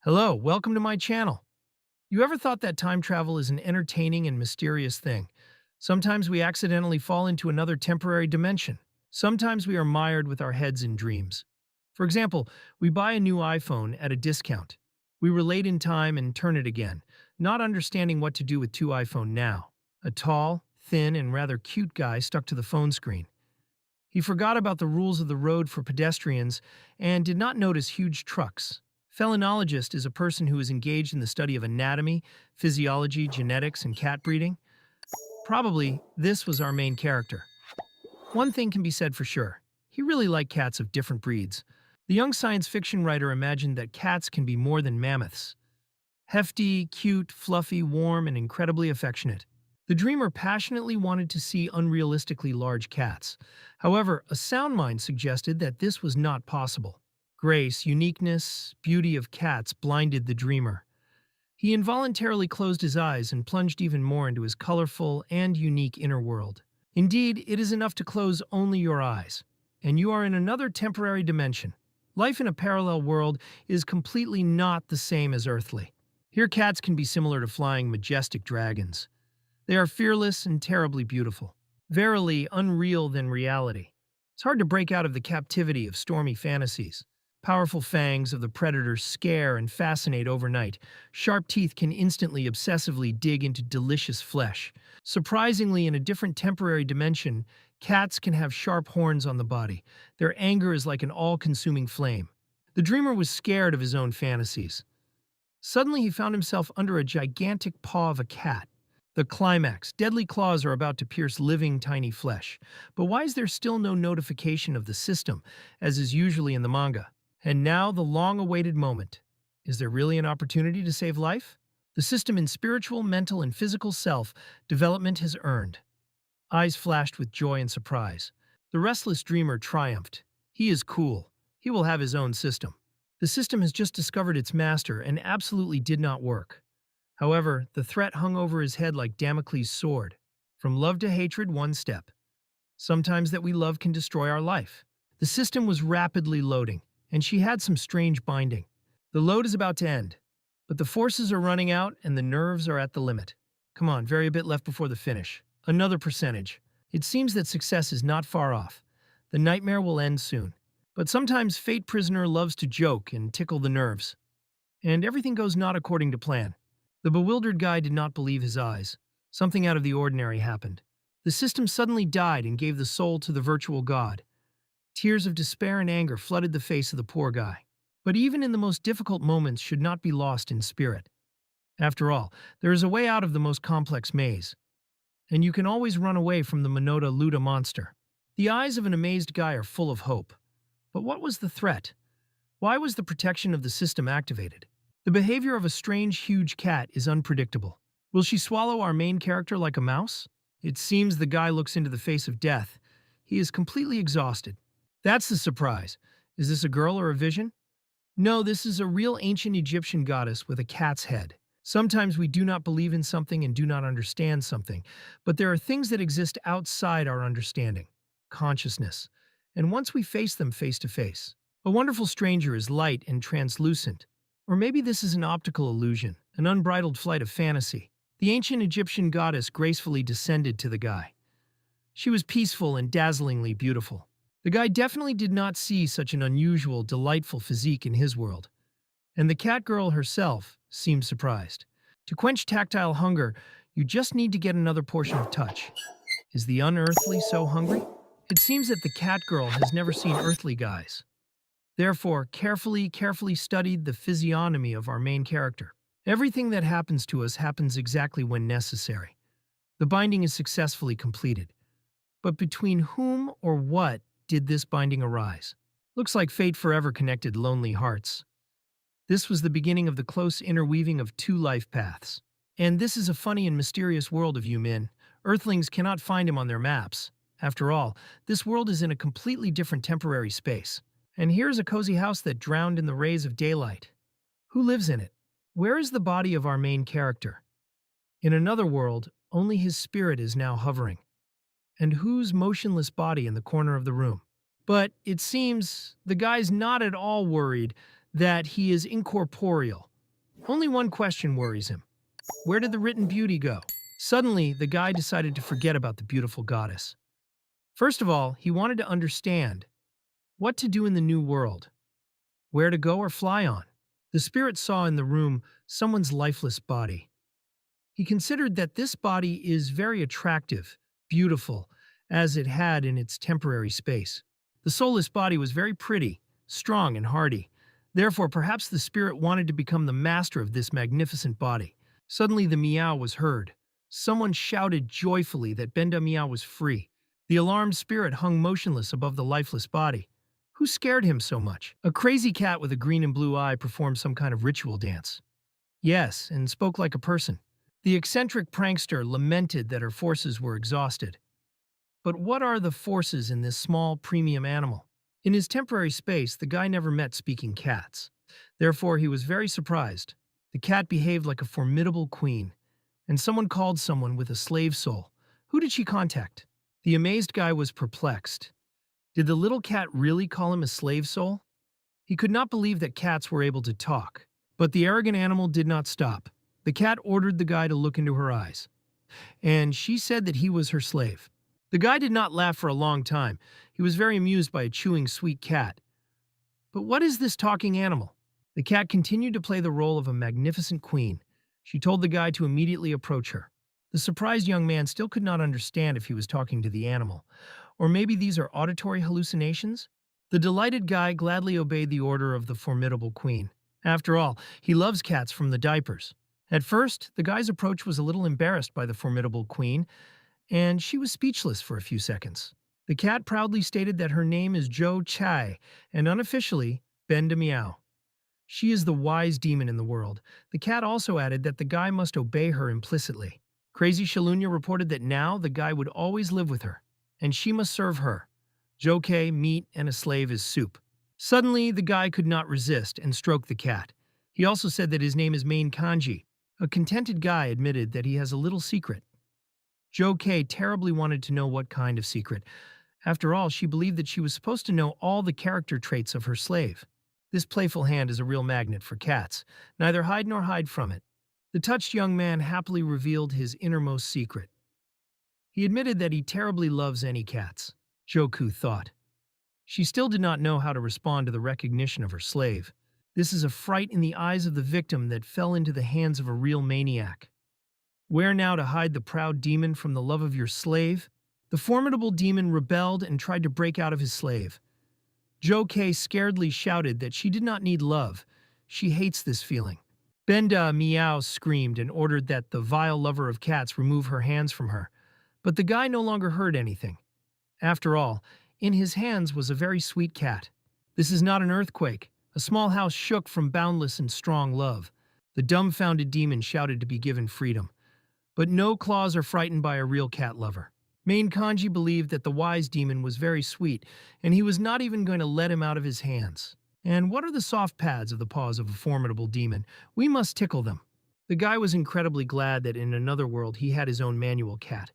Hello, welcome to my channel. You ever thought that time travel is an entertaining and mysterious thing? Sometimes we accidentally fall into another temporary dimension. Sometimes we are mired with our heads in dreams. For example, we buy a new iPhone at a discount. We relate in time and turn it again, not understanding what to do with two iPhone now. A tall, thin, and rather cute guy stuck to the phone screen. He forgot about the rules of the road for pedestrians and did not notice huge trucks. Felinologist is a person who is engaged in the study of anatomy, physiology, genetics, and cat breeding. Probably, this was our main character. One thing can be said for sure. He really liked cats of different breeds. The young science fiction writer imagined that cats can be more than mammoths. Hefty, cute, fluffy, warm, and incredibly affectionate. The dreamer passionately wanted to see unrealistically large cats. However, a sound mind suggested that this was not possible. Grace, uniqueness, beauty of cats blinded the dreamer. He involuntarily closed his eyes and plunged even more into his colorful and unique inner world. Indeed, it is enough to close only your eyes, and you are in another temporary dimension. Life in a parallel world is completely not the same as earthly. Here cats can be similar to flying majestic dragons. They are fearless and terribly beautiful. Verily unreal than reality. It's hard to break out of the captivity of stormy fantasies. Powerful fangs of the predator scare and fascinate overnight. Sharp teeth can instantly, obsessively dig into delicious flesh. Surprisingly, in a different temporary dimension, cats can have sharp horns on the body. Their anger is like an all-consuming flame. The dreamer was scared of his own fantasies. Suddenly, he found himself under a gigantic paw of a cat. The climax. Deadly claws are about to pierce living, tiny flesh. But why is there still no notification of the system, as is usually in the manga? And now the long-awaited moment. Is there really an opportunity to save life? The system in spiritual, mental, and physical self development has earned. Eyes flashed with joy and surprise. The restless dreamer triumphed. He is cool. He will have his own system. The system has just discovered its master and absolutely did not work. However, the threat hung over his head like Damocles' sword. From love to hatred, one step. Sometimes that we love can destroy our life. The system was rapidly loading, and she had some strange binding. The load is about to end, but the forces are running out and the nerves are at the limit. Come on, very a bit left before the finish. Another percentage. It seems that success is not far off. The nightmare will end soon. But sometimes fate prisoner loves to joke and tickle the nerves. And everything goes not according to plan. The bewildered guy did not believe his eyes. Something out of the ordinary happened. The system suddenly died and gave the soul to the virtual god. Tears of despair and anger flooded the face of the poor guy. But even in the most difficult moments should not be lost in spirit. After all, there is a way out of the most complex maze. And you can always run away from the Minota Luda monster. The eyes of an amazed guy are full of hope. But what was the threat? Why was the protection of the system activated? The behavior of a strange, huge cat is unpredictable. Will she swallow our main character like a mouse? It seems the guy looks into the face of death. He is completely exhausted. That's the surprise. Is this a girl or a vision? No, this is a real ancient Egyptian goddess with a cat's head. Sometimes we do not believe in something and do not understand something, but there are things that exist outside our understanding. Consciousness. And once we face them face to face, a wonderful stranger is light and translucent. Or maybe this is an optical illusion, an unbridled flight of fantasy. The ancient Egyptian goddess gracefully descended to the guy. She was peaceful and dazzlingly beautiful. The guy definitely did not see such an unusual, delightful physique in his world. And the cat girl herself seemed surprised. To quench tactile hunger, you just need to get another portion of touch. Is the unearthly so hungry? It seems that the cat girl has never seen earthly guys. Therefore, carefully studied the physiognomy of our main character. Everything that happens to us happens exactly when necessary. The binding is successfully completed. But between whom or what did this binding arise? Looks like fate forever connected lonely hearts. This was the beginning of the close interweaving of two life paths. And this is a funny and mysterious world of Yumin. Earthlings cannot find him on their maps. After all, this world is in a completely different temporary space. And here's a cozy house that drowned in the rays of daylight. Who lives in it? Where is the body of our main character? In another world, only his spirit is now hovering. And whose motionless body in the corner of the room? But it seems the guy's not at all worried that he is incorporeal. Only one question worries him. Where did the written beauty go? Suddenly, the guy decided to forget about the beautiful goddess. First of all, he wanted to understand what to do in the new world, where to go or fly on. The spirit saw in the room someone's lifeless body. He considered that this body is very attractive, beautiful, as it had in its temporary space. The soulless body was very pretty, strong, and hardy. Therefore, perhaps the spirit wanted to become the master of this magnificent body. Suddenly, the meow was heard. Someone shouted joyfully that Benda Meow was free. The alarmed spirit hung motionless above the lifeless body. Who scared him so much? A crazy cat with a green and blue eye performed some kind of ritual dance. Yes, and spoke like a person. The eccentric prankster lamented that her forces were exhausted. But what are the forces in this small premium animal? In his temporary space, the guy never met speaking cats. Therefore, he was very surprised. The cat behaved like a formidable queen, and someone called someone with a slave soul. Who did she contact? The amazed guy was perplexed. Did the little cat really call him a slave soul? He could not believe that cats were able to talk. But the arrogant animal did not stop. The cat ordered the guy to look into her eyes, and she said that he was her slave. The guy did not laugh for a long time. He was very amused by a chewing sweet cat. But what is this talking animal? The cat continued to play the role of a magnificent queen. She told the guy to immediately approach her. The surprised young man still could not understand if he was talking to the animal. Or maybe these are auditory hallucinations? The delighted guy gladly obeyed the order of the formidable queen. After all, he loves cats from the diapers. At first, the guy's approach was a little embarrassed by the formidable queen, and she was speechless for a few seconds. The cat proudly stated that her name is Jo Chai, and unofficially, Benda Meow. She is the wise demon in the world. The cat also added that the guy must obey her implicitly. Crazy Shalunya reported that now the guy would always live with her, and she must serve her. Joke, meat, and a slave is soup. Suddenly, the guy could not resist and stroked the cat. He also said that his name is Main Kanji. A contented guy admitted that he has a little secret. Joke terribly wanted to know what kind of secret. After all, she believed that she was supposed to know all the character traits of her slave. This playful hand is a real magnet for cats. Neither hide nor hide from it. The touched young man happily revealed his innermost secret. He admitted that he terribly loves any cats. Joku thought. She still did not know how to respond to the recognition of her slave. This is a fright in the eyes of the victim that fell into the hands of a real maniac. Where now to hide the proud demon from the love of your slave? The formidable demon rebelled and tried to break out of his slave. Joke scaredly shouted that she did not need love. She hates this feeling. Benda Meow screamed and ordered that the vile lover of cats remove her hands from her. But the guy no longer heard anything. After all, in his hands was a very sweet cat. This is not an earthquake. A small house shook from boundless and strong love. The dumbfounded demon shouted to be given freedom. But no claws are frightened by a real cat lover. Main Kanji believed that the wise demon was very sweet, and he was not even going to let him out of his hands. And what are the soft pads of the paws of a formidable demon? We must tickle them. The guy was incredibly glad that in another world he had his own manual cat.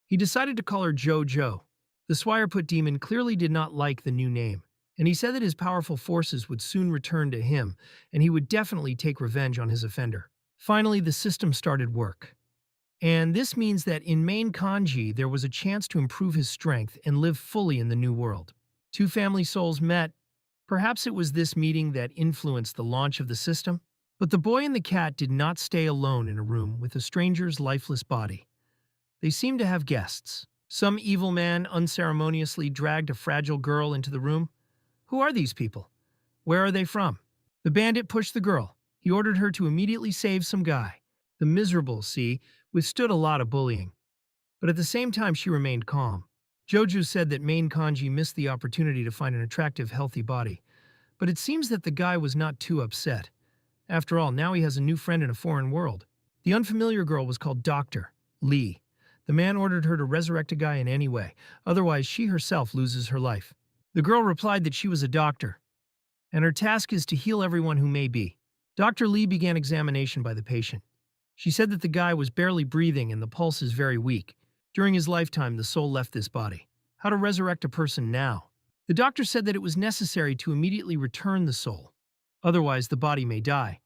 He decided to call her Jojo. The Swireput demon clearly did not like the new name, and he said that his powerful forces would soon return to him, and he would definitely take revenge on his offender. Finally, the system started work. And this means that in Main Kanji, there was a chance to improve his strength and live fully in the new world. Two family souls met. Perhaps it was this meeting that influenced the launch of the system? But the boy and the cat did not stay alone in a room with a stranger's lifeless body. They seemed to have guests. Some evil man unceremoniously dragged a fragile girl into the room. Who are these people? Where are they from? The bandit pushed the girl. He ordered her to immediately save some guy. The miserable, withstood a lot of bullying. But at the same time, she remained calm. Joju said that Main Kanji missed the opportunity to find an attractive, healthy body. But it seems that the guy was not too upset. After all, now he has a new friend in a foreign world. The unfamiliar girl was called Dr. Lee. The man ordered her to resurrect a guy in any way, otherwise she herself loses her life. The girl replied that she was a doctor, and her task is to heal everyone who may be. Dr. Lee began examination by the patient. She said that the guy was barely breathing and the pulse is very weak. During his lifetime, the soul left this body. How to resurrect a person now? The doctor said that it was necessary to immediately return the soul. Otherwise, the body may die.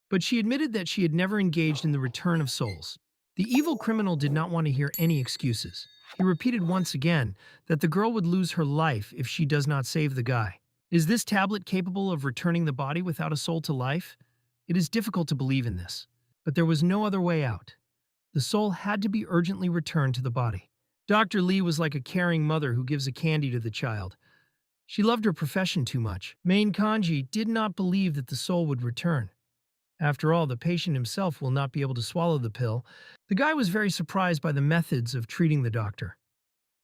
but she admitted that she had never engaged in the return of souls. The evil criminal did not want to hear any excuses. He repeated once again that the girl would lose her life if she does not save the guy. Is this tablet capable of returning the body without a soul to life? It is difficult to believe in this, but there was no other way out. The soul had to be urgently returned to the body. Dr. Lee was like a caring mother who gives a candy to the child. She loved her profession too much. Main Kanji did not believe that the soul would return. After all, the patient himself will not be able to swallow the pill. The guy was very surprised by the methods of treating the doctor.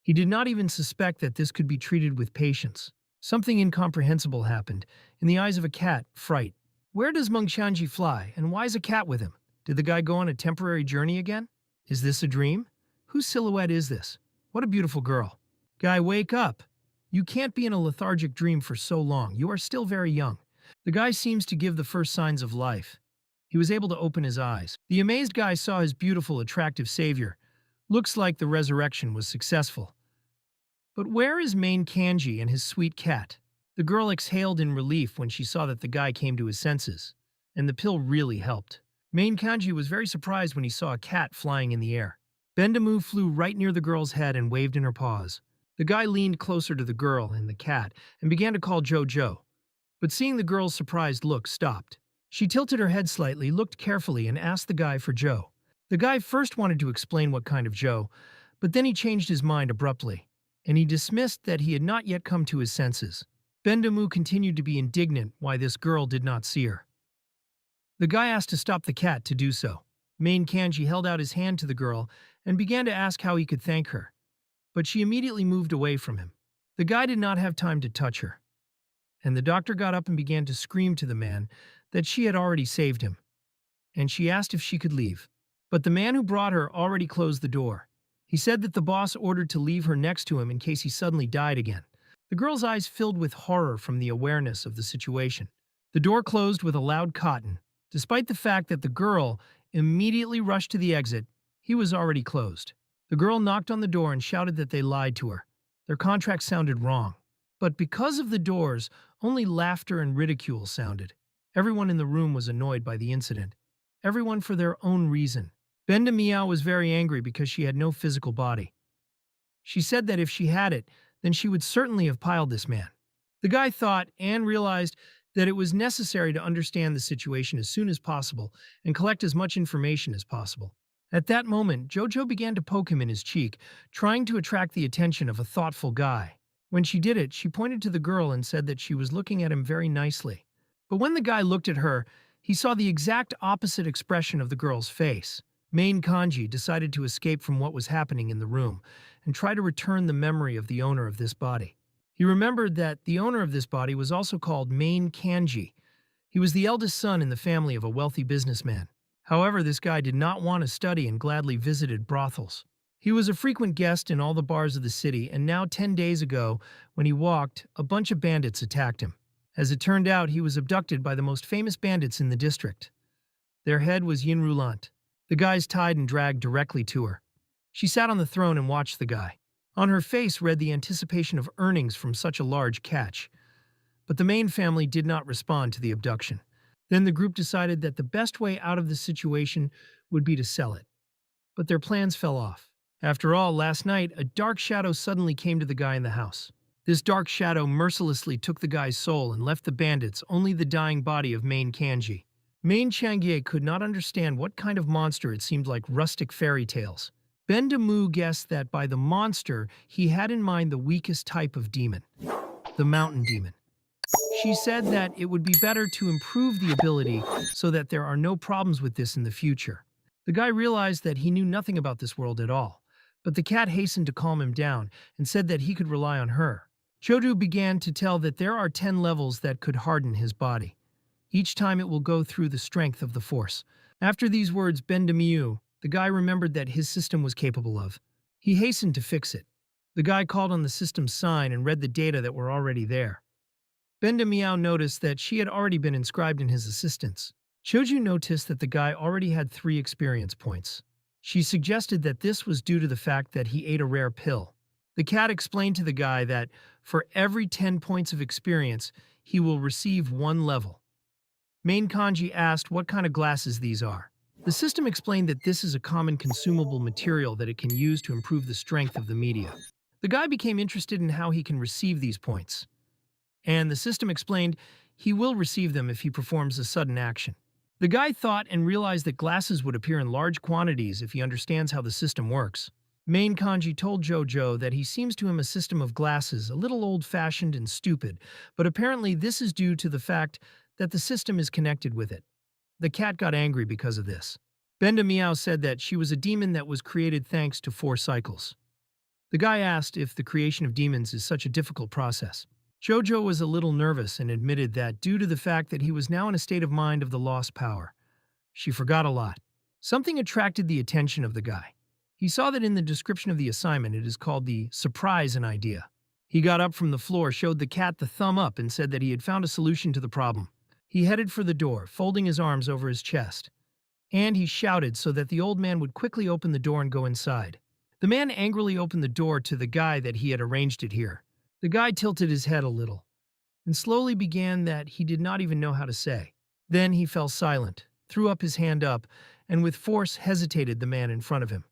He did not even suspect that this could be treated with patience. Something incomprehensible happened. In the eyes of a cat, fright. Where does Mungchanji fly, and why is a cat with him? Did the guy go on a temporary journey again? Is this a dream? Whose silhouette is this? What a beautiful girl. Guy, wake up. You can't be in a lethargic dream for so long. You are still very young. The guy seems to give the first signs of life. He was able to open his eyes. The amazed guy saw his beautiful, attractive savior. Looks like the resurrection was successful. But where is Main Kanji and his sweet cat? The girl exhaled in relief when she saw that the guy came to his senses, and the pill really helped. Main Kanji was very surprised when he saw a cat flying in the air. Bendamu flew right near the girl's head and waved in her paws. The guy leaned closer to the girl and the cat and began to call Jojo. But seeing the girl's surprised look, stopped. She tilted her head slightly, looked carefully, and asked the guy for Joe. The guy first wanted to explain what kind of Joe, but then he changed his mind abruptly, and he dismissed that he had not yet come to his senses. Bendamu continued to be indignant why this girl did not see her. The guy asked to stop the cat to do so. Main Kanji held out his hand to the girl and began to ask how he could thank her, but she immediately moved away from him. The guy did not have time to touch her, and the doctor got up and began to scream to the man that she had already saved him, and she asked if she could leave. But the man who brought her already closed the door. He said that the boss ordered to leave her next to him in case he suddenly died again. The girl's eyes filled with horror from the awareness of the situation. The door closed with a loud cotton. Despite the fact that the girl immediately rushed to the exit, he was already closed. The girl knocked on the door and shouted that they lied to her. Their contract sounded wrong. But because of the doors, only laughter and ridicule sounded. Everyone in the room was annoyed by the incident. Everyone for their own reason. Benda Meow was very angry because she had no physical body. She said that if she had it, then she would certainly have piled this man. The guy thought and realized that it was necessary to understand the situation as soon as possible and collect as much information as possible. At that moment, Jojo began to poke him in his cheek, trying to attract the attention of a thoughtful guy. When she did it, she pointed to the girl and said that she was looking at him very nicely. But when the guy looked at her, he saw the exact opposite expression of the girl's face. Main Kanji decided to escape from what was happening in the room and try to return the memory of the owner of this body. He remembered that the owner of this body was also called Main Kanji. He was the eldest son in the family of a wealthy businessman. However, this guy did not want to study and gladly visited brothels. He was a frequent guest in all the bars of the city, and now 10 days ago, when he walked, a bunch of bandits attacked him. As it turned out, he was abducted by the most famous bandits in the district. Their head was Yin Rulant. The guys tied and dragged directly to her. She sat on the throne and watched the guy. On her face read the anticipation of earnings from such a large catch. But the main family did not respond to the abduction. Then the group decided that the best way out of this situation would be to sell it. But their plans fell off. After all, last night, a dark shadow suddenly came to the guy in the house. This dark shadow mercilessly took the guy's soul and left the bandits only the dying body of Main Kanji. Main Changye could not understand what kind of monster it seemed like rustic fairy tales. Bendamu guessed that by the monster, he had in mind the weakest type of demon, the mountain demon. She said that it would be better to improve the ability so that there are no problems with this in the future. The guy realized that he knew nothing about this world at all, but the cat hastened to calm him down and said that he could rely on her. Chodu began to tell that there are 10 levels that could harden his body. Each time it will go through the strength of the force. After these words, Bendamiu, the guy remembered that his system was capable of. He hastened to fix it. The guy called on the system's sign and read the data that were already there. Bendamiao noticed that she had already been inscribed in his assistance. Choju noticed that the guy already had 3 experience points. She suggested that this was due to the fact that he ate a rare pill. The cat explained to the guy that for every 10 points of experience, he will receive 1 level. Main Kanji asked what kind of glasses these are. The system explained that this is a common consumable material that it can use to improve the strength of the media. The guy became interested in how he can receive these points, and the system explained he will receive them if he performs a sudden action. The guy thought and realized that glasses would appear in large quantities if he understands how the system works. Main Kanji told Jojo that he seems to him a system of glasses, a little old-fashioned and stupid, but apparently this is due to the fact that the system is connected with it. The cat got angry because of this. Benda Meow said that she was a demon that was created thanks to 4 cycles. The guy asked if the creation of demons is such a difficult process. Jojo was a little nervous and admitted that due to the fact that he was now in a state of mind of the lost power, she forgot a lot. Something attracted the attention of the guy. He saw that in the description of the assignment it is called the surprise an idea. He got up from the floor, showed the cat the thumb up, and said that he had found a solution to the problem. He headed for the door, folding his arms over his chest. And he shouted so that the old man would quickly open the door and go inside. The man angrily opened the door to the guy that he had arranged it here. The guy tilted his head a little, and slowly began that he did not even know how to say. Then he fell silent, threw up his hand up, and with force hesitated the man in front of him.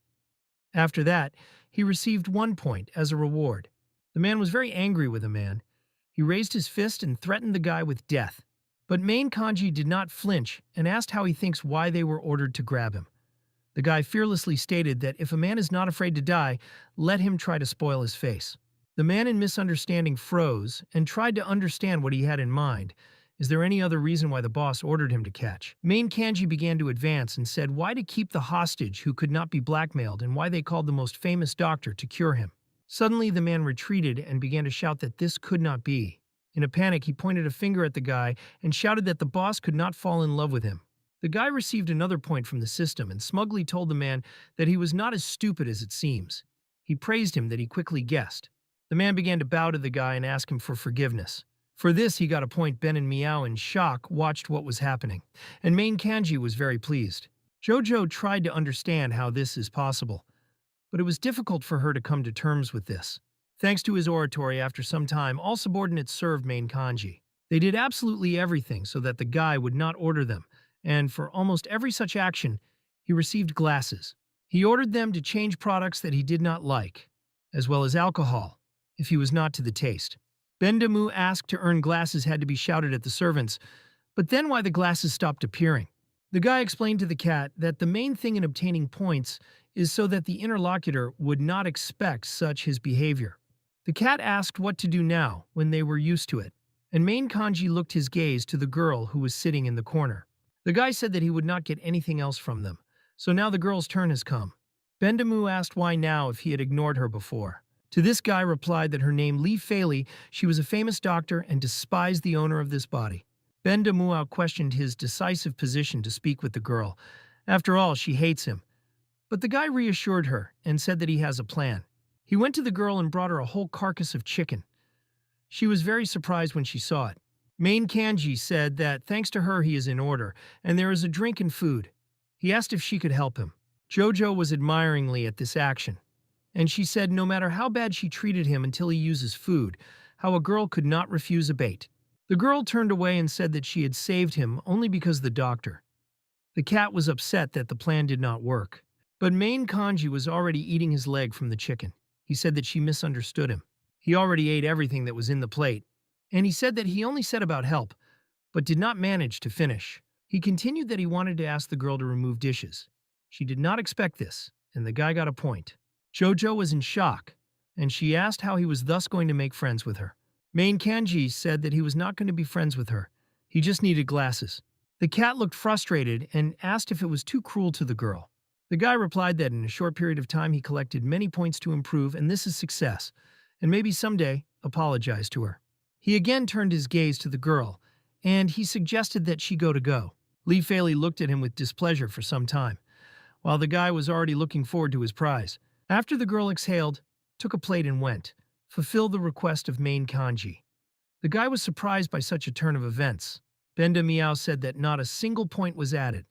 After that, he received 1 point as a reward. The man was very angry with the man. He raised his fist and threatened the guy with death. But Main Kanji did not flinch and asked how he thinks why they were ordered to grab him. The guy fearlessly stated that if a man is not afraid to die, let him try to spoil his face. The man in misunderstanding froze and tried to understand what he had in mind. Is there any other reason why the boss ordered him to catch? Main Kanji began to advance and said why to keep the hostage who could not be blackmailed and why they called the most famous doctor to cure him. Suddenly the man retreated and began to shout that this could not be. In a panic, he pointed a finger at the guy and shouted that the boss could not fall in love with him. The guy received another point from the system and smugly told the man that he was not as stupid as it seems. He praised him that he quickly guessed. The man began to bow to the guy and ask him for forgiveness. For this, he got a point. Ben and Meow, in shock, watched what was happening, and Main Kanji was very pleased. Jojo tried to understand how this is possible, but it was difficult for her to come to terms with this. Thanks to his oratory, after some time, all subordinates served Main Kanji. They did absolutely everything so that the guy would not order them, and for almost every such action, he received glasses. He ordered them to change products that he did not like, as well as alcohol, if he was not to the taste. Bendamu asked to earn glasses had to be shouted at the servants, but then why the glasses stopped appearing. The guy explained to the cat that the main thing in obtaining points is so that the interlocutor would not expect such his behavior. The cat asked what to do now when they were used to it, and Main Kanji looked his gaze to the girl who was sitting in the corner. The guy said that he would not get anything else from them, so now the girl's turn has come. Bendamu asked why now if he had ignored her before. To this guy replied that her name Li Fei, she was a famous doctor and despised the owner of this body. Bendamu questioned his decisive position to speak with the girl. After all, she hates him. But the guy reassured her and said that he has a plan. He went to the girl and brought her a whole carcass of chicken. She was very surprised when she saw it. Main Kanji said that thanks to her he is in order, and there is a drink and food. He asked if she could help him. Jojo was admiringly at this action, and she said no matter how bad she treated him until he uses food, how a girl could not refuse a bait. The girl turned away and said that she had saved him only because the doctor. The cat was upset that the plan did not work, but Main Kanji was already eating his leg from the chicken. He said that she misunderstood him. He already ate everything that was in the plate, and he said that he only said about help, but did not manage to finish. He continued that he wanted to ask the girl to remove dishes. She did not expect this, and the guy got a point. Jojo was in shock, and she asked how he was thus going to make friends with her. Main Kanji said that he was not going to be friends with her. He just needed glasses. The cat looked frustrated and asked if it was too cruel to the girl. The guy replied that in a short period of time he collected many points to improve, and this is success, and maybe someday apologize to her. He again turned his gaze to the girl, and he suggested that she go. Li Fei looked at him with displeasure for some time, while the guy was already looking forward to his prize. After the girl exhaled, took a plate and went, fulfill the request of Main Kanji. The guy was surprised by such a turn of events. Benda Meow said that not a single point was added.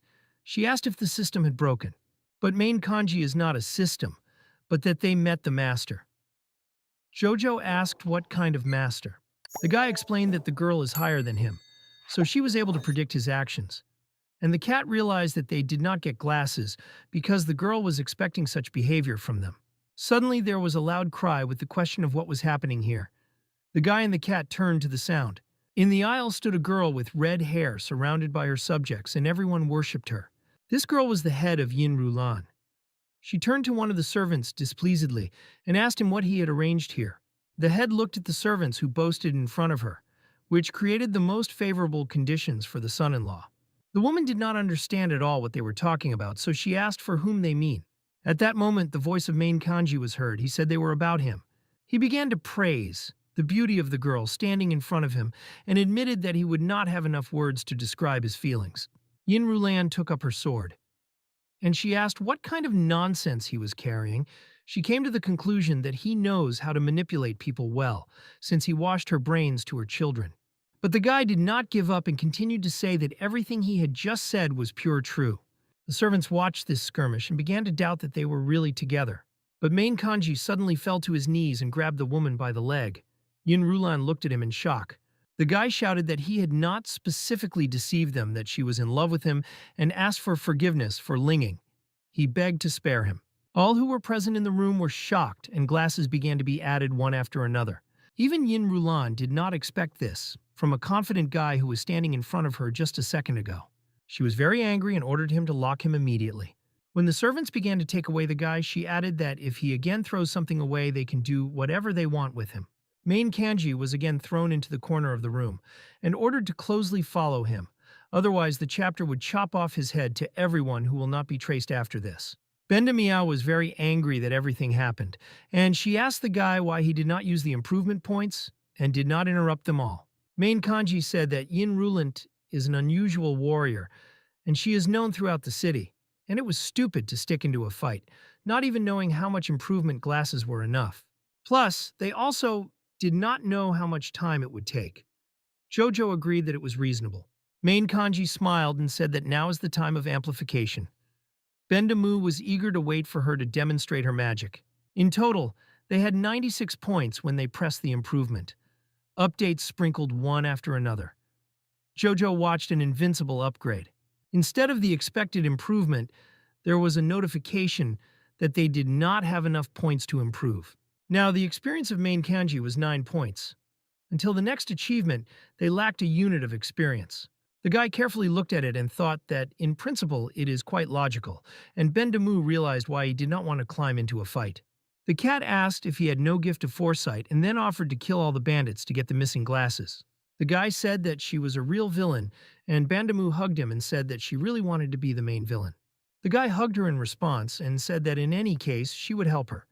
She asked if the system had broken. But Main Kanji is not a system, but that they met the master. Jojo asked what kind of master. The guy explained that the girl is higher than him, so she was able to predict his actions. And the cat realized that they did not get glasses because the girl was expecting such behavior from them. Suddenly, there was a loud cry with the question of what was happening here. The guy and the cat turned to the sound. In the aisle stood a girl with red hair surrounded by her subjects, and everyone worshipped her. This girl was the head of Yin Rulan. She turned to one of the servants displeasedly and asked him what he had arranged here. The head looked at the servants who boasted in front of her, which created the most favorable conditions for the son-in-law. The woman did not understand at all what they were talking about, so she asked for whom they mean. At that moment, the voice of main Kanji was heard. He said they were about him. He began to praise the beauty of the girl standing in front of him and admitted that he would not have enough words to describe his feelings. Yin Rulan took up her sword, and she asked what kind of nonsense he was carrying. She came to the conclusion that he knows how to manipulate people well, since he washed her brains to her children. But the guy did not give up and continued to say that everything he had just said was pure true. The servants watched this skirmish and began to doubt that they were really together. But main Kanji suddenly fell to his knees and grabbed the woman by the leg. Yin Rulan looked at him in shock. The guy shouted that he had not specifically deceived them, that she was in love with him, and asked for forgiveness for linging. He begged to spare him. All who were present in the room were shocked, and glasses began to be added one after another. Even Yin Rulan did not expect this from a confident guy who was standing in front of her just a second ago. She was very angry and ordered him to lock him immediately. When the servants began to take away the guy, she added that if he again throws something away, they can do whatever they want with him. Main Kanji was again thrown into the corner of the room and ordered to closely follow him. Otherwise, the chapter would chop off his head to everyone who will not be traced after this. Benda Miao was very angry that everything happened, and she asked the guy why he did not use the improvement points and did not interrupt them all. Main Kanji said that Yin Rulant is an unusual warrior, and she is known throughout the city, and it was stupid to stick into a fight, not even knowing how much improvement glasses were enough. Plus, they also did not know how much time it would take. Jojo agreed that it was reasonable. Main Kanji smiled and said that now is the time of amplification. Bendamu was eager to wait for her to demonstrate her magic. In total, they had 96 points when they pressed the improvement. Updates sprinkled one after another. Jojo watched an invincible upgrade. Instead of the expected improvement, there was a notification that they did not have enough points to improve. Now, the experience of main Kanji was 9 points. Until the next achievement, they lacked a unit of experience. The guy carefully looked at it and thought that, in principle, it is quite logical, and Bendamu realized why he did not want to climb into a fight. The cat asked if he had no gift of foresight and then offered to kill all the bandits to get the missing glasses. The guy said that she was a real villain, and Bendamu hugged him and said that she really wanted to be the main villain. The guy hugged her in response and said that in any case, she would help her.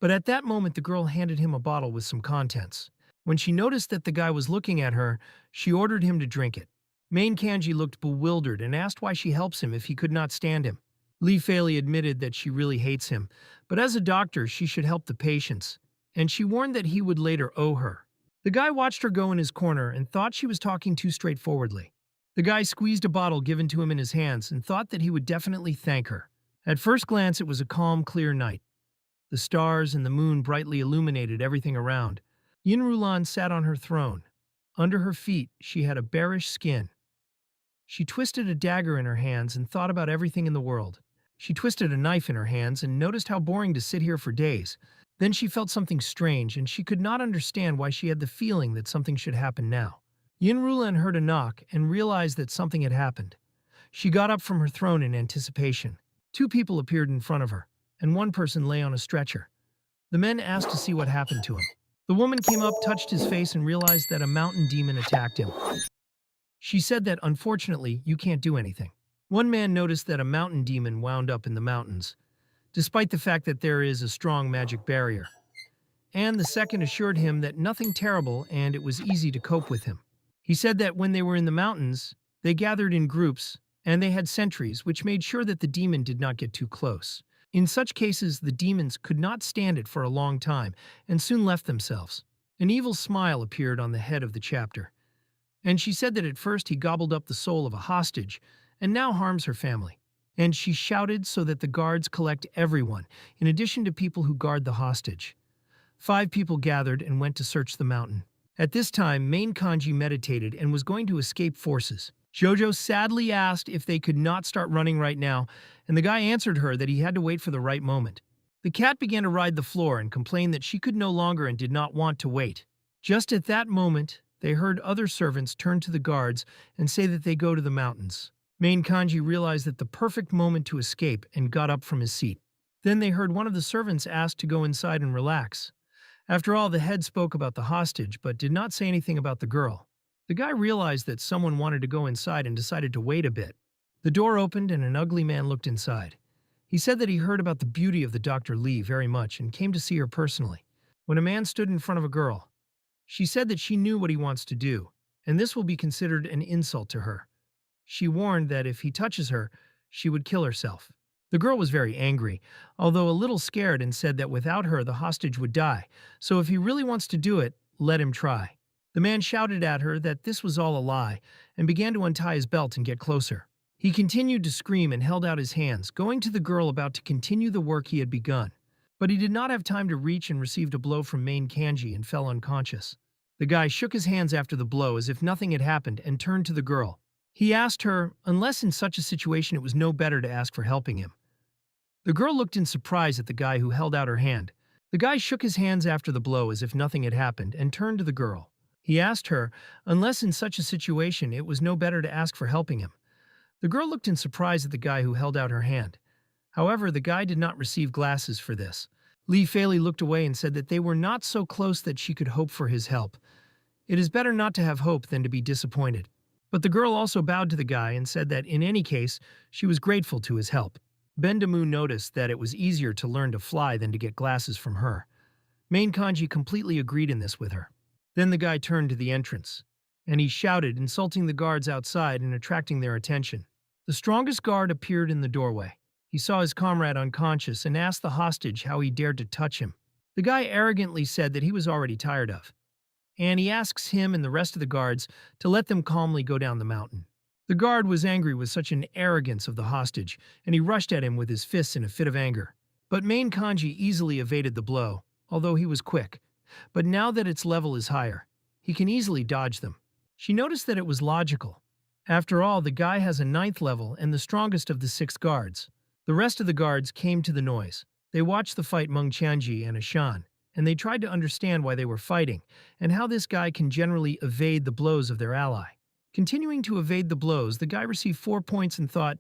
But at that moment, the girl handed him a bottle with some contents. When she noticed that the guy was looking at her, she ordered him to drink it. Main Kanji looked bewildered and asked why she helps him if he could not stand him. Li Fei admitted that she really hates him, but as a doctor, she should help the patients, and she warned that he would later owe her. The guy watched her go in his corner and thought she was talking too straightforwardly. The guy squeezed a bottle given to him in his hands and thought that he would definitely thank her. At first glance, it was a calm, clear night. The stars and the moon brightly illuminated everything around. Yin Rulan sat on her throne. Under her feet, she had a bearish skin. She twisted a dagger in her hands and thought about everything in the world. She twisted a knife in her hands and noticed how boring to sit here for days. Then she felt something strange, and she could not understand why she had the feeling that something should happen now. Yin Rulan heard a knock and realized that something had happened. She got up from her throne in anticipation. 2 people appeared in front of her, and 1 person lay on a stretcher. The men asked to see what happened to him. The woman came up, touched his face, and realized that a mountain demon attacked him. She said that, unfortunately, you can't do anything. One man noticed that a mountain demon wound up in the mountains, despite the fact that there is a strong magic barrier. And the second assured him that nothing terrible and it was easy to cope with him. He said that when they were in the mountains, they gathered in groups, and they had sentries, which made sure that the demon did not get too close. In such cases, the demons could not stand it for a long time and soon left themselves. An evil smile appeared on the head of the chapter, and she said that at first he gobbled up the soul of a hostage and now harms her family. And she shouted so that the guards collect everyone, in addition to people who guard the hostage. 5 people gathered and went to search the mountain. At this time, main kanji meditated and was going to escape forces. Jojo sadly asked if they could not start running right now, and the guy answered her that he had to wait for the right moment. The cat began to ride the floor and complained that she could no longer and did not want to wait. Just at that moment, they heard other servants turn to the guards and say that they go to the mountains. Main kanji realized that the perfect moment to escape and got up from his seat. Then they heard one of the servants ask to go inside and relax. After all, the head spoke about the hostage but did not say anything about the girl. The guy realized that someone wanted to go inside and decided to wait a bit. The door opened and an ugly man looked inside. He said that he heard about the beauty of the Dr. Lee very much and came to see her personally. When a man stood in front of a girl, she said that she knew what he wants to do, and this will be considered an insult to her. She warned that if he touches her, she would kill herself. The girl was very angry, although a little scared, and said that without her the hostage would die, so if he really wants to do it, let him try. The man shouted at her that this was all a lie and began to untie his belt and get closer. He continued to scream and held out his hands, going to the girl about to continue the work he had begun. But he did not have time to reach and received a blow from main kanji and fell unconscious. The guy shook his hands after the blow as if nothing had happened and turned to the girl. He asked her, unless in such a situation it was no better to ask for helping him. The girl looked in surprise at the guy who held out her hand. The guy shook his hands after the blow as if nothing had happened and turned to the girl. He asked her, unless in such a situation it was no better to ask for helping him. The girl looked in surprise at the guy who held out her hand. However, the guy did not receive glasses for this. Lee Faley looked away and said that they were not so close that she could hope for his help. It is better not to have hope than to be disappointed. But the girl also bowed to the guy and said that in any case, she was grateful to his help. Bendamu noticed that it was easier to learn to fly than to get glasses from her. Main kanji completely agreed in this with her. Then the guy turned to the entrance, and he shouted, insulting the guards outside and attracting their attention. The strongest guard appeared in the doorway. He saw his comrade unconscious and asked the hostage how he dared to touch him. The guy arrogantly said that he was already tired of, and he asks him and the rest of the guards to let them calmly go down the mountain. The guard was angry with such an arrogance of the hostage, and he rushed at him with his fists in a fit of anger. But main kanji easily evaded the blow, although he was quick. But now that its level is higher, he can easily dodge them. She noticed that it was logical. After all, the guy has a 9th level and the strongest of the 6 guards. The rest of the guards came to the noise. They watched the fight among Chanji and Ashan, and they tried to understand why they were fighting and how this guy can generally evade the blows of their ally. Continuing to evade the blows, the guy received 4 points and thought,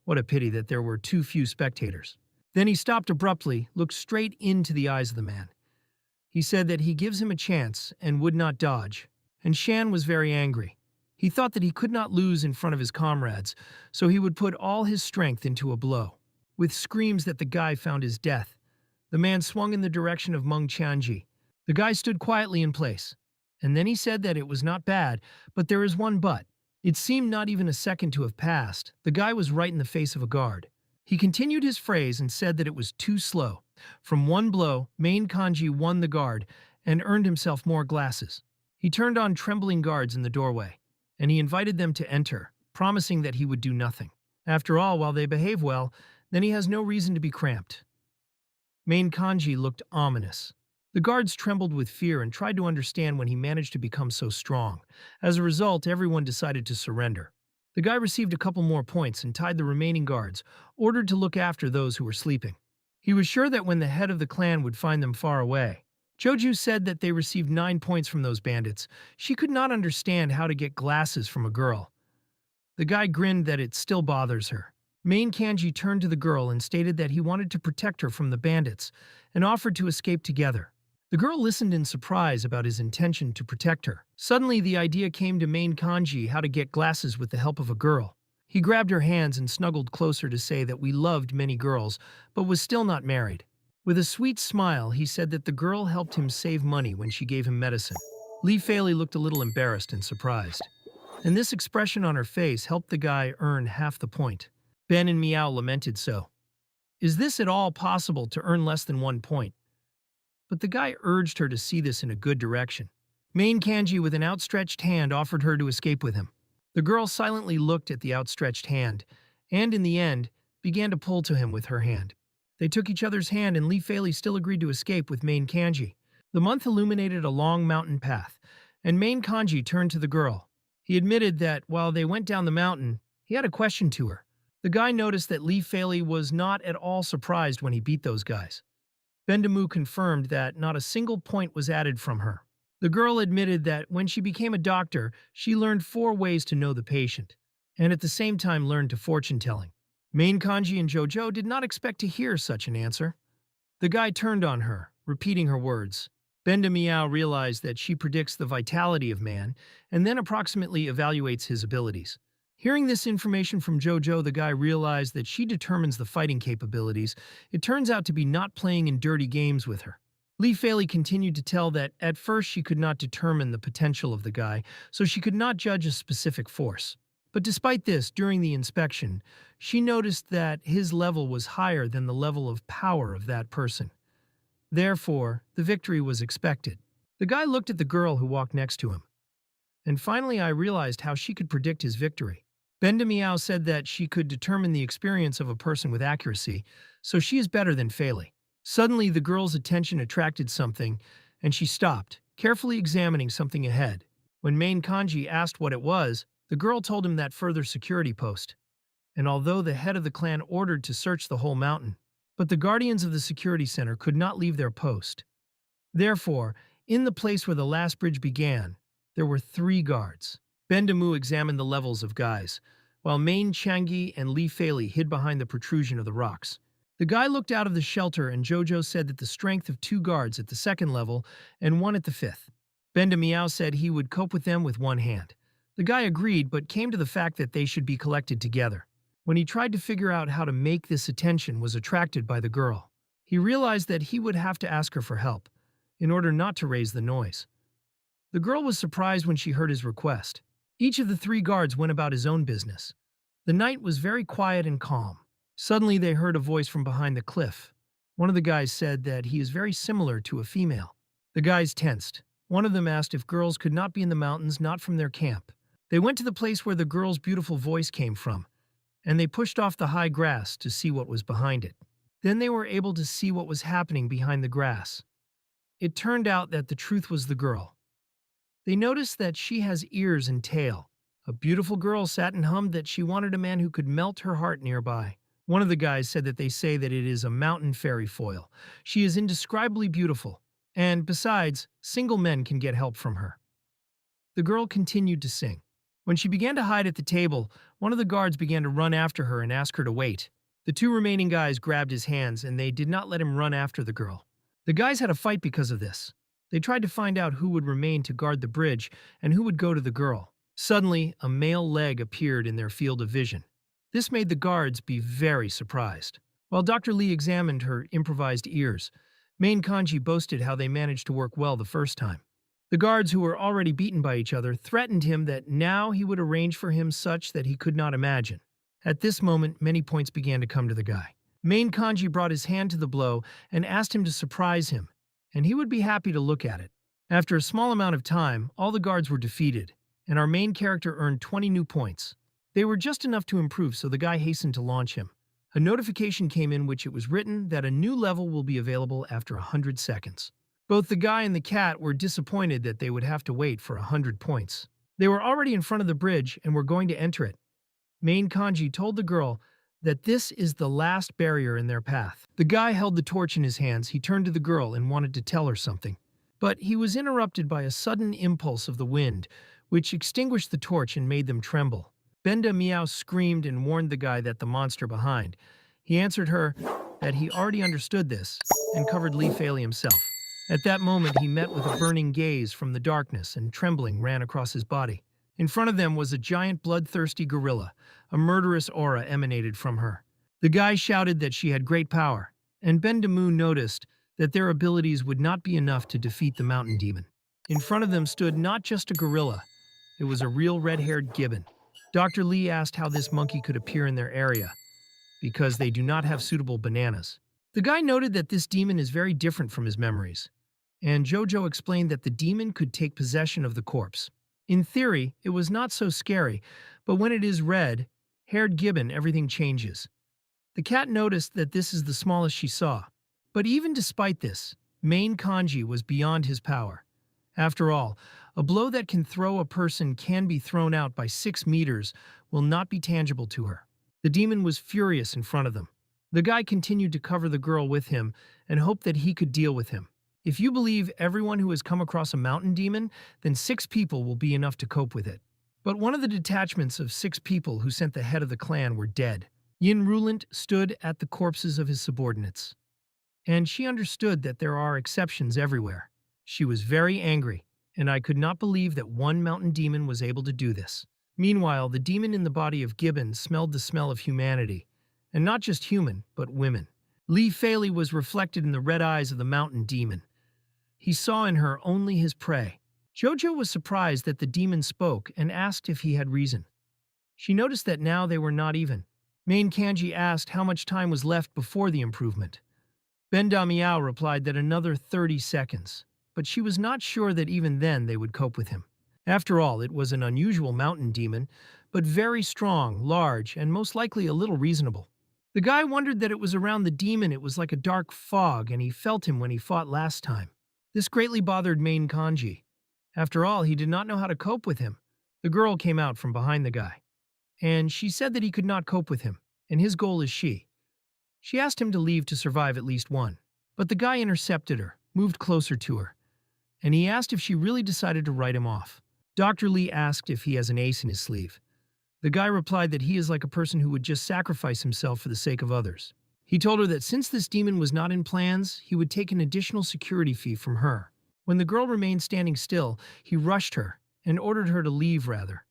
what a pity that there were too few spectators. Then he stopped abruptly, looked straight into the eyes of the man. He said that he gives him a chance and would not dodge, and Shan was very angry. He thought that he could not lose in front of his comrades, so he would put all his strength into a blow. With screams that the guy found his death, the man swung in the direction of Meng Chanji. The guy stood quietly in place, and then he said that it was not bad, but there is one but. It seemed not even a second to have passed. The guy was right in the face of a guard. He continued his phrase and said that it was too slow. From one blow, main kanji won the guard and earned himself more glasses. He turned on trembling guards in the doorway, and he invited them to enter, promising that he would do nothing. After all, while they behave well, then he has no reason to be cramped. Main kanji looked ominous. The guards trembled with fear and tried to understand when he managed to become so strong. As a result, everyone decided to surrender. The guy received a couple more points and tied the remaining guards, ordered to look after those who were sleeping. He was sure that when the head of the clan would find them far away. Joju said that they received 9 points from those bandits. She could not understand how to get glasses from a girl. The guy grinned that it still bothers her. Main kanji turned to the girl and stated that he wanted to protect her from the bandits and offered to escape together. The girl listened in surprise about his intention to protect her. Suddenly, the idea came to main kanji how to get glasses with the help of a girl. He grabbed her hands and snuggled closer to say that we loved many girls, but was still not married. With a sweet smile, he said that the girl helped him save money when she gave him medicine. Lee Faley looked a little embarrassed and surprised, and this expression on her face helped the guy earn half the point. Ben and Meow lamented so. Is this at all possible to earn less than 1 point? But the guy urged her to see this in a good direction. Main kanji with an outstretched hand offered her to escape with him. The girl silently looked at the outstretched hand, and in the end, began to pull to him with her hand. They took each other's hand and Lee Faley still agreed to escape with main kanji. The month illuminated a long mountain path, And main Kanji turned to the girl. He admitted that while they went down the mountain, he had a question to her. The guy noticed that Lee Faley was not at all surprised when he beat those guys. Bendamu confirmed that not a single point was added from her. The girl admitted that when she became a doctor, she learned 4 ways to know the patient, and at the same time learned to fortune-telling. Main Kanji and Jojo did not expect to hear such an answer. The guy turned on her, repeating her words. Benda Meow realized that she predicts the vitality of man and then approximately evaluates his abilities. Hearing this information from Jojo, the guy realized that she determines the fighting capabilities. It turns out to be not playing in dirty games with her. Lee Faley continued to tell that at first she could not determine the potential of the guy, so she could not judge a specific force. But despite this, during the inspection, she noticed that his level was higher than the level of power of that person. Therefore, the victory was expected. The guy looked at the girl who walked next to him. And finally I realized how she could predict his victory. Benda Meow said that she could determine the experience of a person with accuracy, so she is better than Faley. Suddenly the girl's attention attracted something, and she stopped, carefully examining something ahead. When main Kanji asked what it was, the girl told him that further security post. And although the head of the clan ordered to search the whole mountain, but the guardians of the security center could not leave their post. Therefore, in the place where the last bridge began, there were 3 guards. Bendamu examined the levels of guys, while Main Changi and Lee Faley hid behind the protrusion of the rocks. The guy looked out of the shelter and Jojo said that the strength of 2 guards at the 2nd level and 1 at the 5th. Benda Meow said he would cope with them with 1 hand. The guy agreed but came to the fact that they should be collected together. When he tried to figure out how to make this attention was attracted by the girl. He realized that he would have to ask her for help, in order not to raise the noise. The girl was surprised when she heard his request. Each of the 3 guards went about his own business. The night was very quiet and calm. Suddenly they heard a voice from behind the cliff. One of the guys said that he is very similar to a female. The guys tensed. One of them asked if girls could not be in the mountains, not from their camp. They went to the place where the girl's beautiful voice came from, and they pushed off the high grass to see what was behind it. Then they were able to see what was happening behind the grass. It turned out that the truth was the girl. They noticed that she has ears and tail. A beautiful girl sat and hummed that she wanted a man who could melt her heart nearby. One of the guys said that they say that it is a mountain fairy foil. She is indescribably beautiful, and besides, single men can get help from her. The girl continued to sing. When she began to hide at the table, one of the guards began to run after her and ask her to wait. The 2 remaining guys grabbed his hands and they did not let him run after the girl. The guys had a fight because of this. They tried to find out who would remain to guard the bridge and who would go to the girl. Suddenly, a male leg appeared in their field of vision. This made the guards be very surprised. While Dr. Lee examined her improvised ears, Main Kanji boasted how they managed to work well the first time. The guards, who were already beaten by each other, threatened him that now he would arrange for him such that he could not imagine. At this moment, many points began to come to the guy. Main Kanji brought his hand to the blow and asked him to surprise him, and he would be happy to look at it. After a small amount of time, all the guards were defeated, and our main character earned 20 new points. They were just enough to improve, so the guy hastened to launch him. A notification came in which it was written that a new level will be available after 100 seconds. Both the guy and the cat were disappointed that they would have to wait for 100 points. They were already in front of the bridge and were going to enter it. Main Kanji told the girl that this is the last barrier in their path. The guy held the torch in his hands. He turned to the girl and wanted to tell her something. But he was interrupted by a sudden impulse of the wind, which extinguished the torch and made them tremble. Benda Meow screamed and warned the guy that the monster behind. He answered her that he already understood this and covered Lee Faley himself. At that moment, he met with a burning gaze from the darkness and trembling ran across his body. In front of them was a giant bloodthirsty gorilla. A murderous aura emanated from her. The guy shouted that she had great power, and Bendamu noticed that their abilities would not be enough to defeat the mountain demon. In front of them stood not just a gorilla, it was a real red-haired gibbon. Dr. Lee asked how this monkey could appear in their area, because they do not have suitable bananas. The guy noted that this demon is very different from his memories, and Jojo explained that the demon could take possession of the corpse. In theory, it was not so scary, but when it is red-haired gibbon, everything changes. The cat noticed that this is the smallest she saw. But even despite this, Main Kanji was beyond his power. After all, A blow that can throw a person can be thrown out by 6 meters will not be tangible to her. The demon was furious in front of them. The guy continued to cover the girl with him and hoped that he could deal with him. If you believe everyone who has come across a mountain demon, then 6 people will be enough to cope with it. But one of the detachments of 6 people who sent the head of the clan were dead. Yin Rulant stood at the corpses of his subordinates. And she understood that there are exceptions everywhere. She was very angry, and I could not believe that one mountain demon was able to do this. Meanwhile, the demon in the body of Gibbon smelled the smell of humanity, and not just human, but women. Li Fei was reflected in the red eyes of the mountain demon. He saw in her only his prey. Jojo was surprised that the demon spoke and asked if he had reason. She noticed that now they were not even. Main Kanji asked how much time was left before the improvement. Benda Miao replied that another 30 seconds, but she was not sure that even then they would cope with him. After all, it was an unusual mountain demon, but very strong, large, and most likely a little reasonable. The guy wondered that it was around the demon. It was like a dark fog, and he felt him when he fought last time. This greatly bothered Main Kanji. After all, he did not know how to cope with him. The girl came out from behind the guy, and she said that he could not cope with him, and his goal is she. She asked him to leave to survive at least one. But the guy intercepted her, moved closer to her, and he asked if she really decided to write him off. Dr. Lee asked if he has an ace in his sleeve. The guy replied that he is like a person who would just sacrifice himself for the sake of others. He told her that since this demon was not in plans, he would take an additional security fee from her. When the girl remained standing still, he rushed her and ordered her to leave rather.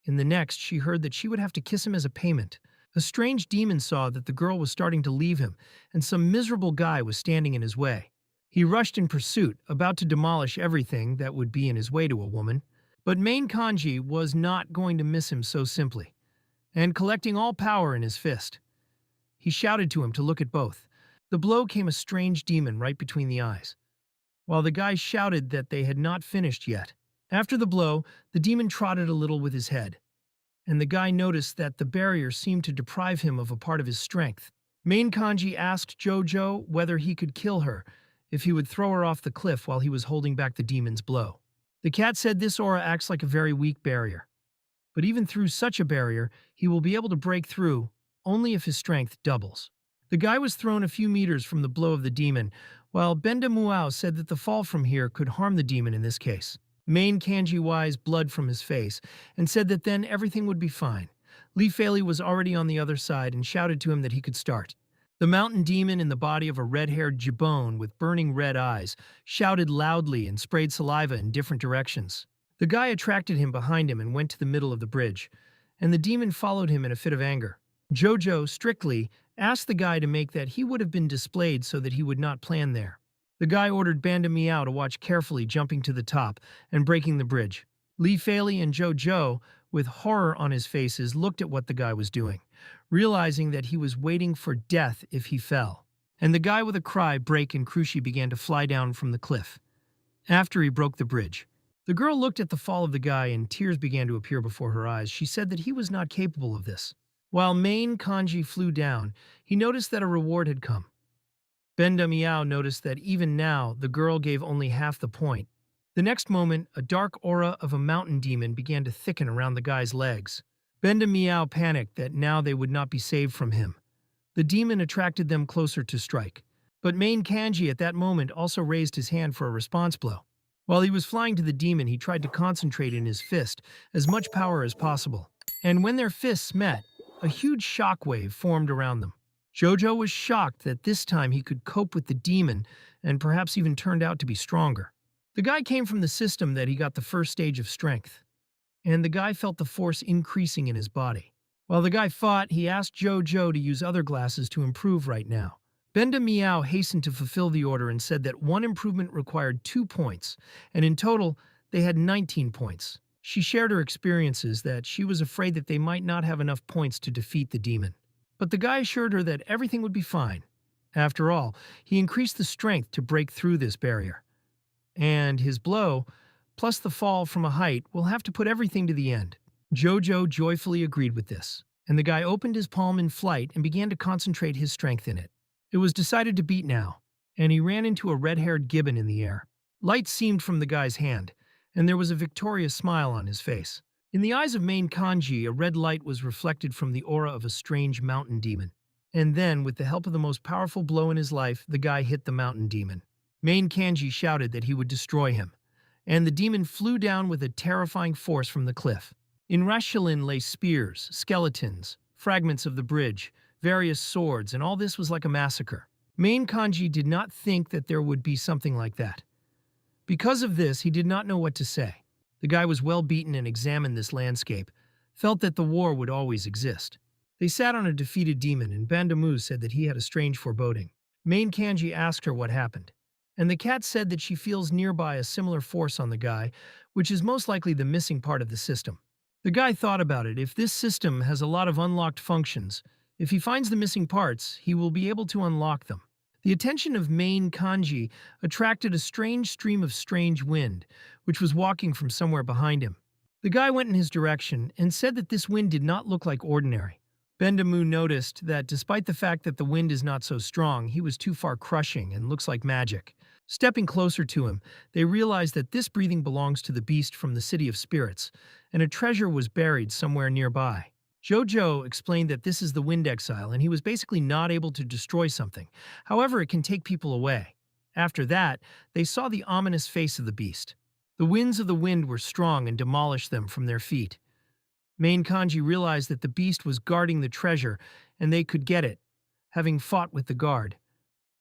In the next, she heard that she would have to kiss him as a payment. A strange demon saw that the girl was starting to leave him, and some miserable guy was standing in his way. He rushed in pursuit, about to demolish everything that would be in his way to a woman. But Main Kanji was not going to miss him so simply, and collecting all power in his fist, he shouted to him to look at both. The blow came a strange demon right between the eyes, while the guy shouted that they had not finished yet. After the blow, the demon trotted a little with his head, and the guy noticed that the barrier seemed to deprive him of a part of his strength. Main Kanji asked Jojo whether he could kill her if he would throw her off the cliff while he was holding back the demon's blow. The cat said this aura acts like a very weak barrier, but even through such a barrier, he will be able to break through only if his strength doubles. The guy was thrown a few meters from the blow of the demon, while Benda Muao said that the fall from here could harm the demon in this case. Main Kanji wise blood from his face and said that then everything would be fine. Li Fei was already on the other side and shouted to him that he could start. The mountain demon in the body of a red-haired jabone with burning red eyes shouted loudly and sprayed saliva in different directions. The guy attracted him behind him and went to the middle of the bridge, and the demon followed him in a fit of anger. Jojo, strictly, asked the guy to make that he would have been displayed so that he would not plan there. The guy ordered Banda Miao to watch carefully, jumping to the top and breaking the bridge. Li Fei and Jojo, with horror on his faces, looked at what the guy was doing, realizing that he was waiting for death if he fell. And the guy with a cry break and Cruci began to fly down from the cliff. After he broke the bridge, the girl looked at the fall of the guy and tears began to appear before her eyes. She said that he was not capable of this. While Main Kanji flew down, he noticed that a reward had come. Benda Miao noticed that even now the girl gave only half the point. The next moment, a dark aura of a mountain demon began to thicken around the guy's legs. Benda Miao panicked that now they would not be saved from him. The demon attracted them closer to strike. But Main Kanji at that moment also raised his hand for a response blow. While he was flying to the demon, he tried to concentrate in his fist as much power as possible. And when their fists met, a huge shockwave formed around them. Jojo was shocked that this time he could cope with the demon and perhaps even turned out to be stronger. The guy came from the system that he got the first stage of strength, and the guy felt the force increasing in his body. While the guy fought, he asked Jojo to use other glasses to improve right now. Benda Miao hastened to fulfill the order and said that one improvement required 2 points, and in total, they had 19 points. She shared her experiences that she was afraid that they might not have enough points to defeat the demon. But the guy assured her that everything would be fine. After all, he increased the strength to break through this barrier. And his blow, plus the fall from a height, will have to put everything to the end. Jojo joyfully agreed with this, and the guy opened his palm in flight and began to concentrate his strength in it. It was decided to beat now, and he ran into a red-haired gibbon in the air. Light seemed from the guy's hand, and there was a victorious smile on his face. In the eyes of main Kanji, a red light was reflected from the aura of a strange mountain demon. And then, with the help of the most powerful blow in his life, the guy hit the mountain demon. Main Kanji shouted that he would destroy him, and the demon flew down with a terrifying force from the cliff. In Rashalin lay spears, skeletons, fragments of the bridge, various swords, and all this was like a massacre. Main Kanji did not think that there would be something like that. Because of this, he did not know what to say. The guy was well beaten and examined this landscape, felt that the war would always exist. They sat on a defeated demon, and Bandamu said that he had a strange foreboding. Main Kanji asked her what happened, and the cat said that she feels nearby a similar force on the guy, which is most likely the missing part of the system. The guy thought about it. If this system has a lot of unlocked functions, if he finds the missing parts, he will be able to unlock them. The attention of main Kanji attracted a strange stream of strange wind, which was walking from somewhere behind him. The guy went in his direction and said that this wind did not look like ordinary. Bendamu noticed that despite the fact that the wind is not so strong, he was too far crushing and looks like magic. Stepping closer to him, they realized that this breathing belongs to the beast from the City of Spirits, and a treasure was buried somewhere nearby. Jojo explained that this is the wind exile, and he was basically not able to destroy something. However, it can take people away. After that, they saw the ominous face of the beast. The winds of the wind were strong and demolished them from their feet. Main Kanji realized that the beast was guarding the treasure, and they could get it, having fought with the guard.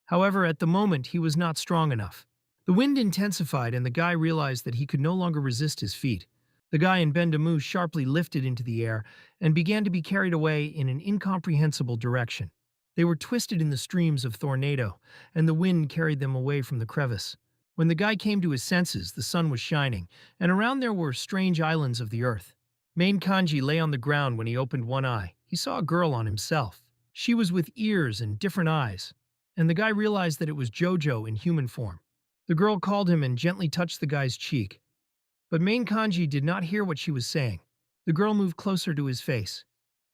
However, at the moment, he was not strong enough. The wind intensified, and the guy realized that he could no longer resist his feet. The guy and Bendamu sharply lifted into the air and began to be carried away in an incomprehensible direction. They were twisted in the streams of tornado, and the wind carried them away from the crevice. When the guy came to his senses, the sun was shining, and around there were strange islands of the earth. Main Kanji lay on the ground when he opened one eye. He saw a girl on himself. She was with ears and different eyes, and the guy realized that it was Jojo in human form. The girl called him and gently touched the guy's cheek. But main Kanji did not hear what she was saying. The girl moved closer to his face.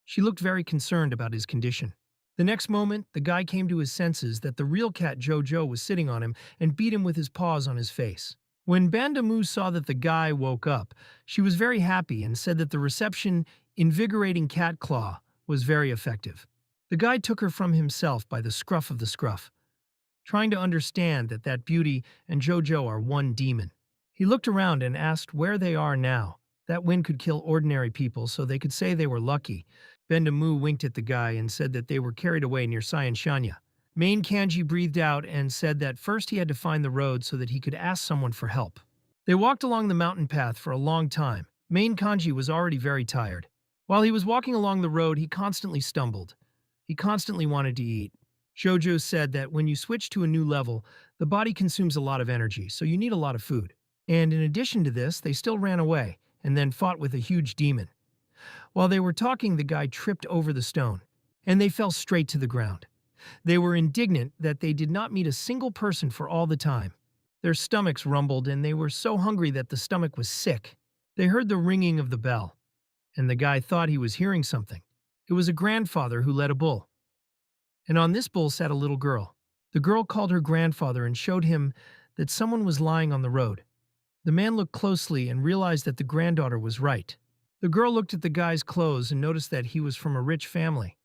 She looked very concerned about his condition. The next moment, the guy came to his senses that the real cat Jojo was sitting on him and beat him with his paws on his face. When Bandamu saw that the guy woke up, she was very happy and said that the reception, invigorating cat claw, was very effective. The guy took her from himself by the scruff of the scruff, trying to understand that beauty and Jojo are one demon. He looked around and asked where they are now. That wind could kill ordinary people, so they could say they were lucky. Bendamu winked at the guy and said that they were carried away near Scienshanya. Main Kanji breathed out and said that first he had to find the road so that he could ask someone for help. They walked along the mountain path for a long time. Main Kanji was already very tired. While he was walking along the road, he constantly stumbled. He constantly wanted to eat. Jojo said that when you switch to a new level, the body consumes a lot of energy, so you need a lot of food. And in addition to this, they still ran away and then fought with a huge demon. While they were talking, the guy tripped over the stone, and they fell straight to the ground. They were indignant that they did not meet a single person for all the time. Their stomachs rumbled, and they were so hungry that the stomach was sick. They heard the ringing of the bell, and the guy thought he was hearing something. It was a grandfather who led a bull, and on this bull sat a little girl. The girl called her grandfather and showed him that someone was lying on the road. The man looked closely and realized that the granddaughter was right. The girl looked at the guy's clothes and noticed that he was from a rich family.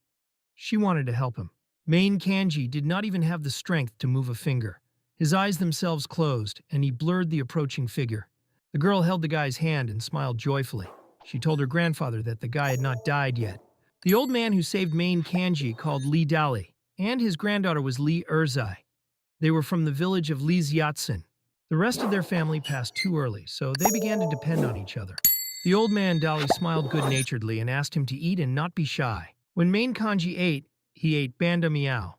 She wanted to help him. Main Kanji did not even have the strength to move a finger. His eyes themselves closed, and he blurred the approaching figure. The girl held the guy's hand and smiled joyfully. She told her grandfather that the guy had not died yet. The old man who saved Main Kanji called Li Dali, and his granddaughter was Li Erzai. They were from the village of Li Xiaotsin. The rest of their family passed too early, so they began to depend on each other. The old man Dali smiled good-naturedly and asked him to eat and not be shy. When Main Kanji ate, he ate Banda Meow.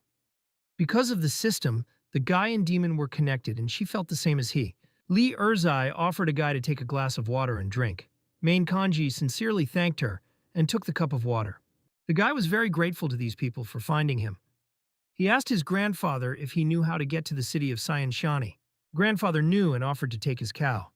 Because of the system, the guy and demon were connected, and she felt the same as he. Li Erzai offered a guy to take a glass of water and drink. Main Kanji sincerely thanked her and took the cup of water. The guy was very grateful to these people for finding him. He asked his grandfather if he knew how to get to the city of Scienshani. Grandfather knew and offered to take his cow.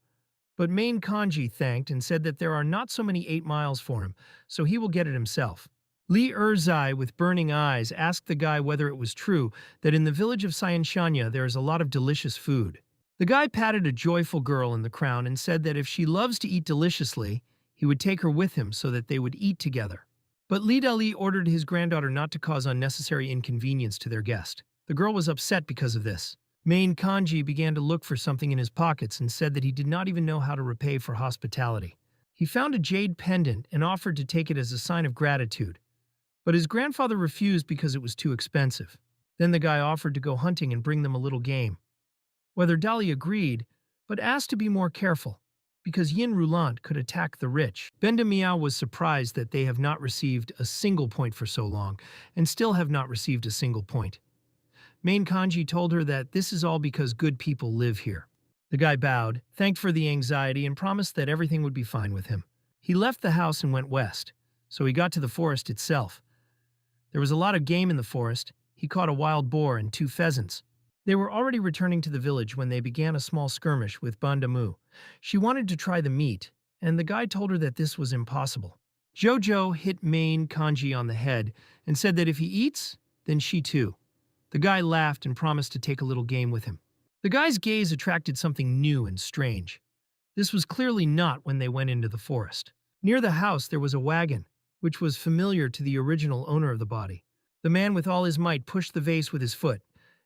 But Main Kanji thanked and said that there are not so many 8 miles for him, so he will get it himself. Li Erzai, with burning eyes, asked the guy whether it was true that in the village of Scienshanya there is a lot of delicious food. The guy patted a joyful girl in the crown and said that if she loves to eat deliciously, he would take her with him so that they would eat together. But Li Dali ordered his granddaughter not to cause unnecessary inconvenience to their guest. The girl was upset because of this. Main Kanji began to look for something in his pockets and said that he did not even know how to repay for hospitality. He found a jade pendant and offered to take it as a sign of gratitude, but his grandfather refused because it was too expensive. Then the guy offered to go hunting and bring them a little game. Whether Dali agreed, but asked to be more careful, because Yin Rulant could attack the rich. Benda Miao was surprised that they have not received a single point for so long, and still have not received a single point. Main Kanji told her that this is all because good people live here. The guy bowed, thanked for the anxiety, and promised that everything would be fine with him. He left the house and went west, so he got to the forest itself. There was a lot of game in the forest. He caught a wild boar and 2 pheasants. They were already returning to the village when they began a small skirmish with Banda Mu. She wanted to try the meat, and the guy told her that this was impossible. Jojo hit Main Kanji on the head and said that if he eats, then she too. The guy laughed and promised to take a little game with him. The guy's gaze attracted something new and strange. This was clearly not when they went into the forest. Near the house there was a wagon, which was familiar to the original owner of the body. The man with all his might pushed the vase with his foot,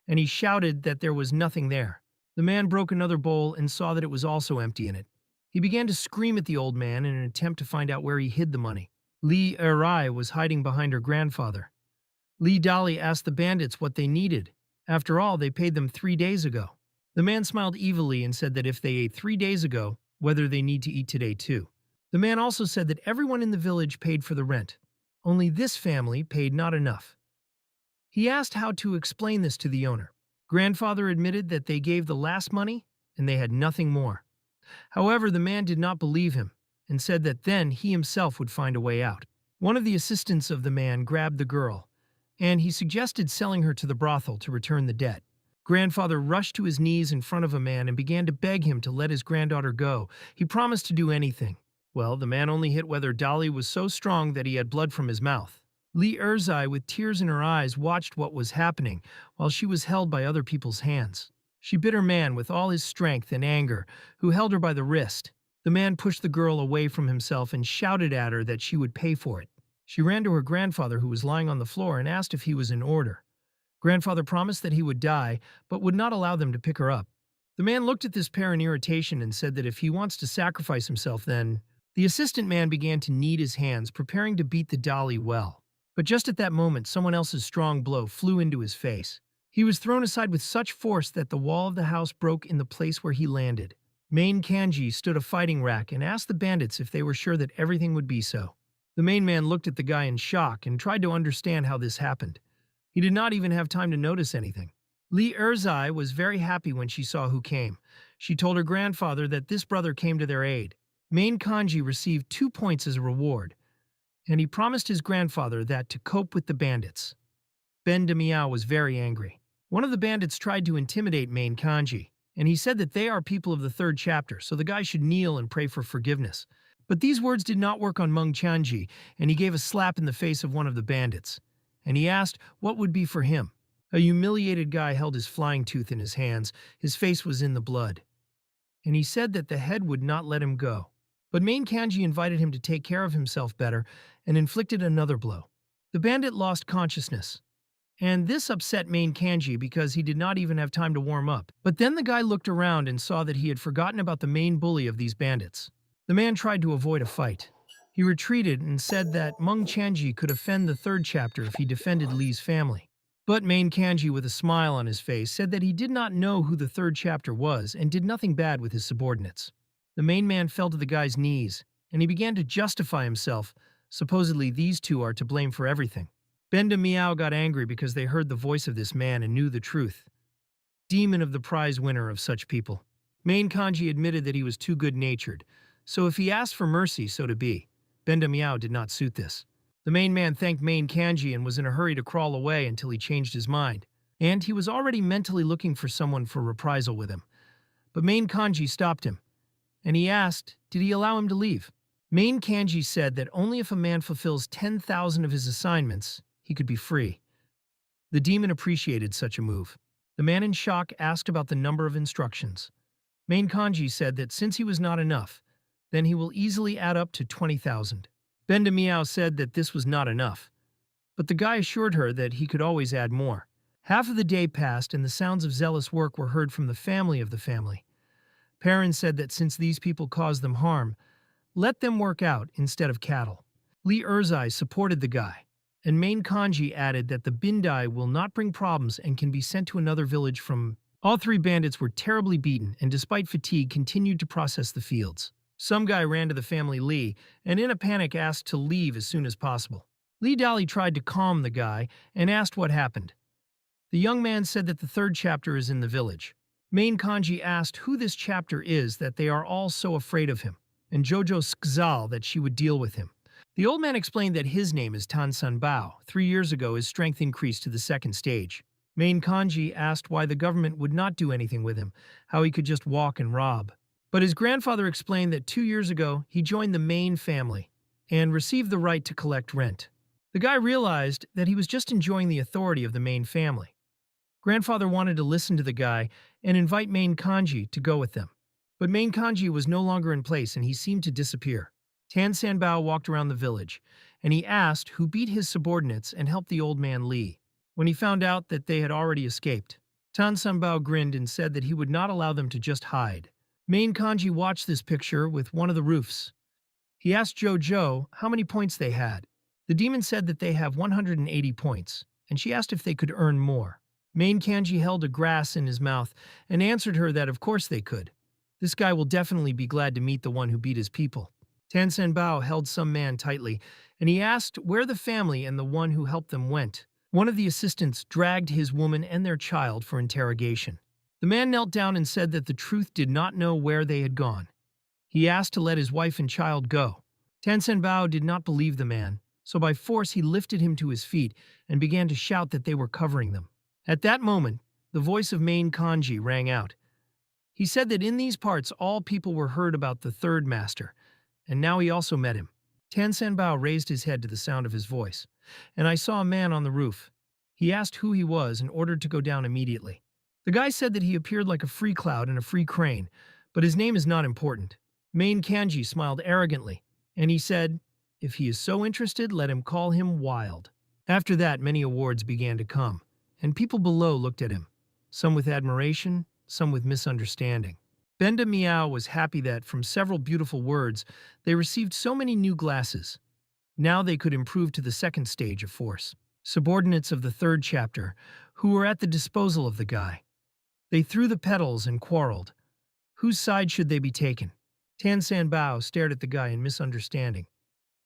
and he shouted that there was nothing there. The man broke another bowl and saw that it was also empty in it. He began to scream at the old man in an attempt to find out where he hid the money. Li Erai was hiding behind her grandfather. Li Dali asked the bandits what they needed. After all, they paid them 3 days ago. The man smiled evilly and said that if they ate 3 days ago, whether they need to eat today too. The man also said that everyone in the village paid for the rent. Only this family paid not enough. He asked how to explain this to the owner. Grandfather admitted that they gave the last money and they had nothing more. However, the man did not believe him and said that then he himself would find a way out. One of the assistants of the man grabbed the girl, and he suggested selling her to the brothel to return the debt. Grandfather rushed to his knees in front of a man and began to beg him to let his granddaughter go. He promised to do anything. Well, the man only hit whether Dali was so strong that he had blood from his mouth. Li Erzai, with tears in her eyes, watched what was happening while she was held by other people's hands. She bit her man with all his strength and anger, who held her by the wrist. The man pushed the girl away from himself and shouted at her that she would pay for it. She ran to her grandfather, who was lying on the floor, and asked if he was in order. Grandfather promised that he would die, but would not allow them to pick her up. The man looked at this pair in irritation and said that if he wants to sacrifice himself, then... The assistant man began to knead his hands, preparing to beat the Dali well. But just at that moment, someone else's strong blow flew into his face. He was thrown aside with such force that the wall of the house broke in the place where he landed. Main Kanji stood a fighting rack and asked the bandits if they were sure that everything would be so. The main man looked at the guy in shock and tried to understand how this happened. He did not even have time to notice anything. Li Erzai was very happy when she saw who came. She told her grandfather that this brother came to their aid. Main Kanji received 2 points as a reward, and he promised his grandfather that to cope with the bandits. Ben de Miao was very angry. One of the bandits tried to intimidate Main Kanji, and he said that they are people of the 3rd chapter, so the guy should kneel and pray for forgiveness. But these words did not work on Meng Chanji, and he gave a slap in the face of one of the bandits. And he asked what would be for him. A humiliated guy held his flying tooth in his hands. His face was in the blood. And he said that the head would not let him go. But Main Kanji invited him to take care of himself better and inflicted another blow. The bandit lost consciousness. And this upset Main Kanji because he did not even have time to warm up. But then the guy looked around and saw that he had forgotten about the main bully of these bandits. The man tried to avoid a fight. He retreated and said that Meng Chanji could offend the 3rd chapter if he defended Li's family. But Main Kanji, with a smile on his face, said that he did not know who the 3rd chapter was and did nothing bad with his subordinates. The main man fell to the guy's knees, and he began to justify himself. Supposedly these two are to blame for everything. Ben de Miao got angry because they heard the voice of this man and knew the truth. Demon of the prize winner of such people. Main Kanji admitted that he was too good-natured, so if he asked for mercy, so to be. Ben de Miao did not suit this. The main man thanked Main Kanji and was in a hurry to crawl away until he changed his mind. And he was already mentally looking for someone for reprisal with him. But Main Kanji stopped him, and he asked, did he allow him to leave? Main Kanji said that only if a man fulfills 10,000 of his assignments, he could be free. The demon appreciated such a move. The man in shock asked about the number of instructions. Main Kanji said that since he was not enough, then he will easily add up to 20,000. Benda Miao said that this was not enough, but the guy assured her that he could always add more. Half of the day passed and the sounds of zealous work were heard from the family of the family. Perrin said that since these people caused them harm, let them work out instead of cattle. Li Erzai supported the guy, and Main Kanji added that the Bindai will not bring problems and can be sent to another village from. All three bandits were terribly beaten and despite fatigue continued to process the fields. Some guy ran to the family Li and in a panic asked to leave as soon as possible. Li Dali tried to calm the guy and asked what happened. The young man said that the third chapter is in the village. Main Kanji asked who this chapter is that they are all so afraid of him, and Jojo Skzal that she would deal with him. The old man explained that his name is Tan Sun Bao. 3 years ago, his strength increased to the second stage. Main Kanji asked why the government would not do anything with him, how he could just walk and rob. But his grandfather explained that 2 years ago, he joined the Main family and received the right to collect rent. The guy realized that he was just enjoying the authority of the Main family. Grandfather wanted to listen to the guy and invite Main Kanji to go with them. But Main Kanji was no longer in place and he seemed to disappear. Tan Sanbao walked around the village, and he asked who beat his subordinates and helped the old man Li. When he found out that they had already escaped, Tan Sanbao grinned and said that he would not allow them to just hide. Main Kanji watched this picture with one of the roofs. He asked Jojo how many points they had. The demon said that they have 180 points, and she asked if they could earn more. Main Kanji held a grass in his mouth and answered her that of course they could. This guy will definitely be glad to meet the one who beat his people. Tan Sanbao held some man tightly, and he asked where the family and the one who helped them went. One of the assistants dragged his woman and their child for interrogation. The man knelt down and said that the truth did not know where they had gone. He asked to let his wife and child go. Tan Sanbao did not believe the man, so by force he lifted him to his feet and began to shout that they were covering them. At that moment, the voice of Main Kanji rang out. He said that in these parts all people were heard about the third master, and now he also met him. Tan Sanbao raised his head to the sound of his voice, and I saw a man on the roof. He asked who he was and ordered to go down immediately. The guy said that he appeared like a free cloud and a free crane, but his name is not important. Main Kanji smiled arrogantly, and he said, if he is so interested, let him call him Wild. After that, many awards began to come, and people below looked at him, some with admiration, some with misunderstanding. Benda Miao was happy that, from several beautiful words, they received so many new glasses. Now they could improve to the second stage of force. Subordinates of the third chapter, who were at the disposal of the guy. They threw the petals and quarreled. Whose side should they be taken? Tan Sanbao stared at the guy in misunderstanding,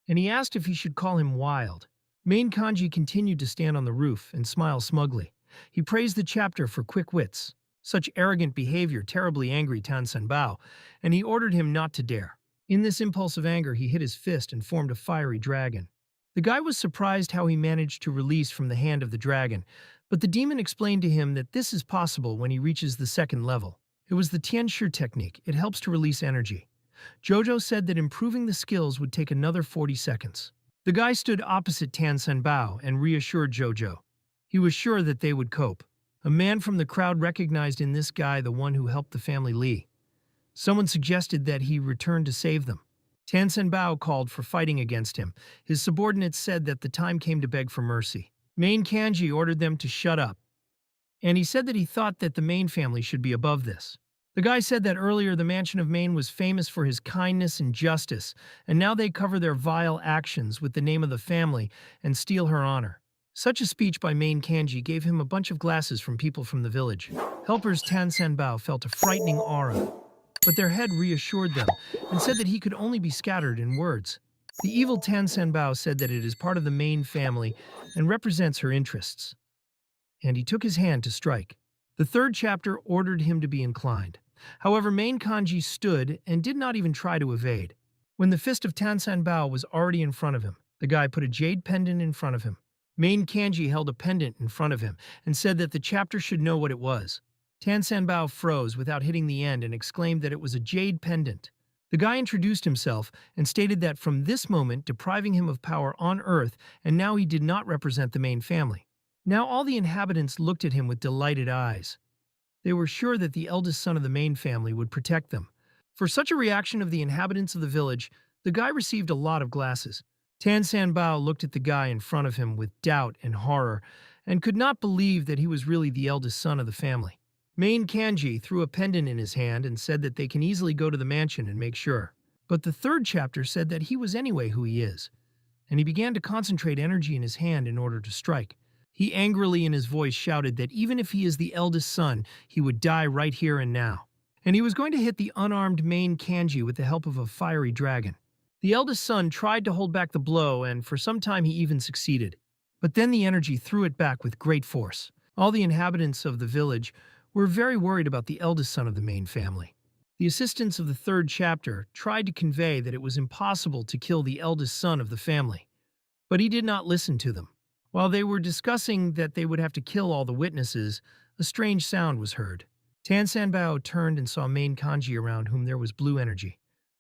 and he asked if he should call him Wild. Main Kanji continued to stand on the roof and smile smugly. He praised the chapter for quick wits. Such arrogant behavior terribly angered Tan Sanbao, and he ordered him not to dare. In this impulse of anger, he hit his fist and formed a fiery dragon. The guy was surprised how he managed to release from the hand of the dragon, but the demon explained to him that this is possible when he reaches the second level. It was the Tianshi technique. It helps to release energy. Jojo said that improving the skills would take another 40 seconds. The guy stood opposite Tan Sanbao and reassured Jojo. He was sure that they would cope. A man from the crowd recognized in this guy the one who helped the family Li. Someone suggested that he return to save them. Tan Sanbao called for fighting against him. His subordinates said that the time came to beg for mercy. Main Kanji ordered them to shut up, and he said that he thought that the Main family should be above this. The guy said that earlier the mansion of Main was famous for his kindness and justice, and now they cover their vile actions with the name of the family and steal her honor. Such a speech by Main Kanji gave him a bunch of glasses from people from the village. Helpers Tan Sanbao felt a frightening aura, but their head reassured them and said that he could only be scattered in words. The evil Tan Sanbao said that it is part of the Main family and represents her interests, and he took his hand to strike. The third chapter ordered him to be inclined. However, Main Kanji stood and did not even try to evade. When the fist of Tan Sanbao was already in front of him, the guy put a jade pendant in front of him. Main Kanji held a pendant in front of him and said that the chapter should know what it was. Tan Sanbao froze without hitting the end and exclaimed that it was a jade pendant. The guy introduced himself and stated that from this moment depriving him of power on Earth, and now he did not represent the Main family. Now all the inhabitants looked at him with delighted eyes. They were sure that the eldest son of the main family would protect them. For such a reaction of the inhabitants of the village, the guy received a lot of glasses. Tan Sanbao looked at the guy in front of him with doubt and horror, and could not believe that he was really the eldest son of the family. Main Kanji threw a pendant in his hand and said that they can easily go to the mansion and make sure. But the third chapter said that he was anyway who he is, and he began to concentrate energy in his hand in order to strike. He angrily in his voice shouted that even if he is the eldest son, he would die right here and now. And he was going to hit the unarmed main Kanji with the help of a fiery dragon. The eldest son tried to hold back the blow, and for some time he even succeeded. But then the energy threw it back with great force. All the inhabitants of the village were very worried about the eldest son of the main family. The assistants of the third chapter tried to convey that it was impossible to kill the eldest son of the family, but he did not listen to them. While they were discussing that they would have to kill all the witnesses, a strange sound was heard. Tan Sanbao turned and saw main Kanji around whom there was blue energy.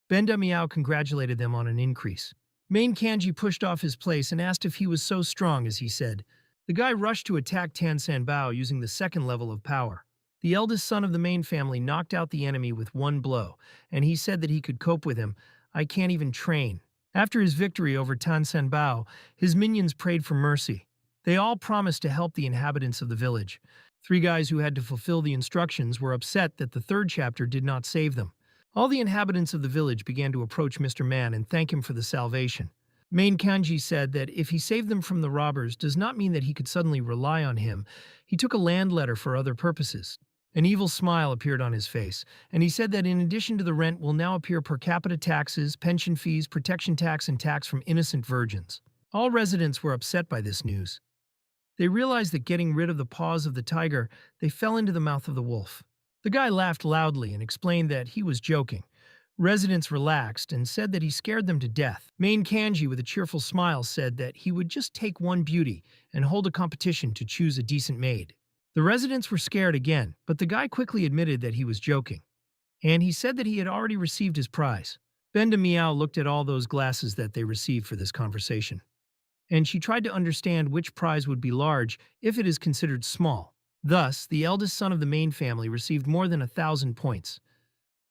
Benda Miao congratulated them on an increase. Main Kanji pushed off his place and asked if he was so strong as he said. The guy rushed to attack Tan Sanbao using the second level of power. The eldest son of the main family knocked out the enemy with one blow, and he said that he could cope with him. I can't even train. After his victory over Tan Sanbao, his minions prayed for mercy. They all promised to help the inhabitants of the village. 3 guys who had to fulfill the instructions were upset that the third chapter did not save them. All the inhabitants of the village began to approach Mr. Man and thank him for the salvation. Main Kanji said that if he saved them from the robbers does not mean that he could suddenly rely on him. He took a land letter for other purposes. An evil smile appeared on his face, and he said that in addition to the rent will now appear per capita taxes, pension fees, protection tax, and tax from innocent virgins. All residents were upset by this news. They realized that getting rid of the paws of the tiger, they fell into the mouth of the wolf. The guy laughed loudly and explained that he was joking. Residents relaxed and said that he scared them to death. Main Kanji, with a cheerful smile, said that he would just take one beauty and hold a competition to choose a decent maid. The residents were scared again, but the guy quickly admitted that he was joking. And he said that he had already received his prize. Benda Miao looked at all those glasses that they received for this conversation, and she tried to understand which prize would be large if it is considered small. Thus, the eldest son of the main family received more than 1,000 points.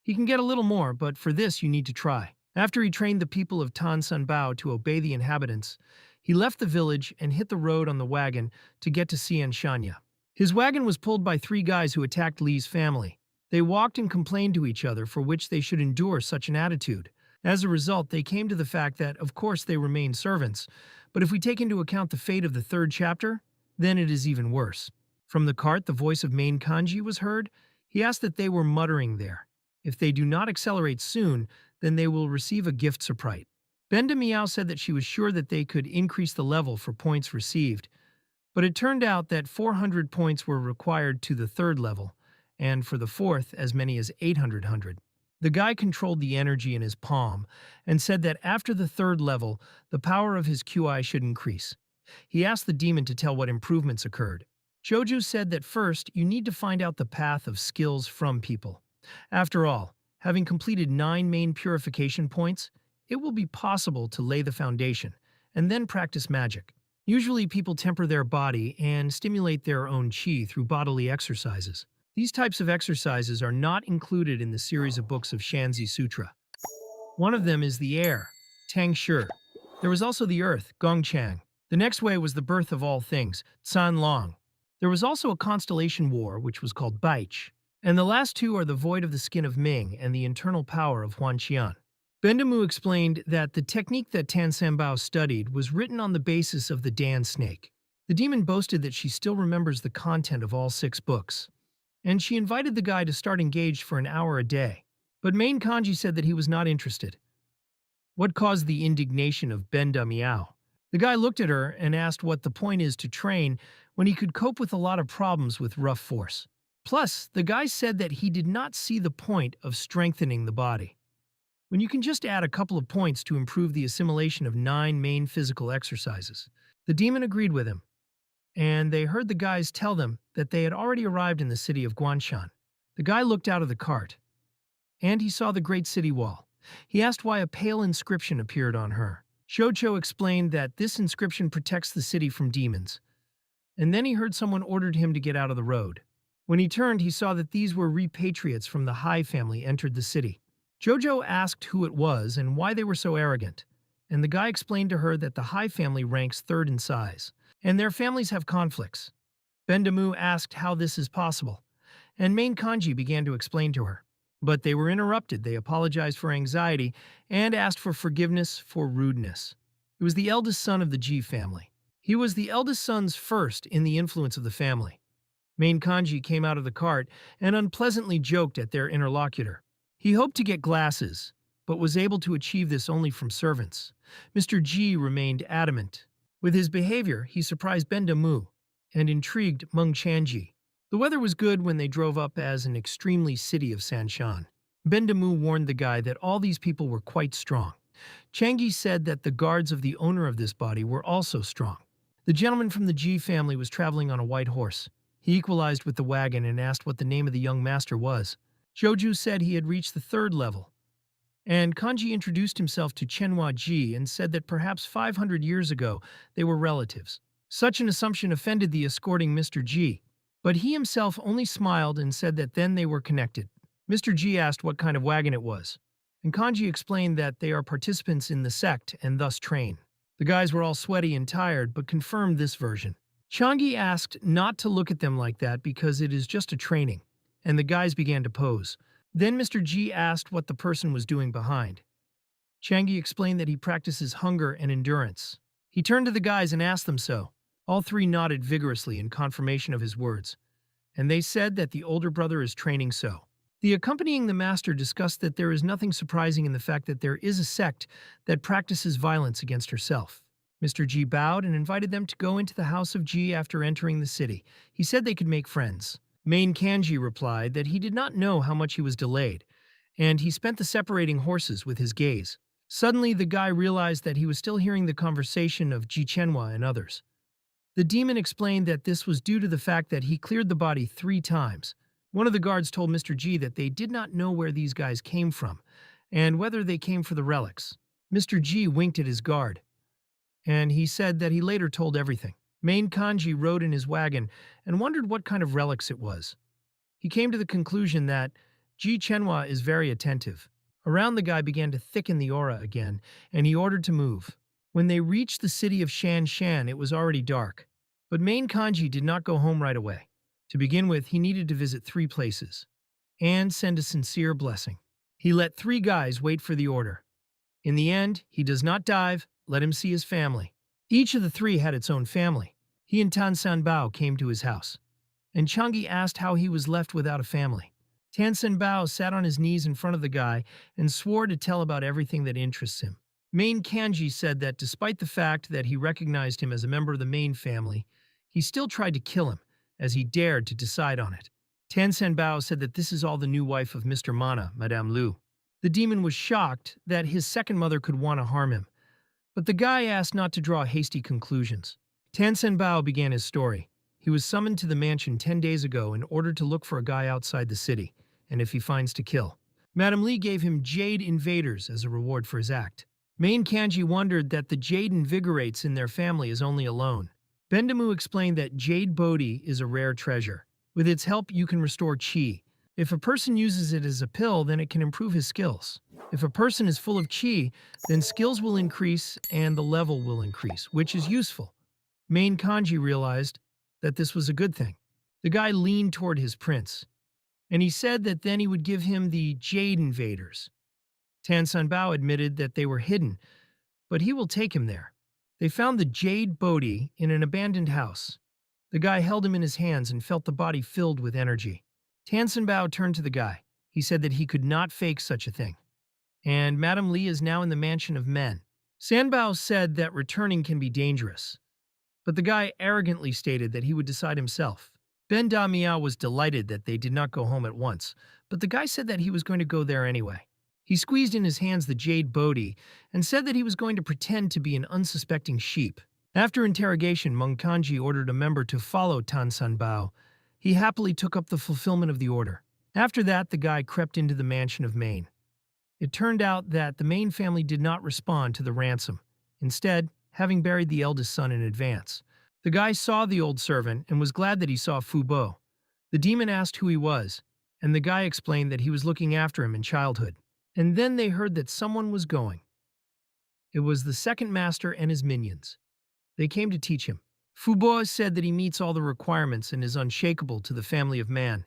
He can get a little more, but for this you need to try. After he trained the people of Tan Sanbao to obey the inhabitants, he left the village and hit the road on the wagon to get to Shanya. His wagon was pulled by 3 guys who attacked Li's family. They walked and complained to each other for which they should endure such an attitude. As a result, they came to the fact that, of course, they remain servants, but if we take into account the fate of the third chapter, then it is even worse. From the cart, the voice of main Kanji was heard. He asked that they were muttering there. If they do not accelerate soon, then they will receive a gift surprise. Benda Miao said that she was sure that they could increase the level for points received, but it turned out that 400 points were required to the third level, and for the fourth, as many as 800. The guy controlled the energy in his palm and said that after the third level, the power of his QI should increase. He asked the demon to tell what improvements occurred. Joju said that first, you need to find out the path of skills from people. After all, having completed 9 main purification points, it will be possible to lay the foundation and then practice magic. Usually people temper their body and stimulate their own qi through bodily exercises. These types of exercises are not included in the series of books of Shanzi Sutra. One of them is the air, Tang Shi. There was also the earth, Gongchang. The next way was the birth of all things, San Long. There was also a constellation war, which was called Baich. And the last 2 are the void of the skin of Ming and the internal power of Huanqian. Bendamu explained that the technique that Tan Sanbao studied was written on the basis of the Dan snake. The demon boasted that she still remembers the content of all 6 books, and she invited the guy to start engaged for an hour a day. But main Kanji said that he was not interested. What caused the indignation of Benda Miao? The guy looked at her and asked what the point is to train when he could cope with a lot of problems with rough force. Plus, the guy said that he did not see the point of strengthening the body, when you can just add a couple of points to improve the assimilation of 9 main physical exercises. The demon agreed with him, and they heard the guys tell them that they had already arrived in the city of Guanshan. The guy looked out of the cart, and he saw the great city wall. He asked why a pale inscription appeared on her. Shoucho explained that this inscription protects the city from demons, and then he heard someone ordered him to get out of the road. When he turned, he saw that these were repatriates from the Hai family entered the city. Jojo asked who it was and why they were so arrogant, and the guy explained to her that the Hai family ranks third in size, and their families have conflicts. Bendamu asked how this is possible, and main Kanji began to explain to her. But they were interrupted. They apologized for anxiety and asked for forgiveness for rudeness. It was the eldest son of the G family. He was the eldest son's first in the influence of the family. Main Kanji came out of the cart and unpleasantly joked at their interlocutor. He hoped to get glasses, but was able to achieve this only from servants. Mr. G remained adamant. With his behavior, he surprised Bendamu and intrigued Meng Chanji. The weather was good when they drove up as an extremely city of Sanshan. Bendamu warned the guy that all these people were quite strong. Changi said that the guards of the owner of this body were also strong. The gentleman from the G family was traveling on a white horse. He equalized with the wagon and asked what the name of the young master was. Joju said he had reached the 3rd level. And Kanji introduced himself to Chenhua Ji and said that perhaps 500 years ago they were relatives. Such an assumption offended the escorting Mr. G, but he himself only smiled and said that then they were connected. Mr. G asked what kind of wagon it was, and Kanji explained that they are participants in the sect and thus train. The guys were all sweaty and tired, but confirmed this version. Changi asked not to look at them like that because it is just a training, and the guys began to pose. Then Mr. G asked what the person was doing behind. Changi explained that he practices hunger and endurance. He turned to the guys and asked them so. All 3 nodded vigorously in confirmation of his words, and they said that the older brother is training so. The accompanying the master discussed that there is nothing surprising in the fact that there is a sect that practices violence against herself. Mr. G bowed and invited them to go into the house of G after entering the city. He said they could make friends. Main Kanji replied that he did not know how much he was delayed, and he spent the separating horses with his gaze. Suddenly, the guy realized that he was still hearing the conversation of Ji Chenhua and others. The demon explained that this was due to the fact that he cleared the body 3 times. One of the guards told Mr. G that they did not know where these guys came from, and whether they came for the relics. Mr. G winked at his guard, and he said that he later told everything. Main Kanji rode in his wagon and wondered what kind of relics it was. He came to the conclusion that Ji Chenhua is very attentive. Around the guy began to thicken the aura again, and he ordered to move. When they reached the city of Shan Shan, it was already dark. But Main Kanji did not go home right away. To begin with, he needed to visit 3 places and send a sincere blessing. He let 3 guys wait for the order. In the end, he does not dive, let him see his family. Each of the 3 had its own family. He and Tan Sanbao came to his house, and Changi asked how he was left without a family. Tan Sanbao sat on his knees in front of the guy and swore to tell about everything that interests him. Main Kanji said that despite the fact that he recognized him as a member of the main family, he still tried to kill him, as he dared to decide on it. Tan Sanbao said that this is all the new wife of Mr. Mana, Madame Lu. The demon was shocked that his second mother could want to harm him, but the guy asked not to draw hasty conclusions. Tan Sanbao began his story. He was summoned to the mansion 10 days ago in order to look for a guy outside the city, and if he finds to kill. Madame Li gave him jade invaders as a reward for his act. Main Kanji wondered that the jade invigorates in their family is only alone. Bendamu explained that jade Bodhi is a rare treasure. With its help, you can restore chi. If a person uses it as a pill, then it can improve his skills. If a person is full of chi, then skills will increase and the level will increase, which is useful. Main Kanji realized that this was a good thing. The guy leaned toward his prince, and he said that then he would give him the jade invaders. Tan Sanbao admitted that they were hidden, but he will take him there. They found the jade Bodhi in an abandoned house. The guy held him in his hands and felt the body filled with energy. Tan Sanbao turned to the guy. He said that he could not fake such a thing. And Madame Li is now in the mansion of men. Sanbao said that returning can be dangerous, but the guy arrogantly stated that he would decide himself. Ben Da Miao was delighted that they did not go home at once, but the guy said that he was going to go there anyway. He squeezed in his hands the jade Bodhi and said that he was going to pretend to be an unsuspecting sheep. After interrogation, Meng Kanji ordered a member to follow Tan Sanbao. He happily took up the fulfillment of the order. After that, the guy crept into the mansion of Maine. It turned out that the Maine family did not respond to the ransom, instead, having buried the eldest son in advance. The guy saw the old servant and was glad that he saw Fu Bo. The demon asked who he was, and the guy explained that he was looking after him in childhood. And then they heard that someone was going. It was the second master and his minions. They came to teach him. Fubo said that he meets all the requirements and is unshakable to the family of man,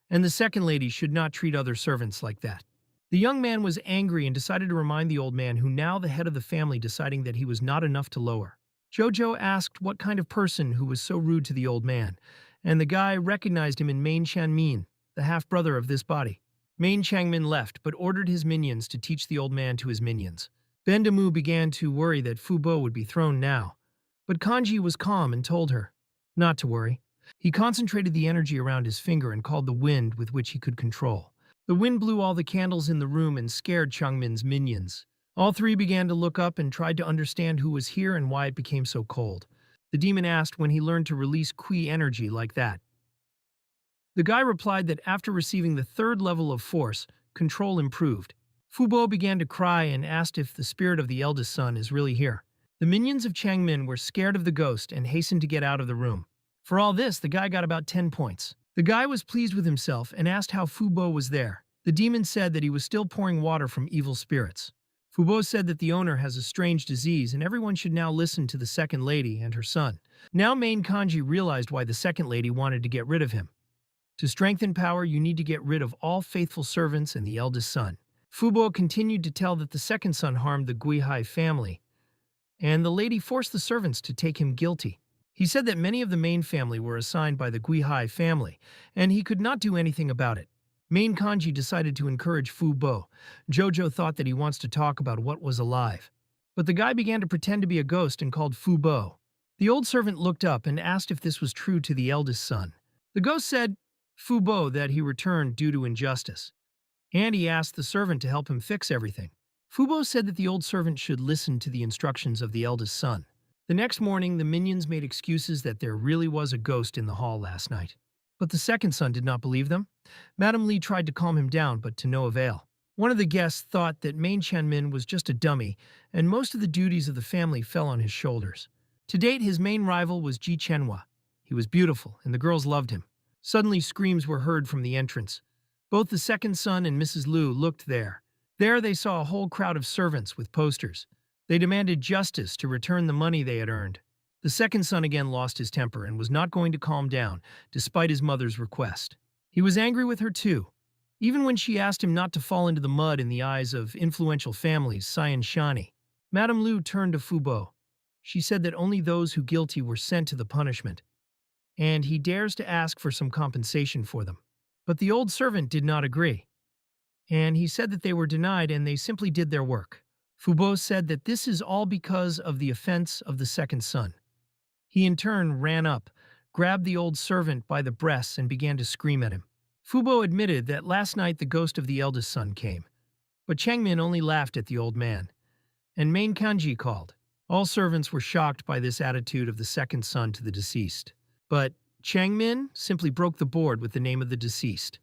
and the second lady should not treat other servants like that. The young man was angry and decided to remind the old man, who now the head of the family, deciding that he was not enough to lower. Jojo asked what kind of person who was so rude to the old man, and the guy recognized him in Main Chanmin, the half-brother of this body. Main Changmin left, but ordered his minions to teach the old man to his minions. Bendamu began to worry that Fubo would be thrown now, but Kanji was calm and told her not to worry. He concentrated the energy around his finger and called the wind, with which he could control. The wind blew all the candles in the room and scared Changmin's minions. All three began to look up and tried to understand who was here and why it became so cold. The demon asked when he learned to release Qi energy like that. The guy replied that after receiving the third level of force, control improved. Fubo began to cry and asked if the spirit of the eldest son is really here. The minions of Changmin were scared of the ghost and hastened to get out of the room. For all this, the guy got about 10 points. The guy was pleased with himself and asked how Fubo was there. The demon said that he was still pouring water from evil spirits. Fubo said that the owner has a strange disease and everyone should now listen to the second lady and her son. Now Main Kanji realized why the second lady wanted to get rid of him. To strengthen power, you need to get rid of all faithful servants and the eldest son. Fubo continued to tell that the second son harmed the Guihai family, and the lady forced the servants to take him guilty. He said that many of the Main family were assigned by the Guihai family, and he could not do anything about it. Main Kanji decided to encourage Fubo. Jojo thought that he wants to talk about what was alive. But the guy began to pretend to be a ghost and called Fubo. The old servant looked up and asked if this was true to the eldest son. The ghost said, Fubo, that he returned due to injustice, and he asked the servant to help him fix everything. Fubo said that the old servant should listen to the instructions of the eldest son. The next morning, the minions made excuses that there really was a ghost in the hall last night. But the second son did not believe them. Madame Li tried to calm him down, but to no avail. One of the guests thought that Main Chanmin was just a dummy, and most of the duties of the family fell on his shoulders. To date, his main rival was Ji Chenhua. He was beautiful, and the girls loved him. Suddenly, screams were heard from the entrance. Both the second son and Mrs. Liu looked there. There they saw a whole crowd of servants with posters. They demanded justice to return the money they had earned. The second son again lost his temper and was not going to calm down, despite his mother's request. He was angry with her too. Even when she asked him not to fall into the mud in the eyes of influential families, Sai and Shani. Madame Liu turned to Fubo. She said that only those who guilty were sent to the punishment, and he dares to ask for some compensation for them. But the old servant did not agree, and he said that they were denied and they simply did their work. Fubo said that this is all because of the offense of the second son. He in turn ran up, grabbed the old servant by the breasts and began to scream at him. Fubo admitted that last night the ghost of the eldest son came, but Changmin only laughed at the old man, and Main Kanji called. All servants were shocked by this attitude of the second son to the deceased. But Changmin simply broke the board with the name of the deceased,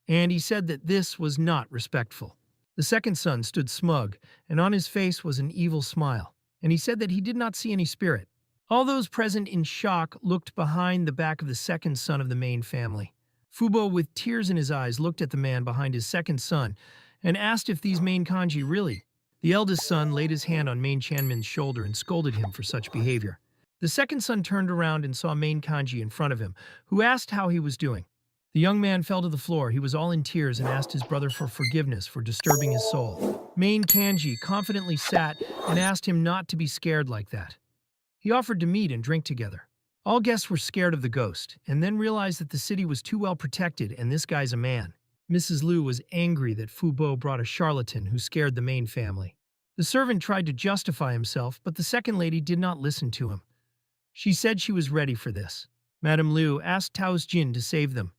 and he said that this was not respectful. The second son stood smug, and on his face was an evil smile, and he said that he did not see any spirit. All those present in shock looked behind the back of the second son of the main family. Fubo, with tears in his eyes, looked at the man behind his second son and asked if these Main Kanji really. The eldest son laid his hand on Main Chanmin's shoulder and scolded him for such behavior. The second son turned around and saw Main Kanji in front of him, who asked how he was doing. The young man fell to the floor. He was all in tears and asked his brother for forgiveness for disturbing his soul. Main Kanji confidently sat and asked him not to be scared like that. He offered to meet and drink together. All guests were scared of the ghost, and then realized that the city was too well protected and this guy's a man. Mrs. Liu was angry that Fubo brought a charlatan who scared the main family. The servant tried to justify himself, but the second lady did not listen to him. She said she was ready for this. Madame Liu asked Tao's Jin to save them,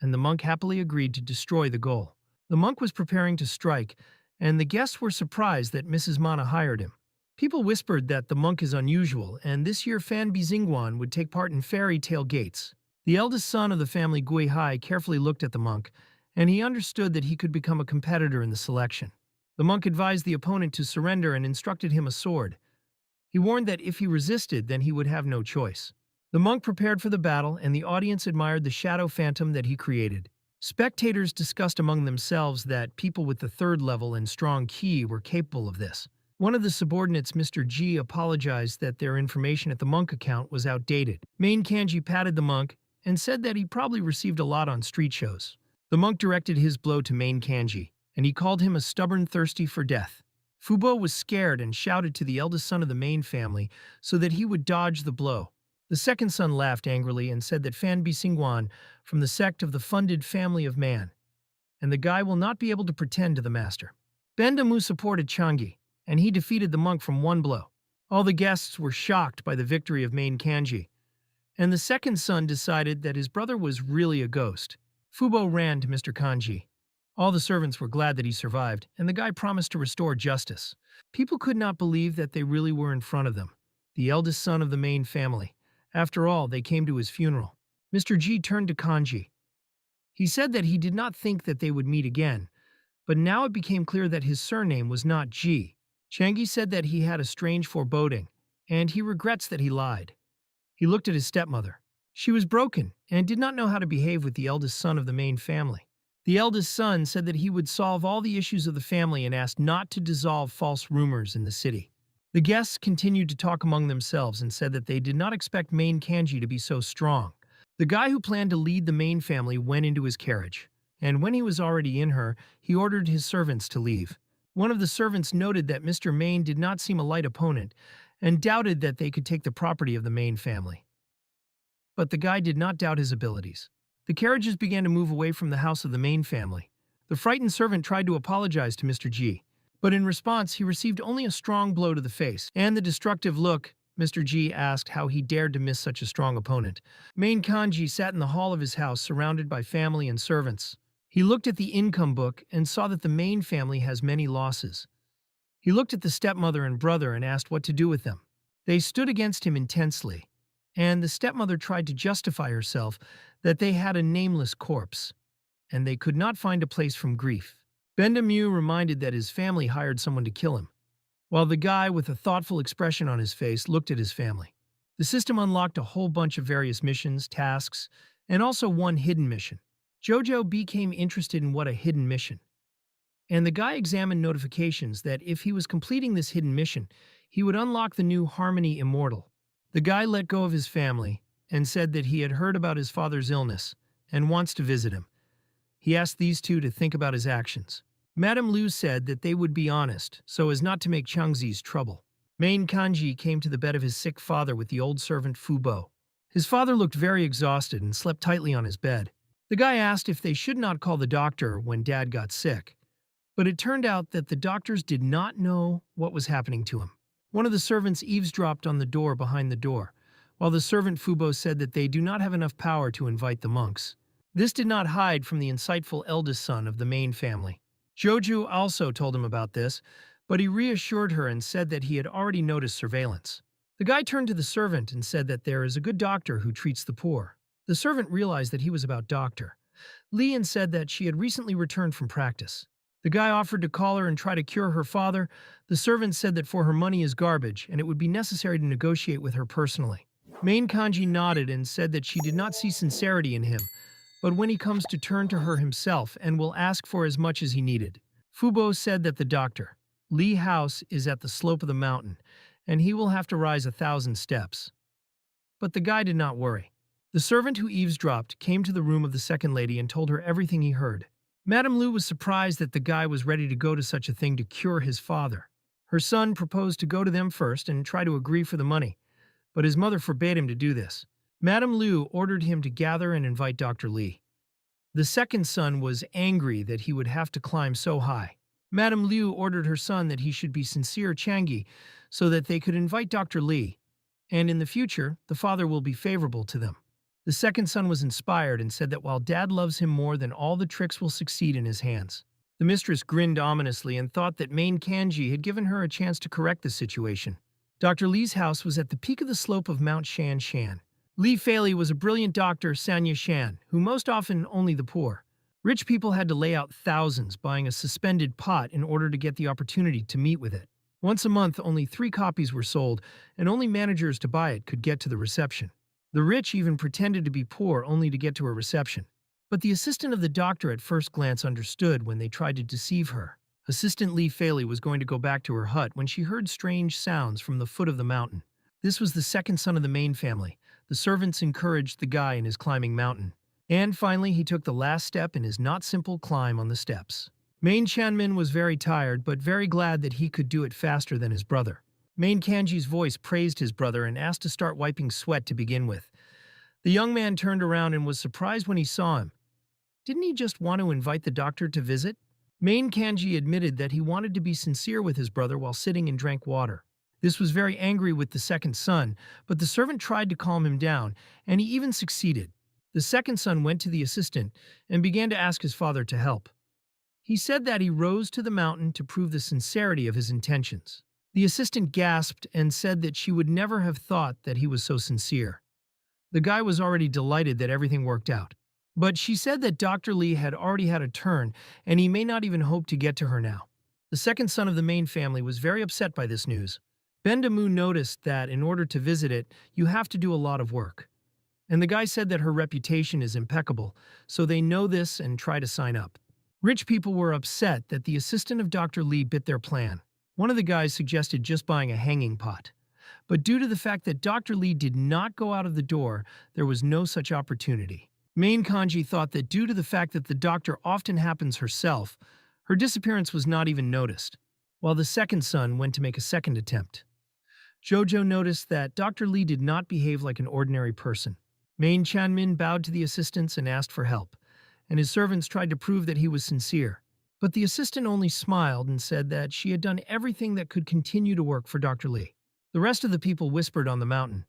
and the monk happily agreed to destroy the goal. The monk was preparing to strike, and the guests were surprised that Mrs. Mana hired him. People whispered that the monk is unusual, and this year Fan Bizingguan would take part in Fairy Tale Gates. The eldest son of the family Gui Hai carefully looked at the monk, and he understood that he could become a competitor in the selection. The monk advised the opponent to surrender and instructed him a sword. He warned that if he resisted, then he would have no choice. The monk prepared for the battle, and the audience admired the shadow phantom that he created. Spectators discussed among themselves that people with the third level and strong ki were capable of this. One of the subordinates, Mr. G, apologized that their information at the monk account was outdated. Main Kanji patted the monk and said that he probably received a lot on street shows. The monk directed his blow to Main Kanji, and he called him a stubborn thirsty for death. Fubo was scared and shouted to the eldest son of the main family so that he would dodge the blow. The second son laughed angrily and said that Fan Bisingwan from the sect of the funded family of man, and the guy will not be able to pretend to the master. Bendamu supported Changi, and he defeated the monk from one blow. All the guests were shocked by the victory of Main Kanji, and the second son decided that his brother was really a ghost. Fubo ran to Mr. Kanji. All the servants were glad that he survived, and the guy promised to restore justice. People could not believe that they really were in front of them, the eldest son of the main family. After all, they came to his funeral. Mr. G turned to Kanji. He said that he did not think that they would meet again, but now it became clear that his surname was not G. Changi said that he had a strange foreboding, and he regrets that he lied. He looked at his stepmother. She was broken and did not know how to behave with the eldest son of the main family. The eldest son said that he would solve all the issues of the family and asked not to dissolve false rumors in the city. The guests continued to talk among themselves and said that they did not expect Main Kanji to be so strong. The guy who planned to lead the main family went into his carriage, and when he was already in her, he ordered his servants to leave. One of the servants noted that Mr. Main did not seem a light opponent and doubted that they could take the property of the main family. But the guy did not doubt his abilities. The carriages began to move away from the house of the main family. The frightened servant tried to apologize to Mr. G, but in response he received only a strong blow to the face and the destructive look. Mr. G asked how he dared to miss such a strong opponent. Main Kanji sat in the hall of his house surrounded by family and servants. He looked at the income book and saw that the main family has many losses. He looked at the stepmother and brother and asked what to do with them. They stood against him intensely, and the stepmother tried to justify herself that they had a nameless corpse, and they could not find a place from grief. Bendamu reminded that his family hired someone to kill him, while the guy with a thoughtful expression on his face looked at his family. The system unlocked a whole bunch of various missions, tasks, and also one hidden mission. Jojo became interested in what a hidden mission. And the guy examined notifications that if he was completing this hidden mission, he would unlock the new Harmony Immortal. The guy let go of his family and said that he had heard about his father's illness and wants to visit him. He asked these two to think about his actions. Madame Liu said that they would be honest, so as not to make Changzi's trouble. Main Kanji came to the bed of his sick father with the old servant Fubo. His father looked very exhausted and slept tightly on his bed. The guy asked if they should not call the doctor when Dad got sick, but it turned out that the doctors did not know what was happening to him. One of the servants eavesdropped on the door behind the door, while the servant Fubo said that they do not have enough power to invite the monks. This did not hide from the insightful eldest son of the main family. Joju also told him about this, but he reassured her and said that he had already noticed surveillance. The guy turned to the servant and said that there is a good doctor who treats the poor. The servant realized that he was about Dr. Lee and said that she had recently returned from practice. The guy offered to call her and try to cure her father. The servant said that for her money is garbage and it would be necessary to negotiate with her personally. Main Kanji nodded and said that she did not see sincerity in him, but when he comes to turn to her himself and will ask for as much as he needed. Fubo said that the Dr. Lee house is at the slope of the mountain, and he will have to rise 1,000 steps. But the guy did not worry. The servant who eavesdropped came to the room of the second lady and told her everything he heard. Madame Liu was surprised that the guy was ready to go to such a thing to cure his father. Her son proposed to go to them first and try to agree for the money, but his mother forbade him to do this. Madame Liu ordered him to gather and invite Dr. Lee. The second son was angry that he would have to climb so high. Madame Liu ordered her son that he should be sincere Changi so that they could invite Dr. Lee, and in the future, the father will be favorable to them. The second son was inspired and said that while Dad loves him more than all the tricks will succeed in his hands. The mistress grinned ominously and thought that Main Kanji had given her a chance to correct the situation. Dr. Lee's house was at the peak of the slope of Mount Shan Shan. Li Feili was a brilliant doctor, Sanya Shan, who most often only the poor. Rich people had to lay out thousands buying a suspended pot in order to get the opportunity to meet with it. Once a month, only 3 copies were sold, and only managers to buy it could get to the reception. The rich even pretended to be poor only to get to her reception. But the assistant of the doctor at first glance understood when they tried to deceive her. Assistant Lee Faley was going to go back to her hut when she heard strange sounds from the foot of the mountain. This was the second son of the main family. The servants encouraged the guy in his climbing mountain. And finally, he took the last step in his not simple climb on the steps. Main Chanmin was very tired, but very glad that he could do it faster than his brother. Main Kanji's voice praised his brother and asked to start wiping sweat to begin with. The young man turned around and was surprised when he saw him. Didn't he just want to invite the doctor to visit? Main Kanji admitted that he wanted to be sincere with his brother while sitting and drank water. This was very angry with the second son, but the servant tried to calm him down, and he even succeeded. The second son went to the assistant and began to ask his father to help. He said that he rose to the mountain to prove the sincerity of his intentions. The assistant gasped and said that she would never have thought that he was so sincere. The guy was already delighted that everything worked out. But she said that Dr. Lee had already had a turn, and he may not even hope to get to her now. The second son of the main family was very upset by this news. Bendamu noticed that in order to visit it, you have to do a lot of work. And the guy said that her reputation is impeccable, so they know this and try to sign up. Rich people were upset that the assistant of Dr. Lee bit their plan. One of the guys suggested just buying a hanging pot. But due to the fact that Dr. Lee did not go out of the door, there was no such opportunity. Main Kanji thought that due to the fact that the doctor often happens herself, her disappearance was not even noticed, while the second son went to make a second attempt. Jojo noticed that Dr. Lee did not behave like an ordinary person. Main Chanmin bowed to the assistants and asked for help, and his servants tried to prove that he was sincere. But the assistant only smiled and said that she had done everything that could continue to work for Dr. Lee. The rest of the people whispered on the mountain,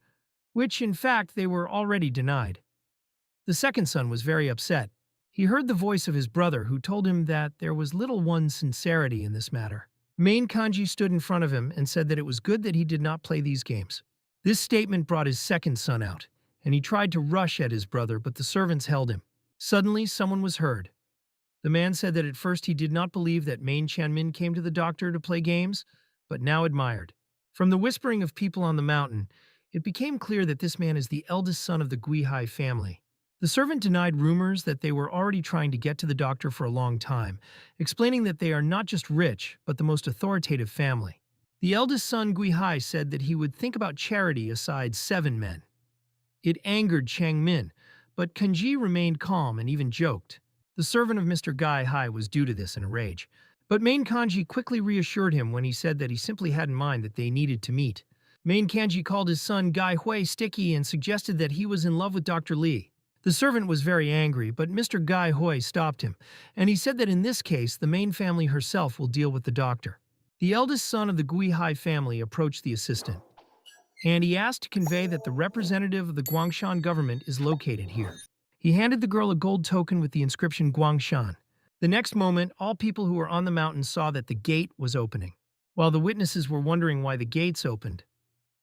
which in fact they were already denied. The second son was very upset. He heard the voice of his brother who told him that there was little one's sincerity in this matter. Main Kanji stood in front of him and said that it was good that he did not play these games. This statement brought his second son out, and he tried to rush at his brother, but the servants held him. Suddenly, someone was heard. The man said that at first he did not believe that Main Chanmin came to the doctor to play games, but now admired. From the whispering of people on the mountain, it became clear that this man is the eldest son of the Guihai family. The servant denied rumors that they were already trying to get to the doctor for a long time, explaining that they are not just rich, but the most authoritative family. The eldest son Guihai said that he would think about charity aside 7 men. It angered Chang Min, but Kanji remained calm and even joked. The servant of Mr. Gai Hai was due to this in a rage, but Main Kanji quickly reassured him when he said that he simply had in mind that they needed to meet. Main Kanji called his son Gai Hui sticky and suggested that he was in love with Dr. Lee. The servant was very angry, but Mr. Gai Hui stopped him, and he said that in this case the main family herself will deal with the doctor. The eldest son of the Guihai family approached the assistant, and he asked to convey that the representative of the Guangshan government is located here. He handed the girl a gold token with the inscription Guangshan. The next moment, all people who were on the mountain saw that the gate was opening. While the witnesses were wondering why the gates opened,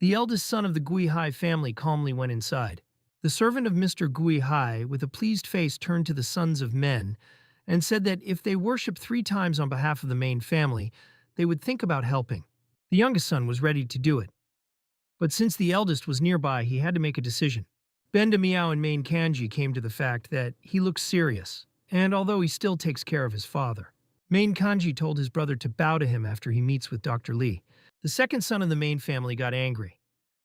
the eldest son of the Guihai family calmly went inside. The servant of Mr. Guihai, with a pleased face, turned to the sons of men and said that if they worshipped 3 times on behalf of the main family, they would think about helping. The youngest son was ready to do it. But since the eldest was nearby, he had to make a decision. Benda Miao and Main Kanji came to the fact that he looks serious, and although he still takes care of his father. Main Kanji told his brother to bow to him after he meets with Dr. Lee. The second son of the main family got angry,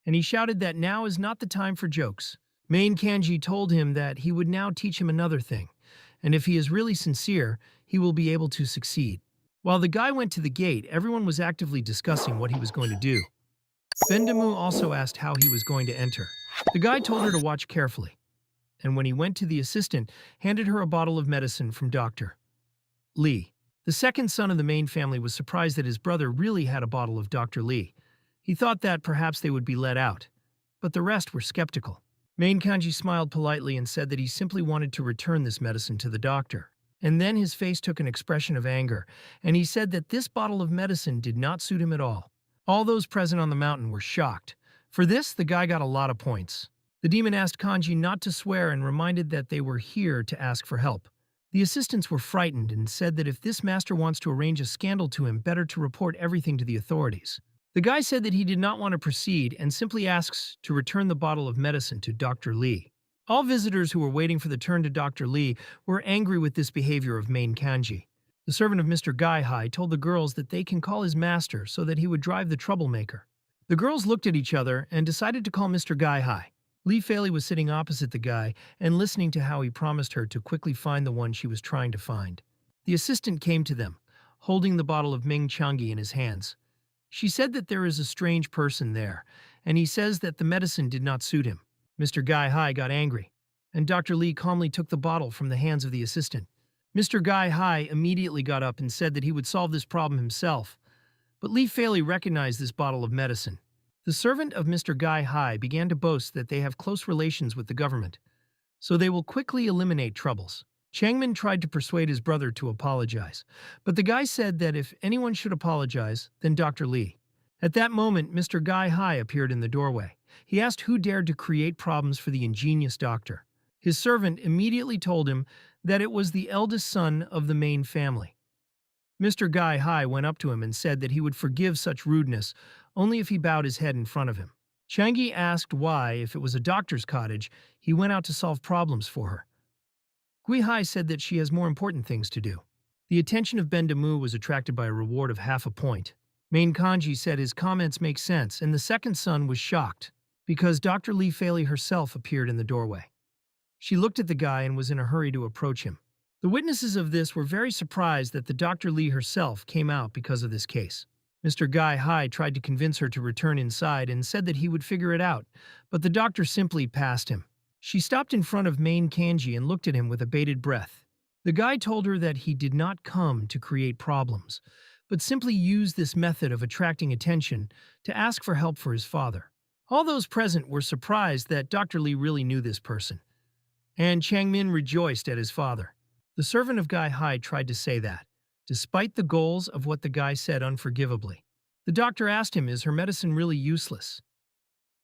and he shouted that now is not the time for jokes. Main Kanji told him that he would now teach him another thing, and if he is really sincere, he will be able to succeed. While the guy went to the gate, everyone was actively discussing what he was going to do. Bendamu also asked how he was going to enter. The guy told her to watch carefully, and when he went to the assistant, handed her a bottle of medicine from Dr. Lee. The second son of the main family was surprised that his brother really had a bottle of Dr. Lee. He thought that perhaps they would be let out, but the rest were skeptical. Main Kanji smiled politely and said that he simply wanted to return this medicine to the doctor. And then his face took an expression of anger, and he said that this bottle of medicine did not suit him at all. All those present on the mountain were shocked. For this, the guy got a lot of points. The demon asked Kanji not to swear and reminded that they were here to ask for help. The assistants were frightened and said that if this master wants to arrange a scandal to him, better to report everything to the authorities. The guy said that he did not want to proceed and simply asks to return the bottle of medicine to Dr. Lee. All visitors who were waiting for the turn to Dr. Lee were angry with this behavior of main Kanji. The servant of Mr. Gai-hai told the girls that they can call his master so that he would drive the troublemaker. The girls looked at each other and decided to call Mr. Gai-hai. Lee Fei was sitting opposite the guy and listening to how he promised her to quickly find the one she was trying to find. The assistant came to them, holding the bottle of Ming Changi in his hands. She said that there is a strange person there, and he says that the medicine did not suit him. Mr. Gai-hai got angry, and Dr. Lee calmly took the bottle from the hands of the assistant. Mr. Gai-hai immediately got up and said that he would solve this problem himself, but Lee Fei recognized this bottle of medicine. The servant of Mr. Gai-hai began to boast that they have close relations with the government, so they will quickly eliminate troubles. Changmin tried to persuade his brother to apologize, but the guy said that if anyone should apologize, then Dr. Lee. At that moment, Mr. Gai-hai appeared in the doorway. He asked who dared to create problems for the ingenious doctor. His servant immediately told him that it was the eldest son of the main family. Mr. Gai-hai went up to him and said that he would forgive such rudeness only if he bowed his head in front of him. Changi asked why, if it was a doctor's cottage, he went out to solve problems for her. Gui-hai said that she has more important things to do. The attention of Ben Damu was attracted by a reward of half a point. Main Kanji said his comments make sense, and the second son was shocked because Dr. Lee Fei herself appeared in the doorway. She looked at the guy and was in a hurry to approach him. The witnesses of this were very surprised that the Dr. Lee herself came out because of this case. Mr. Gai-hai tried to convince her to return inside and said that he would figure it out, but the doctor simply passed him. She stopped in front of main Kanji and looked at him with a bated breath. The guy told her that he did not come to create problems, but simply used this method of attracting attention to ask for help for his father. All those present were surprised that Dr. Lee really knew this person, and Changmin rejoiced at his father. The servant of Gai-hai tried to say that, despite the goals of what the guy said unforgivably. The doctor asked him, is her medicine really useless?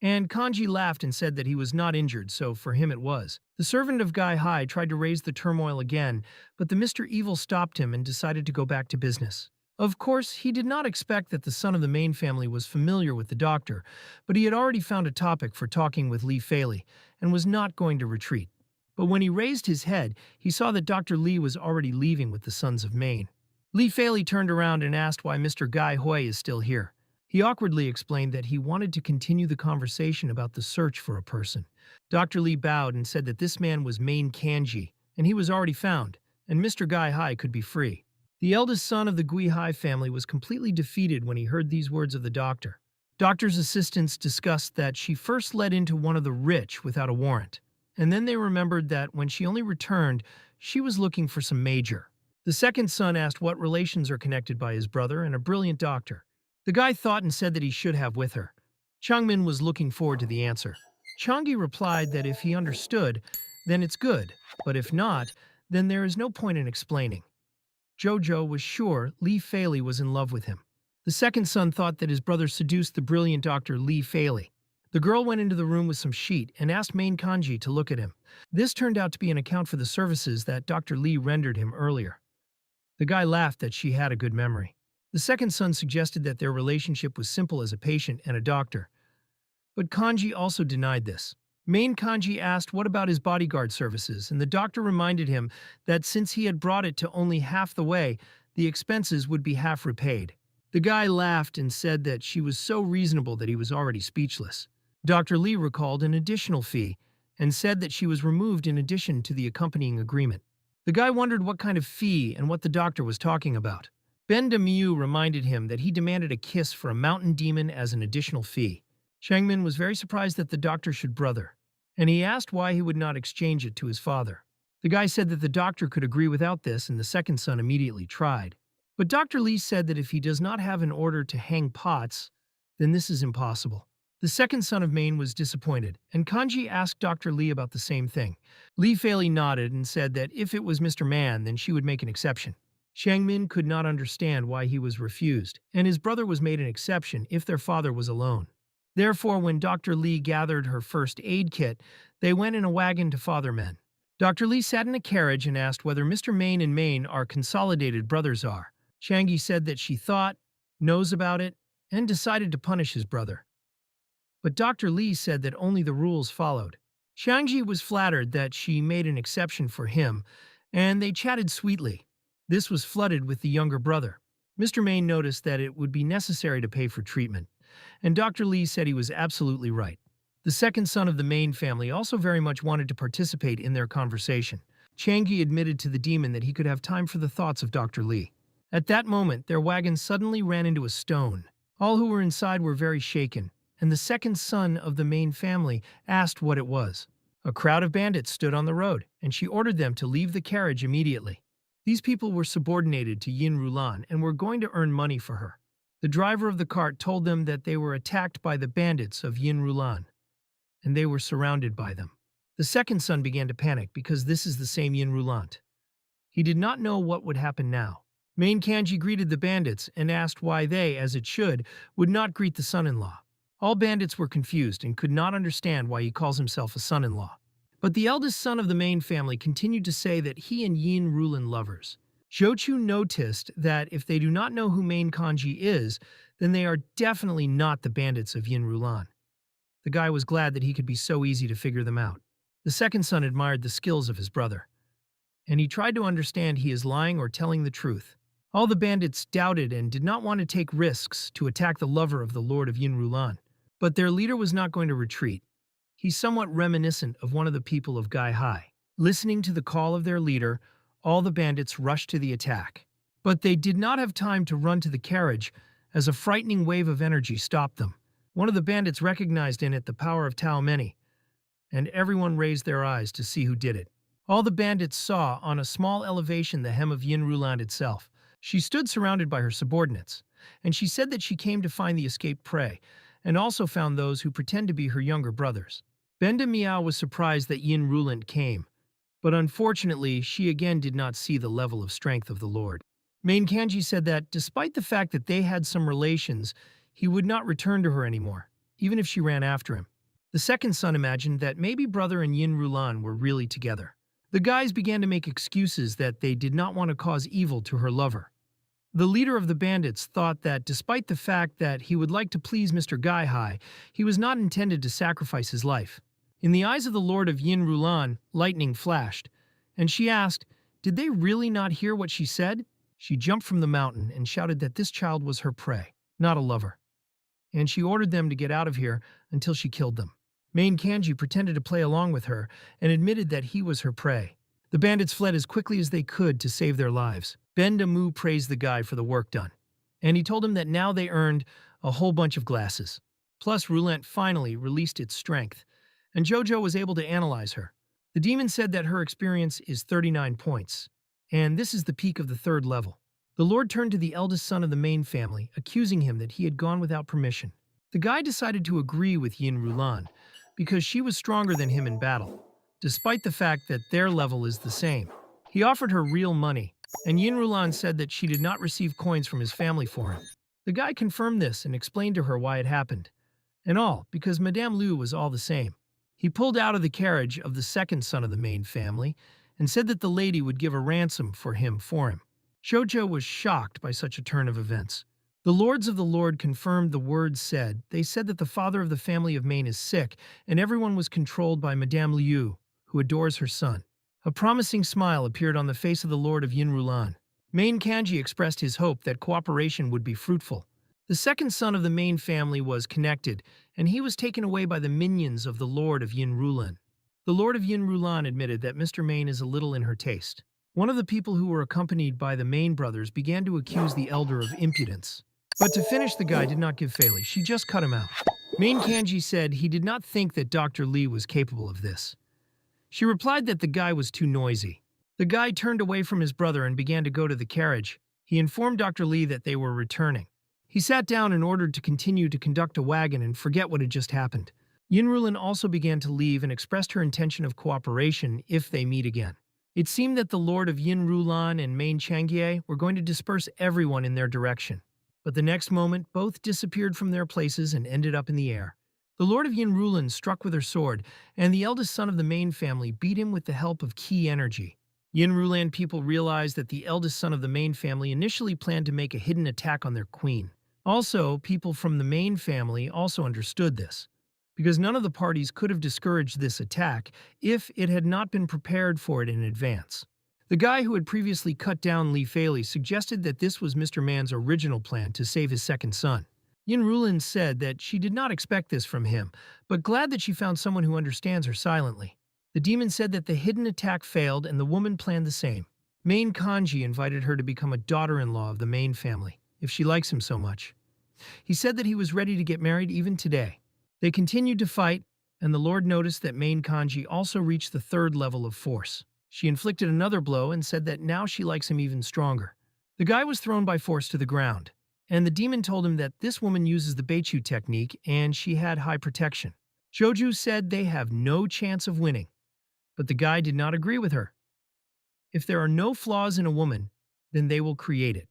And Kanji laughed and said that he was not injured, so for him it was. The servant of Gai-hai tried to raise the turmoil again, but the Mr. Evil stopped him and decided to go back to business. Of course, he did not expect that the son of the main family was familiar with the doctor, but he had already found a topic for talking with Lee Fei and was not going to retreat. But when he raised his head, he saw that Dr. Lee was already leaving with the sons of Maine. Lee Fei turned around and asked why Mr. Gai Hui is still here. He awkwardly explained that he wanted to continue the conversation about the search for a person. Dr. Lee bowed and said that this man was Main Kanji, and he was already found, and Mr. Gai-hai could be free. The eldest son of the Gui-hai family was completely defeated when he heard these words of the doctor. Doctor's assistants discussed that she first led into one of the rich without a warrant, and then they remembered that when she only returned, she was looking for some major. The second son asked what relations are connected by his brother and a brilliant doctor. The guy thought and said that he should have with her. Changmin was looking forward to the answer. Changi replied that if he understood, then it's good, but if not, then there is no point in explaining. Jojo was sure Lee Fei was in love with him. The second son thought that his brother seduced the brilliant Dr. Lee Fei. The girl went into the room with some sheet and asked Main Kanji to look at him. This turned out to be an account for the services that Dr. Lee rendered him earlier. The guy laughed that she had a good memory. The second son suggested that their relationship was simple as a patient and a doctor, but Kanji also denied this. Main Kanji asked what about his bodyguard services, and the doctor reminded him that since he had brought it to only half the way, the expenses would be half repaid. The guy laughed and said that she was so reasonable that he was already speechless. Dr. Lee recalled an additional fee and said that she was removed in addition to the accompanying agreement. The guy wondered what kind of fee and what the doctor was talking about. Ben Damu reminded him that he demanded a kiss for a mountain demon as an additional fee. Changmin was very surprised that the doctor should brother, and he asked why he would not exchange it to his father. The guy said that the doctor could agree without this, and the second son immediately tried. But Dr. Lee said that if he does not have an order to hang pots, then this is impossible. The second son of Maine was disappointed, and Kanji asked Dr. Lee about the same thing. Lee Fei nodded and said that if it was Mr. Man, then she would make an exception. Changmin could not understand why he was refused, and his brother was made an exception if their father was alone. Therefore, when Dr. Lee gathered her first aid kit, they went in a wagon to Father Men. Dr. Lee sat in a carriage and asked whether Mr. Main and Main are consolidated brothers are. Changi said that she thought, knows about it, and decided to punish his brother. But Dr. Lee said that only the rules followed. Shangji was flattered that she made an exception for him, and they chatted sweetly. This was flooded with the younger brother. Mr. Main noticed that it would be necessary to pay for treatment, and Dr. Lee said he was absolutely right. The second son of the Main family also very much wanted to participate in their conversation. Changi admitted to the demon that he could have time for the thoughts of Dr. Lee. At that moment, their wagon suddenly ran into a stone. All who were inside were very shaken, and the second son of the Main family asked what it was. A crowd of bandits stood on the road, and she ordered them to leave the carriage immediately. These people were subordinated to Yin Rulan and were going to earn money for her. The driver of the cart told them that they were attacked by the bandits of Yin Rulan, and they were surrounded by them. The second son began to panic because this is the same Yin Rulant. He did not know what would happen now. Main Kanji greeted the bandits and asked why they, as it should, would not greet the son-in-law. All bandits were confused and could not understand why he calls himself a son-in-law. But the eldest son of the Main family continued to say that he and Yin Rulan lovers. Jochu noticed that if they do not know who Main Kanji is, then they are definitely not the bandits of Yin Rulan. The guy was glad that he could be so easy to figure them out. The second son admired the skills of his brother, and he tried to understand he is lying or telling the truth. All the bandits doubted and did not want to take risks to attack the lover of the Lord of Yin Rulan. But their leader was not going to retreat. He's somewhat reminiscent of one of the people of Gai Hai. Listening to the call of their leader, all the bandits rushed to the attack. But they did not have time to run to the carriage, as a frightening wave of energy stopped them. One of the bandits recognized in it the power of Tao Many, and everyone raised their eyes to see who did it. All the bandits saw on a small elevation the hem of Yin Ruland itself. She stood surrounded by her subordinates, and she said that she came to find the escaped prey, and also found those who pretend to be her younger brothers. Benda Miao was surprised that Yin Ruland came, but unfortunately she again did not see the level of strength of the Lord. Main Kanji said that, despite the fact that they had some relations, he would not return to her anymore, even if she ran after him. The second son imagined that maybe brother and Yin Rulan were really together. The guys began to make excuses that they did not want to cause evil to her lover. The leader of the bandits thought that despite the fact that he would like to please Mr. Gai Hai, he was not intended to sacrifice his life. In the eyes of the Lord of Yin Rulan, lightning flashed, and she asked, did they really not hear what she said? She jumped from the mountain and shouted that this child was her prey, not a lover. And she ordered them to get out of here until she killed them. Main Kanji pretended to play along with her and admitted that he was her prey. The bandits fled as quickly as they could to save their lives. Benda Mu praised the guy for the work done, and he told him that now they earned a whole bunch of glasses. Plus, Roulant finally released its strength, and Jojo was able to analyze her. The demon said that her experience is 39 points, and this is the peak of the third level. The Lord turned to the eldest son of the Main family, accusing him that he had gone without permission. The guy decided to agree with Yin Rulan, because she was stronger than him in battle, despite the fact that their level is the same. He offered her real money, and Yin Rulan said that she did not receive coins from his family for him. The guy confirmed this and explained to her why it happened, and all because Madame Liu was all the same. He pulled out of the carriage of the second son of the Main family and said that the lady would give a ransom for him. Jojo was shocked by such a turn of events. The lords of the Lord confirmed the words said. They said that the father of the family of Main is sick, and everyone was controlled by Madame Liu, who adores her son. A promising smile appeared on the face of the Lord of Yin Rulan. Main Kanji expressed his hope that cooperation would be fruitful. The second son of the Main family was connected, and he was taken away by the minions of the Lord of Yin Rulan. The Lord of Yin Rulan admitted that Mr. Main is a little in her taste. One of the people who were accompanied by the Main brothers began to accuse the elder of impudence. But to finish, the guy did not give failure. She just cut him out. Main Kanji said he did not think that Dr. Lee was capable of this. She replied that the guy was too noisy. The guy turned away from his brother and began to go to the carriage. He informed Dr. Lee that they were returning. He sat down and ordered to continue to conduct a wagon and forget what had just happened. Yin Rulan also began to leave and expressed her intention of cooperation if they meet again. It seemed that the Lord of Yin Rulan and Main Changye were going to disperse everyone in their direction. But the next moment, both disappeared from their places and ended up in the air. The Lord of Yin Rulan struck with her sword, and the eldest son of the Main family beat him with the help of Qi energy. Yin Rulan people realized that the eldest son of the Main family initially planned to make a hidden attack on their queen. Also, people from the main family also understood this, because none of the parties could have discouraged this attack if it had not been prepared for it in advance. The guy who had previously cut down Lee Faley suggested that this was Mr. Man's original plan to save his second son. Yin Rulin said that she did not expect this from him, but glad that she found someone who understands her silently. The demon said that the hidden attack failed and the woman planned the same. Main Kanji invited her to become a daughter-in-law of the main family, if she likes him so much. He said that he was ready to get married even today. They continued to fight, and the Lord noticed that Main Kanji also reached the third level of force. She inflicted another blow and said that now she likes him even stronger. The guy was thrown by force to the ground, and the demon told him that this woman uses the Beichu technique and she had high protection. Joju said they have no chance of winning, but the guy did not agree with her. If there are no flaws in a woman, then they will create it.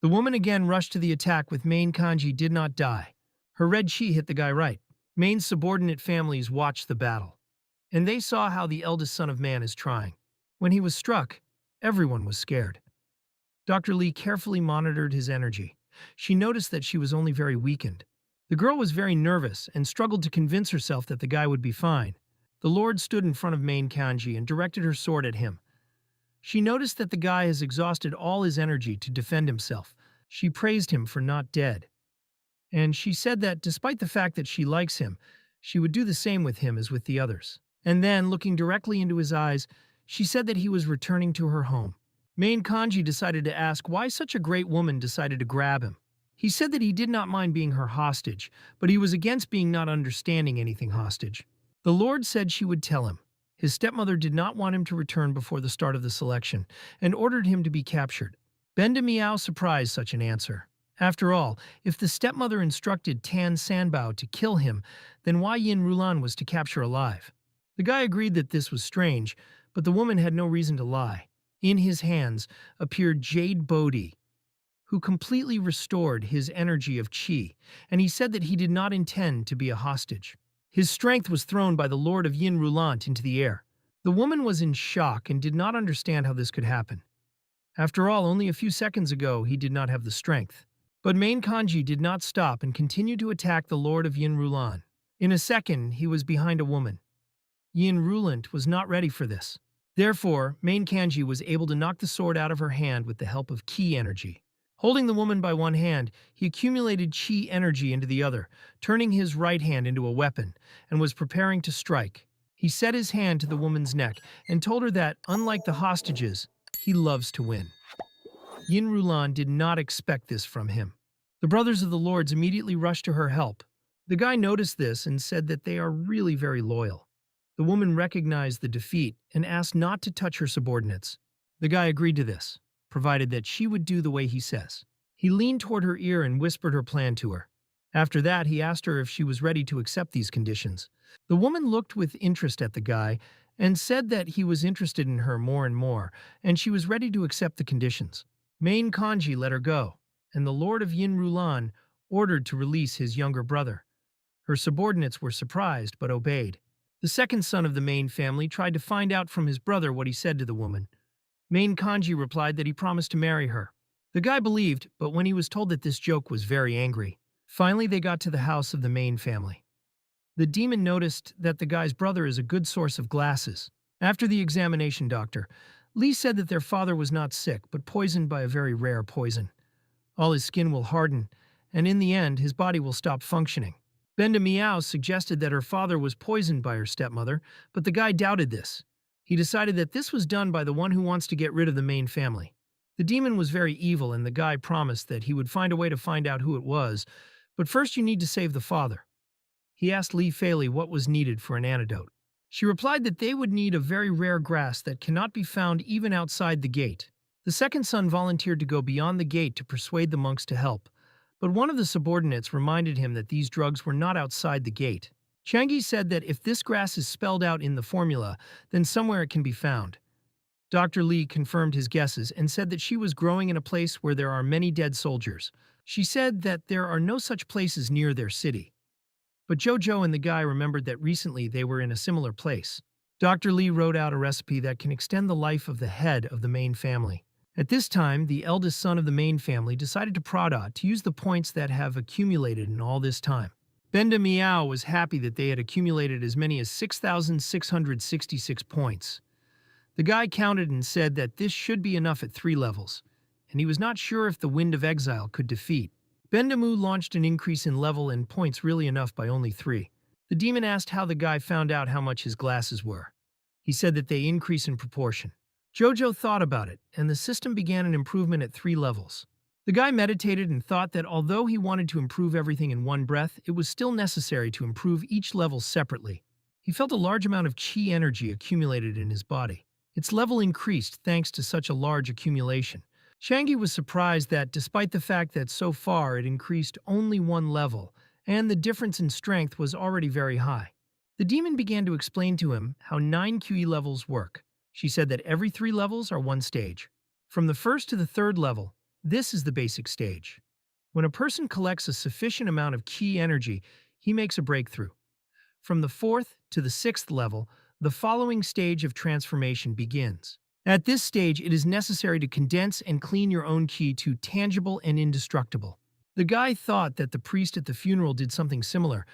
The woman again rushed to the attack with Main Kanji did not die. Her red chi hit the guy right. Main's subordinate families watched the battle, and they saw how the eldest son of man is trying. When he was struck, everyone was scared. Dr. Lee carefully monitored his energy. She noticed that she was only very weakened. The girl was very nervous and struggled to convince herself that the guy would be fine. The Lord stood in front of Main Kanji and directed her sword at him. She noticed that the guy has exhausted all his energy to defend himself. She praised him for not dead. And she said that despite the fact that she likes him, she would do the same with him as with the others. And then, looking directly into his eyes, she said that he was returning to her home. Main Kanji decided to ask why such a great woman decided to grab him. He said that he did not mind being her hostage, but he was against being not understanding anything hostage. The Lord said she would tell him. His stepmother did not want him to return before the start of the selection, and ordered him to be captured. Benda Miao surprised such an answer. After all, if the stepmother instructed Tan Sanbao to kill him, then why Yin Rulan was to capture alive? The guy agreed that this was strange, but the woman had no reason to lie. In his hands appeared Jade Bodhi, who completely restored his energy of chi, and he said that he did not intend to be a hostage. His strength was thrown by the Lord of Yin Rulant into the air. The woman was in shock and did not understand how this could happen. After all, only a few seconds ago he did not have the strength. But Main Kanji did not stop and continued to attack the Lord of Yin Rulan. In a second, he was behind a woman. Yin Rulant was not ready for this. Therefore, Main Kanji was able to knock the sword out of her hand with the help of ki energy. Holding the woman by one hand, he accumulated chi energy into the other, turning his right hand into a weapon, and was preparing to strike. He set his hand to the woman's neck and told her that, unlike the hostages, he loves to win. Yin Rulan did not expect this from him. The brothers of the lords immediately rushed to her help. The guy noticed this and said that they are really very loyal. The woman recognized the defeat and asked not to touch her subordinates. The guy agreed to this, provided that she would do the way he says. He leaned toward her ear and whispered her plan to her. After that, he asked her if she was ready to accept these conditions. The woman looked with interest at the guy and said that he was interested in her more and more, and she was ready to accept the conditions. Main Kanji let her go, and the Lord of Yin Rulan ordered to release his younger brother. Her subordinates were surprised but obeyed. The second son of the Main family tried to find out from his brother what he said to the woman. Main Kanji replied that he promised to marry her. The guy believed, but when he was told that this joke was very angry. Finally, they got to the house of the Main family. The demon noticed that the guy's brother is a good source of glasses. After the examination doctor, Lee said that their father was not sick, but poisoned by a very rare poison. All his skin will harden, and in the end, his body will stop functioning. Benda Miao suggested that her father was poisoned by her stepmother, but the guy doubted this. He decided that this was done by the one who wants to get rid of the Main family. The demon was very evil, and the guy promised that he would find a way to find out who it was, but first you need to save the father. He asked Lee Faley what was needed for an antidote. She replied that they would need a very rare grass that cannot be found even outside the gate. The second son volunteered to go beyond the gate to persuade the monks to help, but one of the subordinates reminded him that these drugs were not outside the gate. Changi said that if this grass is spelled out in the formula, then somewhere it can be found. Dr. Lee confirmed his guesses and said that she was growing in a place where there are many dead soldiers. She said that there are no such places near their city. But Jojo and the guy remembered that recently they were in a similar place. Dr. Lee wrote out a recipe that can extend the life of the head of the Main family. At this time, the eldest son of the main family decided to prod to use the points that have accumulated in all this time. Benda Miao was happy that they had accumulated as many as 6,666 points. The guy counted and said that this should be enough at 3 levels, and he was not sure if the Wind of Exile could defeat. Bendamu launched an increase in level and points really enough by only 3. The demon asked how the guy found out how much his glasses were. He said that they increase in proportion. Jojo thought about it, and the system began an improvement at 3 levels. The guy meditated and thought that although he wanted to improve everything in one breath, it was still necessary to improve each level separately. He felt a large amount of chi energy accumulated in his body. Its level increased thanks to such a large accumulation. Shangi was surprised that, despite the fact that so far it increased only 1 level, and the difference in strength was already very high. The demon began to explain to him how 9 QE levels work. She said that every 3 levels are 1 stage. From the 1st to the 3rd level, this is the basic stage. When a person collects a sufficient amount of ki energy, he makes a breakthrough. From the 4th to the 6th level, the following stage of transformation begins. At this stage, it is necessary to condense and clean your own ki to tangible and indestructible. The guy thought that the priest at the funeral did something similar,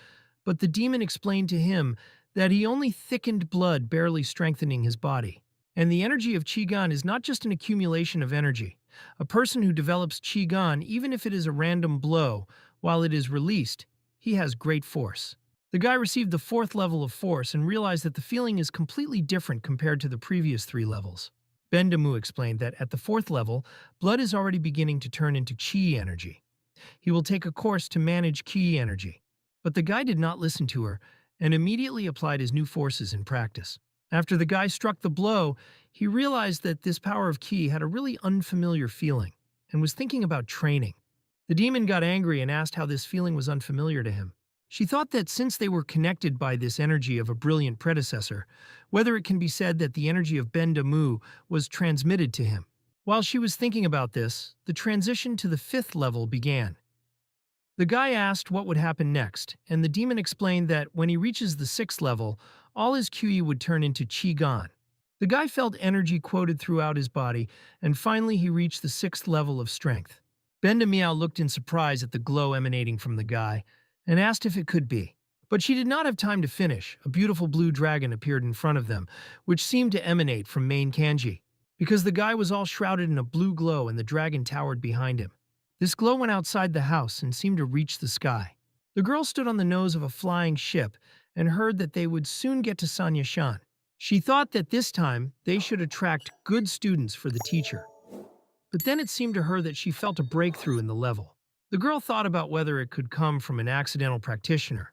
but the demon explained to him that he only thickened blood, barely strengthening his body. And the energy of Qigong is not just an accumulation of energy. A person who develops Qigong, even if it is a random blow, while it is released, he has great force. The guy received the 4th level of force and realized that the feeling is completely different compared to the previous 3 levels. Bendamu explained that at the 4th level, blood is already beginning to turn into Qi energy. He will take a course to manage Qi energy. But the guy did not listen to her and immediately applied his new forces in practice. After the guy struck the blow, he realized that this power of Qi had a really unfamiliar feeling and was thinking about training. The demon got angry and asked how this feeling was unfamiliar to him. She thought that since they were connected by this energy of a brilliant predecessor, whether it can be said that the energy of Bendamu was transmitted to him. While she was thinking about this, the transition to the 5th level began. The guy asked what would happen next, and the demon explained that when he reaches the 6th level, all his QE would turn into Qigong. The guy felt energy quoted throughout his body, and finally he reached the 6th level of strength. Benda Miao looked in surprise at the glow emanating from the guy, and asked if it could be. But she did not have time to finish. A beautiful blue dragon appeared in front of them, which seemed to emanate from main kanji. Because the guy was all shrouded in a blue glow and the dragon towered behind him. This glow went outside the house and seemed to reach the sky. The girl stood on the nose of a flying ship and heard that they would soon get to Sanyashan. She thought that this time they should attract good students for the teacher. But then it seemed to her that she felt a breakthrough in the level. The girl thought about whether it could come from an accidental practitioner.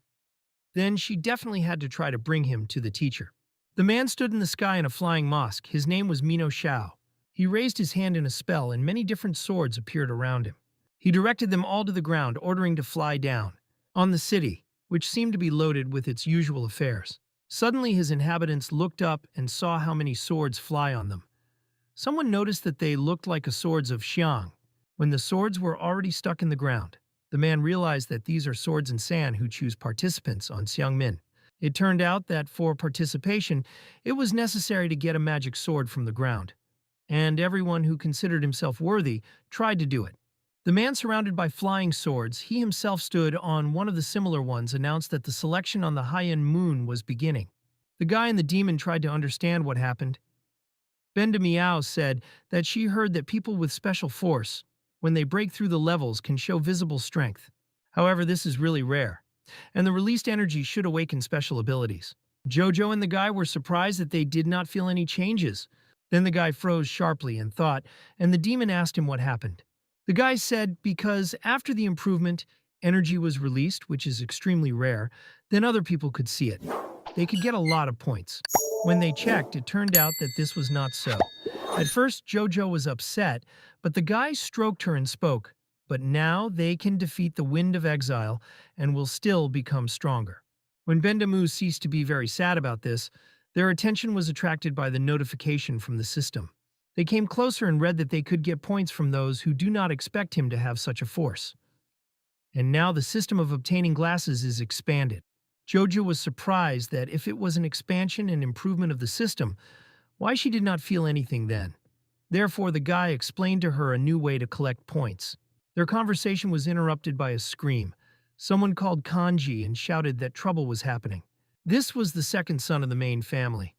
Then she definitely had to try to bring him to the teacher. The man stood in the sky in a flying mosque. His name was Mino Shao. He raised his hand in a spell and many different swords appeared around him. He directed them all to the ground, ordering to fly down on the city, which seemed to be loaded with its usual affairs. Suddenly his inhabitants looked up and saw how many swords fly on them. Someone noticed that they looked like swords of Xiang. When the swords were already stuck in the ground, the man realized that these are swords in San who choose participants on Xiangmin. It turned out that for participation, it was necessary to get a magic sword from the ground, and everyone who considered himself worthy tried to do it. The man surrounded by flying swords, he himself stood on one of the similar ones, announced that the selection on the Haiyan moon was beginning. The guy and the demon tried to understand what happened. Benda Miao said that she heard that people with special force, when they break through the levels, can show visible strength. However, this is really rare, and the released energy should awaken special abilities. Jojo and the guy were surprised that they did not feel any changes. Then the guy froze sharply and thought, and the demon asked him what happened. The guy said because after the improvement, energy was released, which is extremely rare, then other people could see it. They could get a lot of points. When they checked, it turned out that this was not so. At first, Jojo was upset, but the guy stroked her and spoke, but now they can defeat the Wind of Exile and will still become stronger. When Bendamu ceased to be very sad about this, their attention was attracted by the notification from the system. They came closer and read that they could get points from those who do not expect him to have such a force. And now the system of obtaining glasses is expanded. Jojo was surprised that if it was an expansion and improvement of the system, why she did not feel anything then. Therefore, the guy explained to her a new way to collect points. Their conversation was interrupted by a scream. Someone called Kanji and shouted that trouble was happening. This was the second son of the main family.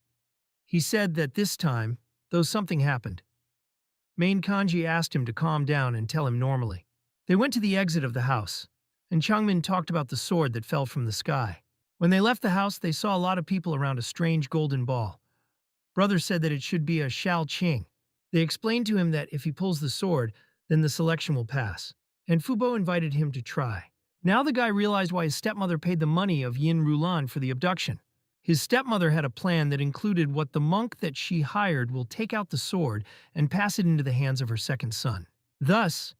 He said that this time, though something happened, Main Kanji asked him to calm down and tell him normally. They went to the exit of the house, and Changmin talked about the sword that fell from the sky. When they left the house, they saw a lot of people around a strange golden ball. Brother said that it should be a Shao Qing. They explained to him that if he pulls the sword, then the selection will pass, and Fubo invited him to try. Now the guy realized why his stepmother paid the money of Yin Rulan for the abduction. His stepmother had a plan that included what the monk that she hired will take out the sword and pass it into the hands of her second son. Thus,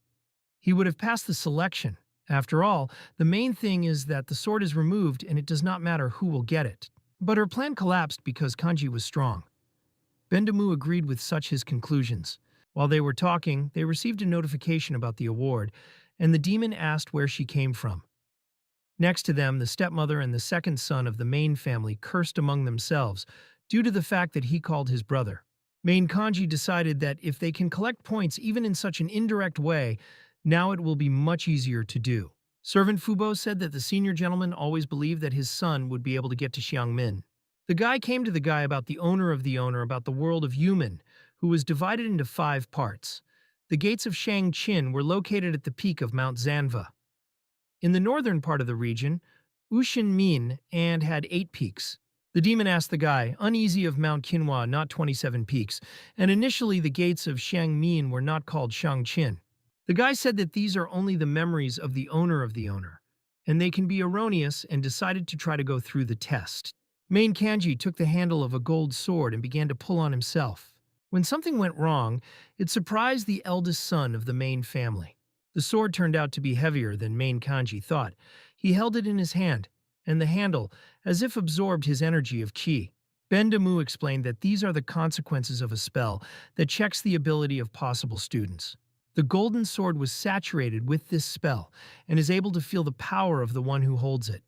he would have passed the selection. After all, the main thing is that the sword is removed and it does not matter who will get it. But her plan collapsed because Kanji was strong. Bendamu agreed with such his conclusions. While they were talking, they received a notification about the award, and the demon asked where she came from. Next to them, the stepmother and the second son of the main family cursed among themselves due to the fact that he called his brother. Main Kanji decided that if they can collect points even in such an indirect way, now it will be much easier to do. Servant Fubo said that the senior gentleman always believed that his son would be able to get to Xiangmin. The guy came to the guy about the owner about the world of Yumen, who was divided into 5 parts. The gates of Shangqin were located at the peak of Mount Zanva. In the northern part of the region, Ushinmin and had 8 peaks. The demon asked the guy, uneasy of Mount Qinhua, not 27 peaks, and initially the gates of Shangmin were not called Shangqin. The guy said that these are only the memories of the owner, and they can be erroneous and decided to try to go through the test. Main Kanji took the handle of a gold sword and began to pull on himself. When something went wrong, it surprised the eldest son of the main family. The sword turned out to be heavier than Main Kanji thought. He held it in his hand, and the handle, as if absorbed his energy of qi. Bendamu explained that these are the consequences of a spell that checks the ability of possible students. The golden sword was saturated with this spell and is able to feel the power of the one who holds it.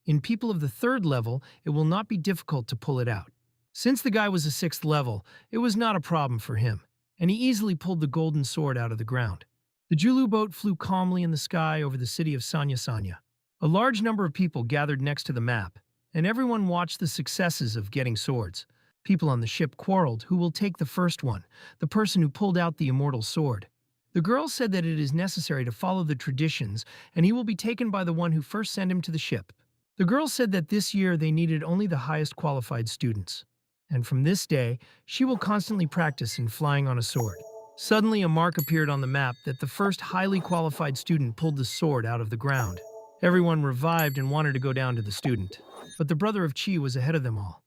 In people of the 3rd level, it will not be difficult to pull it out. Since the guy was a 6th level, it was not a problem for him, and he easily pulled the golden sword out of the ground. The Julu boat flew calmly in the sky over the city of Sanya. A large number of people gathered next to the map, and everyone watched the successes of getting swords. People on the ship quarreled who will take the first one, the person who pulled out the immortal sword. The girl said that it is necessary to follow the traditions, and he will be taken by the one who first sent him to the ship. The girl said that this year they needed only the highest qualified students, and from this day, she will constantly practice in flying on a sword. Suddenly, a mark appeared on the map that the first highly qualified student pulled the sword out of the ground. Everyone revived and wanted to go down to the student, but the brother of Qi was ahead of them all.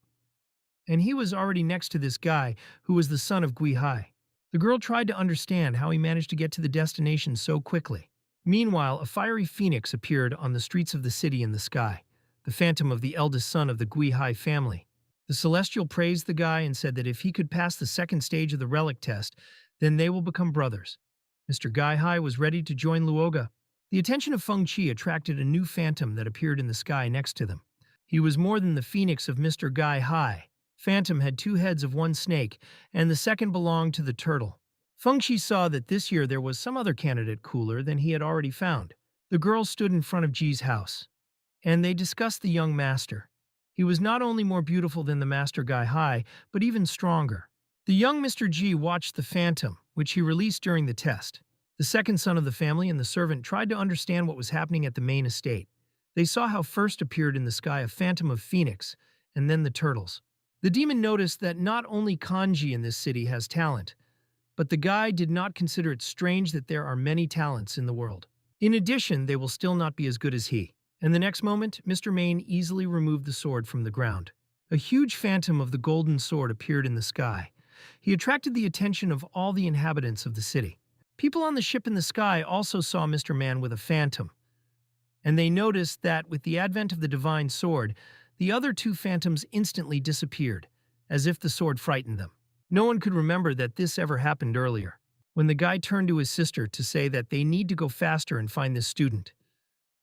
And he was already next to this guy, who was the son of Gui Hai. The girl tried to understand how he managed to get to the destination so quickly. Meanwhile, a fiery phoenix appeared on the streets of the city in the sky, the phantom of the eldest son of the Gui Hai family. The celestial praised the guy and said that if he could pass the 2nd stage of the relic test, then they will become brothers. Mr. Gai Hai was ready to join Luoga. The attention of Feng Qi attracted a new phantom that appeared in the sky next to them. He was more than the phoenix of Mr. Gai Hai. Phantom had 2 heads of one snake, and the second belonged to the turtle. Feng Qi saw that this year there was some other candidate cooler than he had already found. The girl stood in front of Ji's house, and they discussed the young master. He was not only more beautiful than the Master Gai Hai, but even stronger. The young Mr. Ji watched the phantom, which he released during the test. The second son of the family and the servant tried to understand what was happening at the main estate. They saw how first appeared in the sky a phantom of phoenix, and then the turtles. The demon noticed that not only kanji in this city has talent, but the guy did not consider it strange that there are many talents in the world. In addition, they will still not be as good as he. And the next moment, Mr. Main easily removed the sword from the ground. A huge phantom of the golden sword appeared in the sky. He attracted the attention of all the inhabitants of the city. People on the ship in the sky also saw Mr. Man with a phantom, and they noticed that with the advent of the divine sword, the other 2 phantoms instantly disappeared, as if the sword frightened them. No one could remember that this ever happened earlier. When the guy turned to his sister to say that they need to go faster and find this student,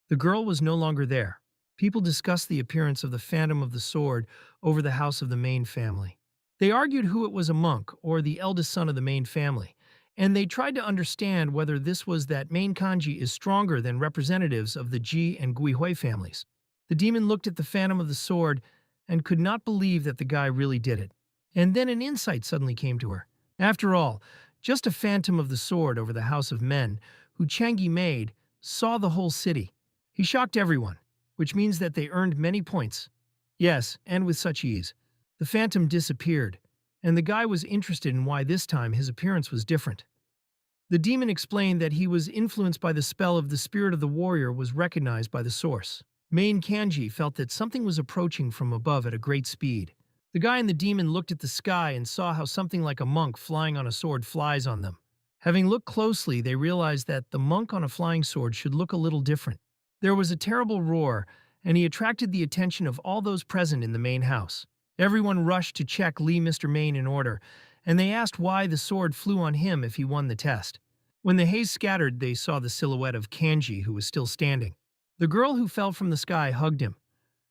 the girl was no longer there. People discussed the appearance of the phantom of the sword over the house of the main family. They argued who it was, a monk or the eldest son of the main family, and they tried to understand whether this was that main kanji is stronger than representatives of the Ji and Guihui families. The demon looked at the phantom of the sword and could not believe that the guy really did it. And then an insight suddenly came to her. After all, just a phantom of the sword over the house of men, who Changi made, saw the whole city. He shocked everyone, which means that they earned many points. Yes, and with such ease. The phantom disappeared, and the guy was interested in why this time his appearance was different. The demon explained that he was influenced by the spell of the spirit of the warrior was recognized by the source. Main Kanji felt that something was approaching from above at a great speed. The guy and the demon looked at the sky and saw how something like a monk flying on a sword flies on them. Having looked closely, they realized that the monk on a flying sword should look a little different. There was a terrible roar, and he attracted the attention of all those present in the main house. Everyone rushed to check Mr. Main in order, and they asked why the sword flew on him if he won the test. When the haze scattered, they saw the silhouette of Kanji, who was still standing. The girl who fell from the sky hugged him.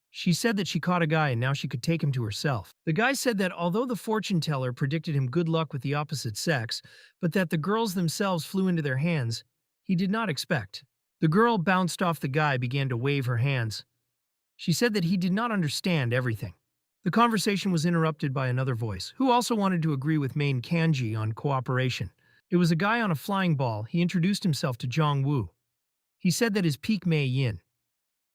She said that she caught a guy and now she could take him to herself. The guy said that although the fortune teller predicted him good luck with the opposite sex, but that the girls themselves flew into their hands, he did not expect. The girl bounced off the guy, began to wave her hands. She said that he did not understand everything. The conversation was interrupted by another voice, who also wanted to agree with main Kanji on cooperation. It was a guy on a flying ball. He introduced himself to Zhang Wu. He said that his peak Mei Yin,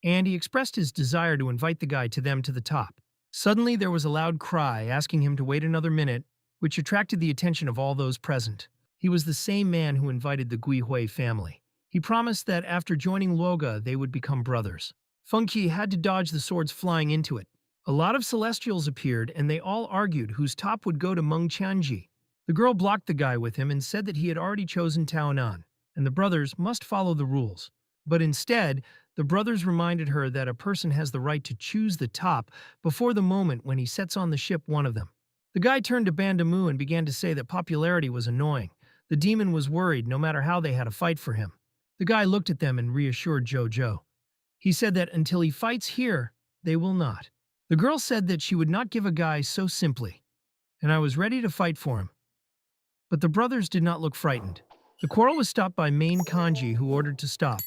and he expressed his desire to invite the guy to them to the top. Suddenly there was a loud cry asking him to wait another minute, which attracted the attention of all those present. He was the same man who invited the Guihui family. He promised that after joining Luoga they would become brothers. Feng Qi had to dodge the swords flying into it. A lot of celestials appeared, and they all argued whose top would go to Meng Chanji. The girl blocked the guy with him and said that he had already chosen Taonan, and the brothers must follow the rules. But instead, the brothers reminded her that a person has the right to choose the top before the moment when he sets on the ship one of them. The guy turned to Bandamu and began to say that popularity was annoying. The demon was worried no matter how they had a fight for him. The guy looked at them and reassured Jojo. He said that until he fights here, they will not. The girl said that she would not give a guy so simply, and I was ready to fight for him. But the brothers did not look frightened. The quarrel was stopped by main Kanji, who ordered to stop.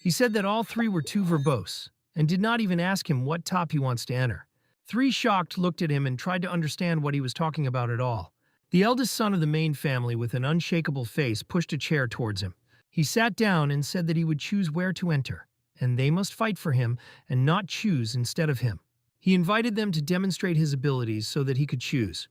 He said that all three were too verbose, and did not even ask him what top he wants to enter. Three shocked looked at him and tried to understand what he was talking about at all. The eldest son of the main family, with an unshakable face, pushed a chair towards him. He sat down and said that he would choose where to enter, and they must fight for him and not choose instead of him. He invited them to demonstrate his abilities so that he could choose.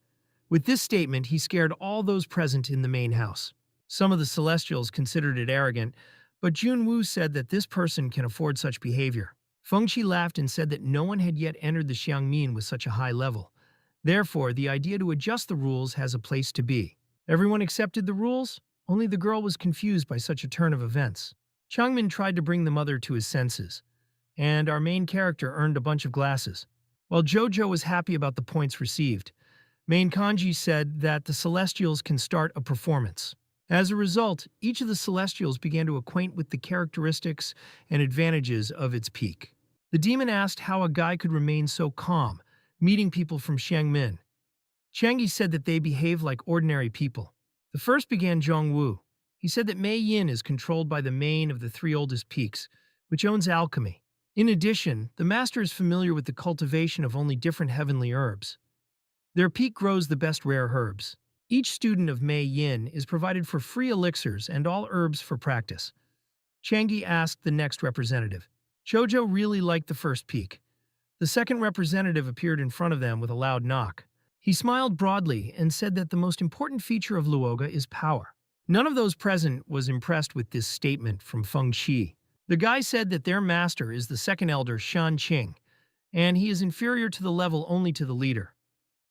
With this statement, he scared all those present in the main house. Some of the celestials considered it arrogant, but Jun Wu said that this person can afford such behavior. Feng Qi laughed and said that no one had yet entered the Xiangmin with such a high level. Therefore, the idea to adjust the rules has a place to be. Everyone accepted the rules, only the girl was confused by such a turn of events. Changmin tried to bring the mother to his senses, and our main character earned a bunch of glasses. While Jojo was happy about the points received, main Kanji said that the Celestials can start a performance. As a result, each of the Celestials began to acquaint with the characteristics and advantages of its peak. The demon asked how a guy could remain so calm, meeting people from Xiangmin. Changi said that they behave like ordinary people. The first began Zhongwu. He said that Mei Yin is controlled by the main of the three oldest peaks, which owns alchemy. In addition, the master is familiar with the cultivation of only different heavenly herbs. Their peak grows the best rare herbs. Each student of Mei Yin is provided for free elixirs and all herbs for practice. Changi asked the next representative. Jojo really liked the first peak. The second representative appeared in front of them with a loud knock. He smiled broadly and said that the most important feature of Luoga is power. None of those present was impressed with this statement from Feng Qi. The guy said that their master is the second elder Shan Qing, and he is inferior to the level only to the leader.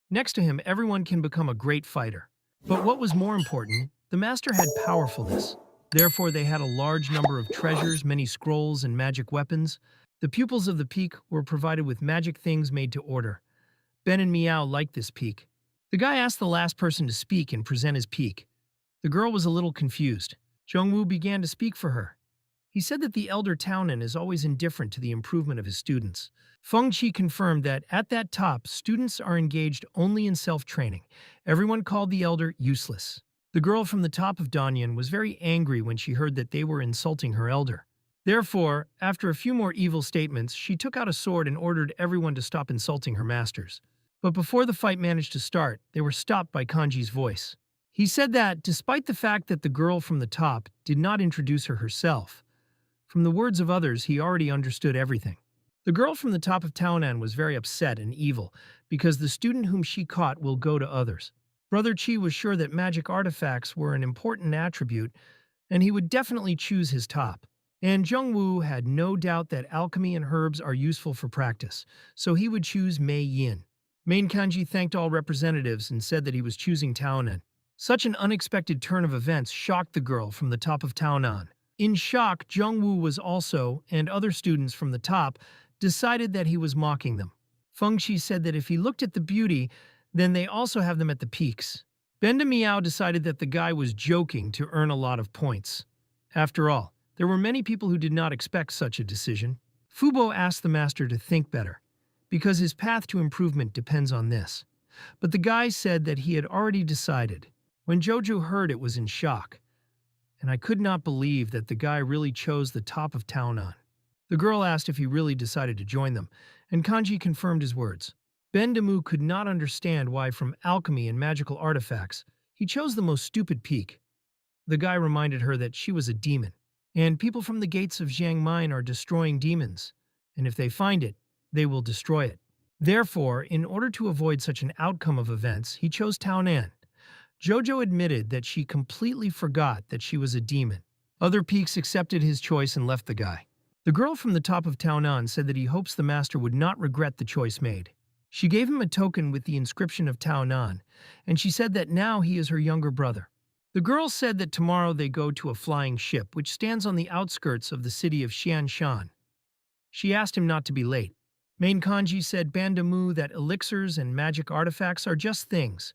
Next to him, everyone can become a great fighter. But what was more important, the master had powerfulness. Therefore, they had a large number of treasures, many scrolls, and magic weapons. The pupils of the peak were provided with magic things made to order. Ben and Meow liked this peak. The guy asked the last person to speak and present his peak. The girl was a little confused. Zhongwu began to speak for her. He said that the elder Townan is always indifferent to the improvement of his students. Feng Qi confirmed that at that top, students are engaged only in self-training. Everyone called the elder useless. The girl from the top of Danyan was very angry when she heard that they were insulting her elder. Therefore, after a few more evil statements, she took out a sword and ordered everyone to stop insulting her masters. But before the fight managed to start, they were stopped by Kanji's voice. He said that, despite the fact that the girl from the top did not introduce her herself, from the words of others he already understood everything. The girl from the top of Taonan was very upset and evil, because the student whom she caught will go to others. Brother Qi was sure that magic artifacts were an important attribute, and he would definitely choose his top. And Zhengwu had no doubt that alchemy and herbs are useful for practice, so he would choose Mei Yin. Main Kanji thanked all representatives and said that he was choosing Taonan. Such an unexpected turn of events shocked the girl from the top of Taonan. In shock, Zhengwu was also, and other students from the top, decided that he was mocking them. Feng Qi said that if he looked at the beauty, then they also have them at the peaks. Benda Miao decided that the guy was joking to earn a lot of points. After all, there were many people who did not expect such a decision. Fubo asked the master to think better, because his path to improvement depends on this. But the guy said that he had already decided. When Jojo heard it was in shock, and I could not believe that the guy really chose the top of Taonan. The girl asked if he really decided to join them, and Kanji confirmed his words. Ben Demu could not understand why from alchemy and magical artifacts, he chose the most stupid peak. The guy reminded her that she was a demon, and people from the gates of Jiang Mine are destroying demons, and if they find it, they will destroy it. Therefore, in order to avoid such an outcome of events, he chose Taonan. Jojo admitted that she completely forgot that she was a demon. Other peaks accepted his choice and left the guy. The girl from the top of Taonan said that he hopes the master would not regret the choice made. She gave him a token with the inscription of Taonan, and she said that now he is her younger brother. The girl said that tomorrow they go to a flying ship which stands on the outskirts of the city of Xianshan. She asked him not to be late. Main Kanji said Bandamu that elixirs and magic artifacts are just things,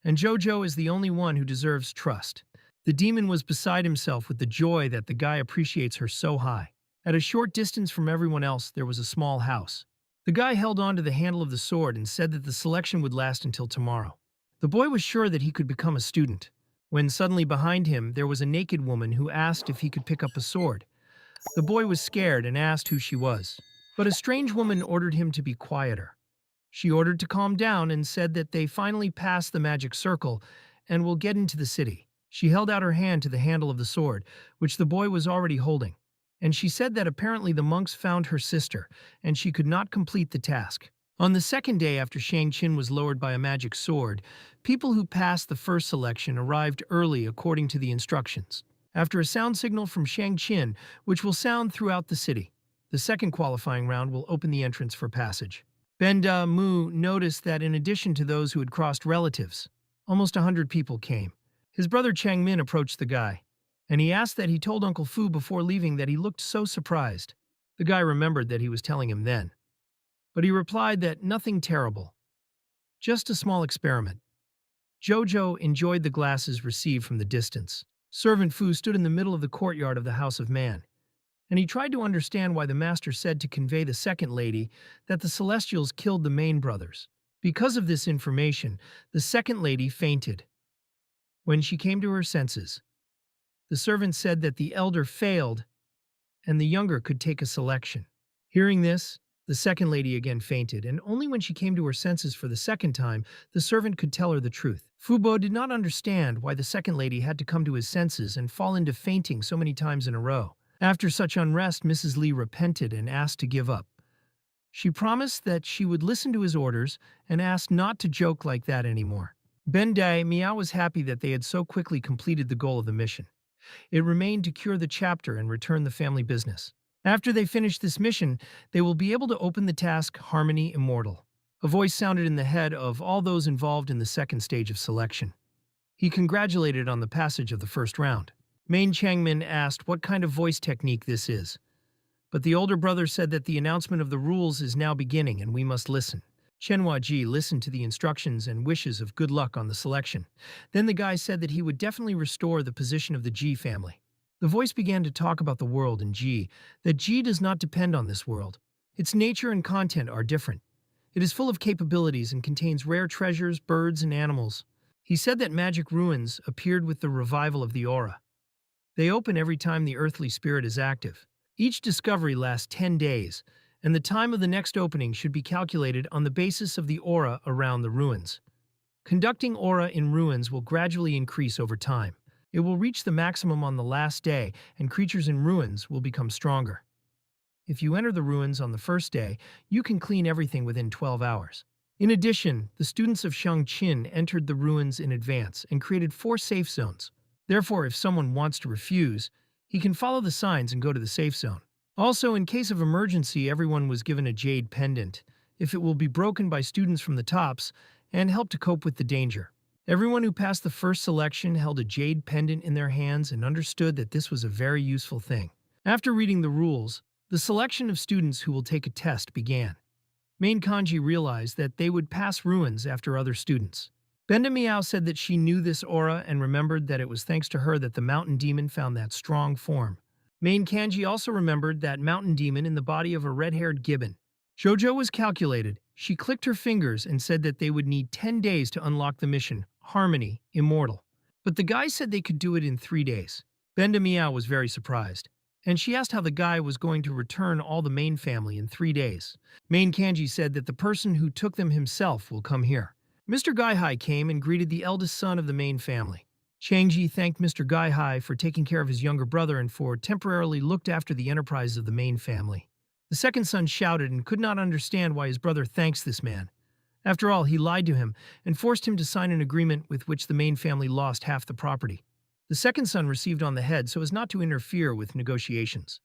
and Jojo is the only one who deserves trust. The demon was beside himself with the joy that the guy appreciates her so high. At a short distance from everyone else, there was a small house. The guy held on to the handle of the sword and said that the selection would last until tomorrow. The boy was sure that he could become a student, when suddenly behind him there was a naked woman who asked if he could pick up a sword. The boy was scared and asked who she was, but a strange woman ordered him to be quieter. She ordered to calm down and said that they finally passed the magic circle and will get into the city. She held out her hand to the handle of the sword, which the boy was already holding, and she said that apparently the monks found her sister, and she could not complete the task. On the second day after Shang Qin was lowered by a magic sword, people who passed the first selection arrived early according to the instructions. After a sound signal from Shang Qin, which will sound throughout the city, the second qualifying round will open the entrance for passage. Benda Mu noticed that in addition to those who had crossed relatives, almost 100 people came. His brother Chang Min approached the guy, and he asked that he told Uncle Fu before leaving that he looked so surprised. The guy remembered that he was telling him then, but he replied that nothing terrible, just a small experiment. Jojo enjoyed the glasses received from the distance. Servant Fu stood in the middle of the courtyard of the House of Man, and he tried to understand why the master said to convey the second lady that the Celestials killed the main brothers. Because of this information, the second lady fainted. When she came to her senses, the servant said that the elder failed and the younger could take a selection. Hearing this, the second lady again fainted, and only when she came to her senses for the second time, the servant could tell her the truth. Fubo did not understand why the second lady had to come to his senses and fall into fainting so many times in a row. After such unrest, Mrs. Li repented and asked to give up. She promised that she would listen to his orders and asked not to joke like that anymore. Ben Dai Miao was happy that they had so quickly completed the goal of the mission. It remained to cure the chapter and return the family business. After they finish this mission, they will be able to open the task Harmony Immortal. A voice sounded in the head of all those involved in the second stage of selection. He congratulated on the passage of the first round. Main Changmin asked what kind of voice technique this is, but the older brother said that the announcement of the rules is now beginning and we must listen. Chenhua Ji listened to the instructions and wishes of good luck on the selection. Then the guy said that he would definitely restore the position of the Ji family. The voice began to talk about the world in G, that G does not depend on this world. Its nature and content are different. It is full of capabilities and contains rare treasures, birds, and animals. He said that magic ruins appeared with the revival of the aura. They open every time the earthly spirit is active. Each discovery lasts 10 days, and the time of the next opening should be calculated on the basis of the aura around the ruins. Conducting aura in ruins will gradually increase over time. It will reach the maximum on the last day, and creatures in ruins will become stronger. If you enter the ruins on the first day, you can clean everything within 12 hours. In addition, the students of Shangqin entered the ruins in advance and created 4 safe zones. Therefore, if someone wants to refuse, he can follow the signs and go to the safe zone. Also, in case of emergency, everyone was given a jade pendant, if it will be broken by students from the tops, and help to cope with the danger. Everyone who passed the first selection held a jade pendant in their hands and understood that this was a very useful thing. After reading the rules, the selection of students who will take a test began. Main Kanji realized that they would pass ruins after other students. Benda Miao said that she knew this aura and remembered that it was thanks to her that the mountain demon found that strong form. Main Kanji also remembered that mountain demon in the body of a red-haired gibbon. Jojo was calculated. She clicked her fingers and said that they would need 10 days to unlock the mission, Harmony, Immortal. But the guy said they could do it in 3 days. Benda Miao was very surprised, and she asked how the guy was going to return all the main family in 3 days. Main Kanji said that the person who took them himself will come here. Mr. Gaihai came and greeted the eldest son of the main family. Changji thanked Mr. Gaihai for taking care of his younger brother and for temporarily looked after the enterprise of the main family. The second son shouted and could not understand why his brother thanks this man. After all, he lied to him and forced him to sign an agreement with which the main family lost half the property. The second son received on the head so as not to interfere with negotiations.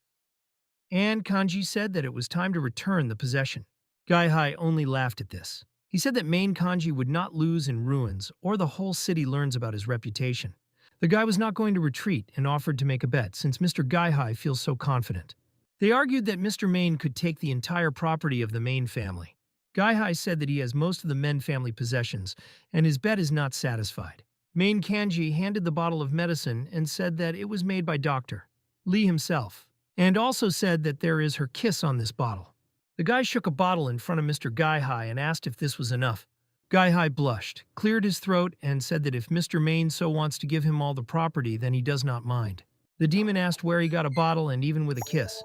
And Kanji said that it was time to return the possession. Gaihai only laughed at this. He said that main Kanji would not lose in ruins, or the whole city learns about his reputation. The guy was not going to retreat and offered to make a bet since Mr. Gaihai feels so confident. They argued that Mr. Main could take the entire property of the Main family. Gaihai said that he has most of the Men family possessions, and his bet is not satisfied. Main Kanji handed the bottle of medicine and said that it was made by Dr. Lee himself, and also said that there is her kiss on this bottle. The guy shook a bottle in front of Mr. Gaihai and asked if this was enough. Gaihai blushed, cleared his throat, and said that if Mr. Main so wants to give him all the property, then he does not mind. The demon asked where he got a bottle and even with a kiss,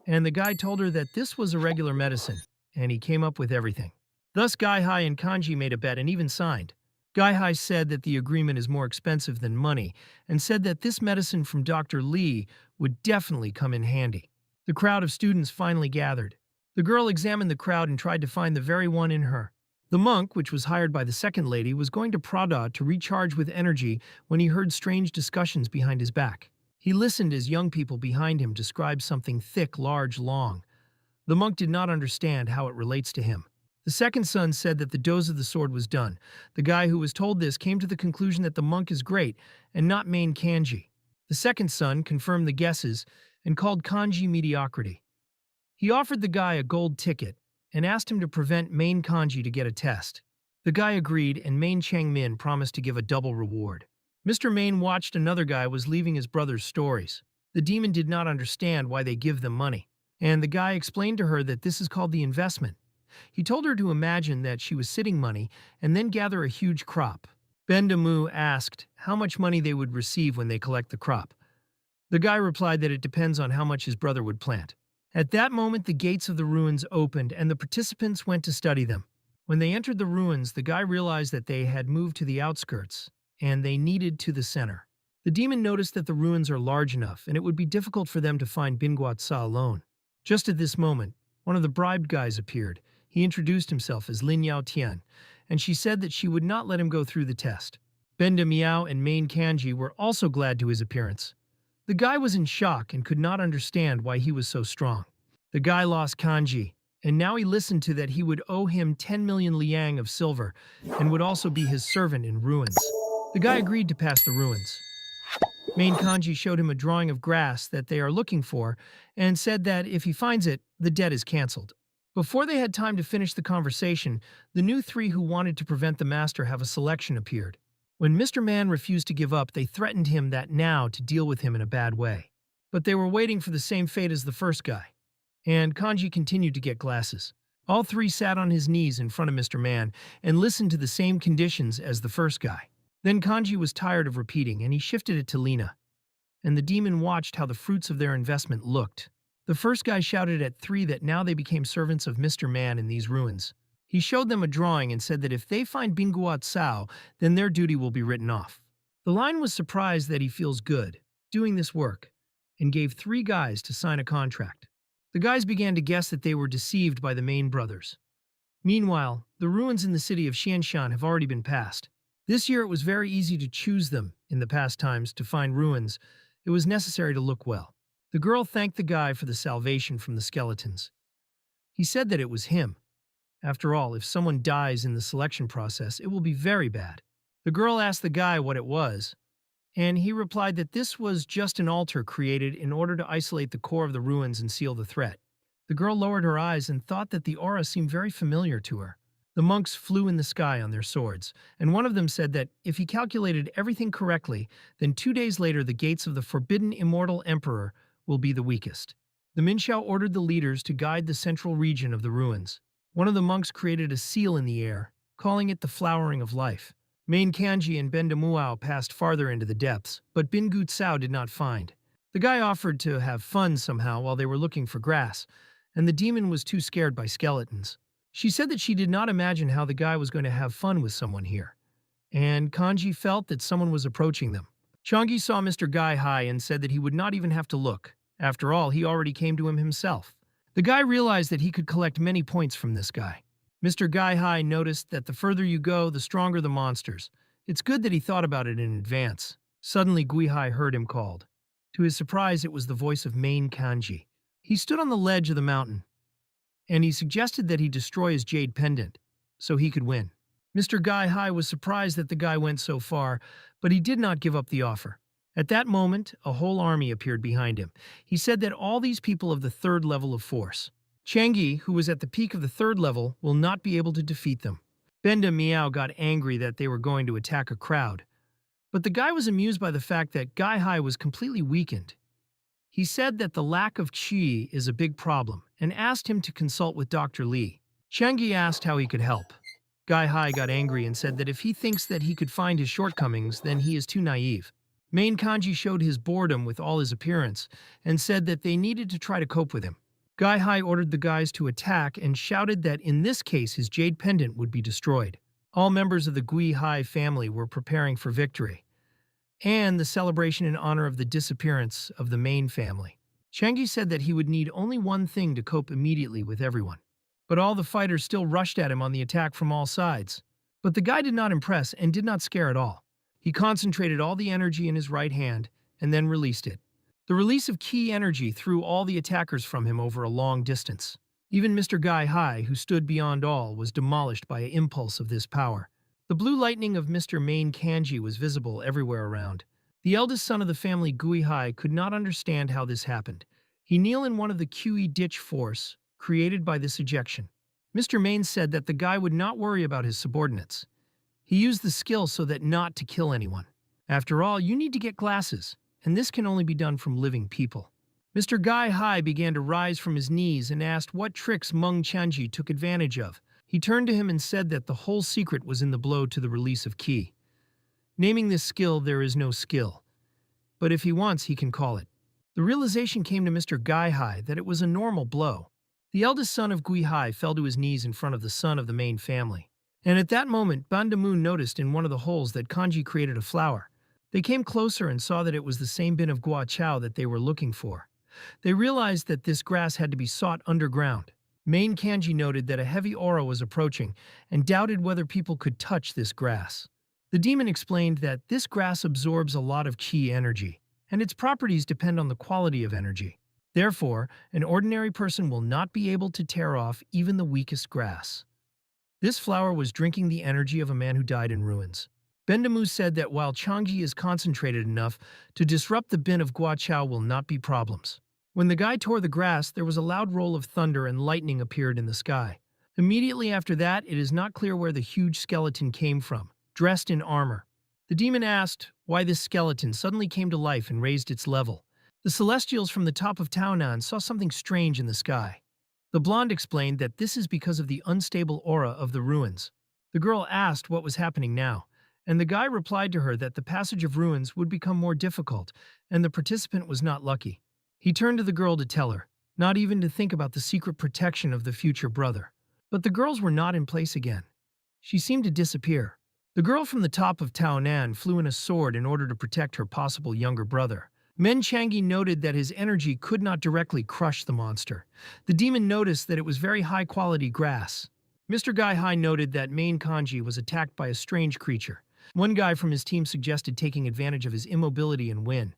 and the guy told her that this was a regular medicine, and he came up with everything. Thus Gaihai and Kanji made a bet and even signed. Gaihai said that the agreement is more expensive than money, and said that this medicine from Dr. Lee would definitely come in handy. The crowd of students finally gathered. The girl examined the crowd and tried to find the very one in her. The monk, which was hired by the second lady, was going to Prada to recharge with energy when he heard strange discussions behind his back. He listened as young people behind him described something thick, large, long. The monk did not understand how it relates to him. The second son said that the dose of the sword was done. The guy who was told this came to the conclusion that the monk is great and not main Kanji. The second son confirmed the guesses and called Kanji mediocrity. He offered the guy a gold ticket and asked him to prevent main Kanji to get a test. The guy agreed, and main Changmin promised to give a double reward. Mr. Main watched another guy was leaving his brother's stories. The demon did not understand why they give them money, and the guy explained to her that this is called the investment. He told her to imagine that she was sitting money and then gather a huge crop. Ben Damu asked how much money they would receive when they collect the crop. The guy replied that it depends on how much his brother would plant. At that moment, the gates of the ruins opened and the participants went to study them. When they entered the ruins, the guy realized that they had moved to the outskirts, and they needed to the center. The demon noticed that the ruins are large enough, and it would be difficult for them to find Binguatsa alone. Just at this moment, one of the bribed guys appeared. He introduced himself as Lin Yao Tian, and she said that she would not let him go through the test. Benda Miao and Main Kanji were also glad to his appearance. The guy was in shock and could not understand why he was so strong. The guy lost Kanji, and now he listened to that he would owe him 10 million liang of silver and would also be his servant in ruins. The guy agreed to pass the ruins. Main Kanji showed him a drawing of grass that they are looking for and said that if he finds it, the debt is cancelled. Before they had time to finish the conversation, the new 3 who wanted to prevent the master have a selection appeared. When Mr. Man refused to give up, they threatened him that now to deal with him in a bad way. But they were waiting for the same fate as the first guy. And Kanji continued to get glasses. All three sat on his knees in front of Mr. Man and listened to the same conditions as the first guy. Then Kanji was tired of repeating, and he shifted it to Lena. And the demon watched how the fruits of their investment looked. The first guy shouted at three that now they became servants of Mr. Man in these ruins. He showed them a drawing and said that if they find Binguat Sao, then their duty will be written off. The line was surprised that he feels good doing this work and gave three guys to sign a contract. The guys began to guess that they were deceived by the main brothers. Meanwhile, the ruins in the city of Xianshan have already been passed. This year it was very easy to choose them. In the past times, to find ruins, it was necessary to look well. The girl thanked the guy for the salvation from the skeletons. He said that it was him. After all, if someone dies in the selection process, it will be very bad. The girl asked the guy what it was, and he replied that this was just an altar created in order to isolate the core of the ruins and seal the threat. The girl lowered her eyes and thought that the aura seemed very familiar to her. The monks flew in the sky on their swords, and one of them said that if he calculated everything correctly, then 2 days later the gates of the forbidden immortal emperor will be the weakest. The Minshao ordered the leaders to guide the central region of the ruins. One of the monks created a seal in the air, calling it the flowering of life. Main Kanji and Ben Demuao passed farther into the depths, but Bin Gu Tsao did not find. The guy offered to have fun somehow while they were looking for grass, and the demon was too scared by skeletons. She said that she did not imagine how the guy was going to have fun with someone here, and Kanji felt that someone was approaching them. Changi saw Mr. Gai Hai and said that he would not even have to look. After all, he already came to him himself. The guy realized that he could collect many points from this guy. Mr. Gai Hai noticed that the further you go, the stronger the monsters. It's good that he thought about it in advance. Suddenly, Gui Hai heard him called. To his surprise, it was the voice of Main Kanji. He stood on the ledge of the mountain, and he suggested that he destroy his jade pendant, so he could win. Mr. Gai Hai was surprised that the guy went so far, but he did not give up the offer. At that moment, a whole army appeared behind him. He said that all these people of the third level of force. Changi, who was at the peak of the third level, will not be able to defeat them. Benda Miao got angry that they were going to attack a crowd, but the guy was amused by the fact that Gai Hai was completely weakened. He said that the lack of qi is a big problem and asked him to consult with Dr. Li. Changi asked how he could help. Gai Hai got angry and said that if he thinks that he could find his shortcomings, then he is too naive. Main Kanji showed his boredom with all his appearance and said that they needed to try to cope with him. Gai Hai ordered the guys to attack and shouted that in this case his jade pendant would be destroyed. All members of the Gui Hai family were preparing for victory, and the celebration in honor of the disappearance of the main family. Changi said that he would need only one thing to cope immediately with everyone. But all the fighters still rushed at him on the attack from all sides. But the guy did not impress and did not scare at all. He concentrated all the energy in his right hand and then released it. The release of ki energy threw all the attackers from him over a long distance. Even Mr. Gai Hai, who stood beyond all, was demolished by an impulse of this power. The blue lightning of Mr. Main Kanji was visible everywhere around. The eldest son of the family, Gui Hai, could not understand how this happened. He kneeled in one of the QE ditch force created by this ejection. Mr. Main said that the guy would not worry about his subordinates. He used the skill so that not to kill anyone. After all, you need to get glasses, and this can only be done from living people. Mr. Gai Hai began to rise from his knees and asked what tricks Meng Chanji took advantage of. He turned to him and said that the whole secret was in the blow to the release of ki. Naming this skill, there is no skill, but if he wants, he can call it. The realization came to Mr. Gai Hai that it was a normal blow. The eldest son of Gui Hai fell to his knees in front of the son of the main family. And at that moment, Bandamoon noticed in one of the holes that Kanji created a flower. They came closer and saw that it was the same bin of Gua Chao that they were looking for. They realized that this grass had to be sought underground. Main Kanji noted that a heavy aura was approaching and doubted whether people could touch this grass. The demon explained that this grass absorbs a lot of qi energy, and its properties depend on the quality of energy. Therefore, an ordinary person will not be able to tear off even the weakest grass. This flower was drinking the energy of a man who died in ruins. Bendamu said that while Changi is concentrated enough to disrupt the bin of Gua Chao will not be problems. When the guy tore the grass, there was a loud roll of thunder and lightning appeared in the sky. Immediately after that, it is not clear where the huge skeleton came from, dressed in armor. The demon asked why this skeleton suddenly came to life and raised its level. The Celestials from the top of Taonan saw something strange in the sky. The blonde explained that this is because of the unstable aura of the ruins. The girl asked what was happening now, and the guy replied to her that the passage of ruins would become more difficult, and the participant was not lucky. He turned to the girl to tell her, not even to think about the secret protection of the future brother. But the girls were not in place again. She seemed to disappear. The girl from the top of Taonan flew in a sword in order to protect her possible younger brother. Men Changi noted that his energy could not directly crush the monster. The demon noticed that it was very high-quality grass. Mr. Gai Hai noted that Main Kanji was attacked by a strange creature. One guy from his team suggested taking advantage of his immobility and win.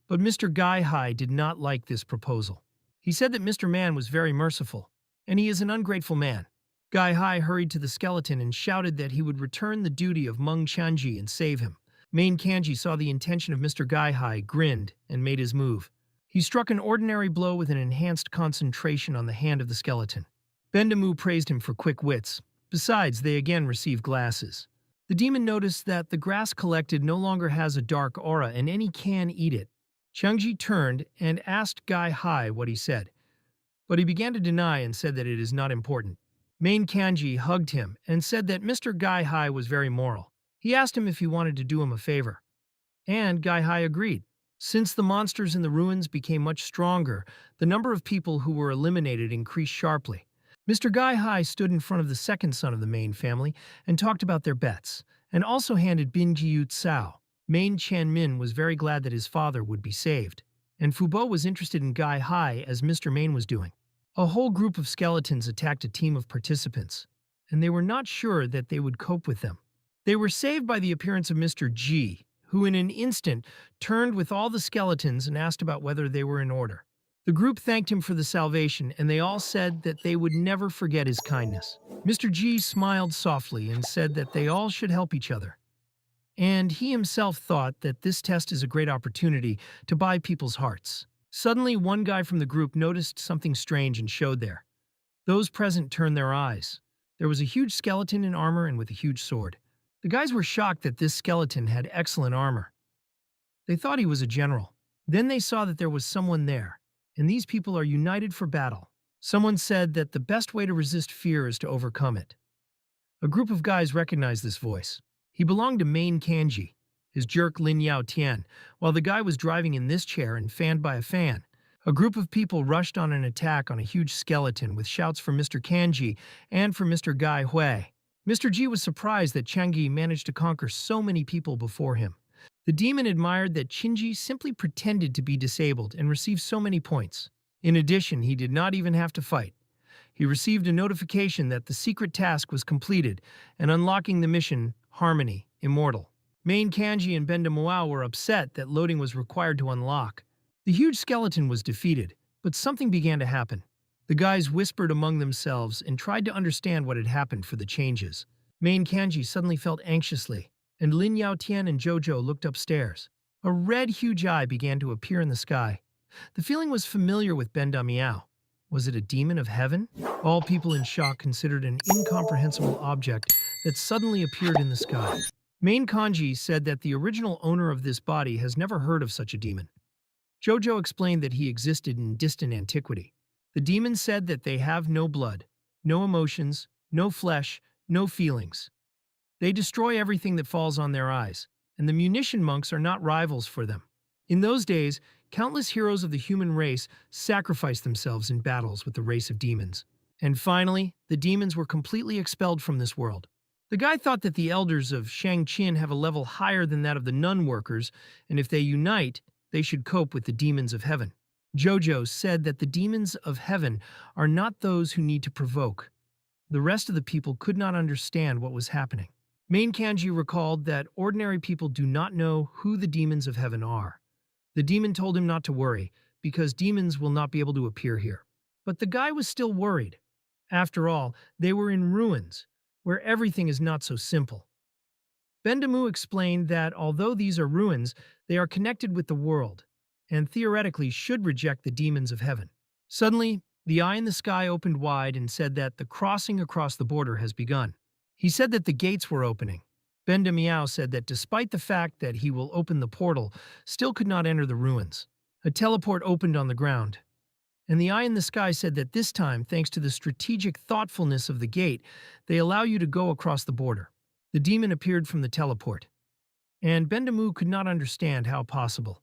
But Mr. Gai Hai did not like this proposal. He said that Mr. Man was very merciful, and he is an ungrateful man. Gai Hai hurried to the skeleton and shouted that he would return the duty of Meng Chanji and save him. Main Kanji saw the intention of Mr. Gai Hai, grinned, and made his move. He struck an ordinary blow with an enhanced concentration on the hand of the skeleton. Bendamu praised him for quick wits. Besides, they again received glasses. The demon noticed that the grass collected no longer has a dark aura and any can eat it. Changji turned and asked Gai Hai what he said, but he began to deny and said that it is not important. Main Kanji hugged him and said that Mr. Gai Hai was very moral. He asked him if he wanted to do him a favor, and Gai Hai agreed. Since the monsters in the ruins became much stronger, the number of people who were eliminated increased sharply. Mr. Gai Hai stood in front of the second son of the Main family and talked about their bets, and also handed Bin Jiu Tsao. Main Chan Min was very glad that his father would be saved, and Fubo was interested in Gai Hai as Mr. Main was doing. A whole group of skeletons attacked a team of participants, and they were not sure that they would cope with them. They were saved by the appearance of Mr. G, who in an instant turned with all the skeletons and asked about whether they were in order. The group thanked him for the salvation, and they all said that they would never forget his kindness. Mr. G smiled softly and said that they all should help each other. And he himself thought that this test is a great opportunity to buy people's hearts. Suddenly, one guy from the group noticed something strange and showed there. Those present turned their eyes. There was a huge skeleton in armor and with a huge sword. The guys were shocked that this skeleton had excellent armor. They thought he was a general. Then they saw that there was someone there, and these people are united for battle. Someone said that the best way to resist fear is to overcome it. A group of guys recognized this voice. He belonged to Main Kanji, his jerk Lin Yao Tian, while the guy was driving in this chair and fanned by a fan. A group of people rushed on an attack on a huge skeleton with shouts for Mr. Kanji and for Mr. Gai Hui. Mr. G was surprised that Changi managed to conquer so many people before him. The demon admired that Shinji simply pretended to be disabled and received so many points. In addition, he did not even have to fight. He received a notification that the secret task was completed and unlocking the mission, Harmony, Immortal. Main Kanji and Benda Muao were upset that loading was required to unlock. The huge skeleton was defeated, but something began to happen. The guys whispered among themselves and tried to understand what had happened for the changes. Main Kanji suddenly felt anxiously, and Lin Yao Tian and Jojo looked upstairs. A red huge eye began to appear in the sky. The feeling was familiar with Benda Miao. Was it a demon of heaven? All people in shock considered an incomprehensible object that suddenly appeared in the sky. Main Kanji said that the original owner of this body has never heard of such a demon. Jojo explained that he existed in distant antiquity. The demon said that they have no blood, no emotions, no flesh, no feelings. They destroy everything that falls on their eyes, and the munition monks are not rivals for them. In those days, countless heroes of the human race sacrificed themselves in battles with the race of demons. And finally, the demons were completely expelled from this world. The guy thought that the elders of Shang-Chin have a level higher than that of the nun workers, and if they unite, they should cope with the demons of heaven. Jojo said that the demons of heaven are not those who need to provoke. The rest of the people could not understand what was happening. Main Kanji recalled that ordinary people do not know who the demons of heaven are. The demon told him not to worry, because demons will not be able to appear here. But the guy was still worried. After all, they were in ruins, where everything is not so simple. Bendamu explained that although these are ruins, they are connected with the world, and theoretically should reject the demons of heaven. Suddenly, the eye in the sky opened wide and said that the crossing across the border has begun. He said that the gates were opening. Benda Miao said that despite the fact that he will open the portal, still could not enter the ruins. A teleport opened on the ground, and the eye in the sky said that this time, thanks to the strategic thoughtfulness of the gate, they allow you to go across the border. The demon appeared from the teleport, and Bendamu could not understand how possible,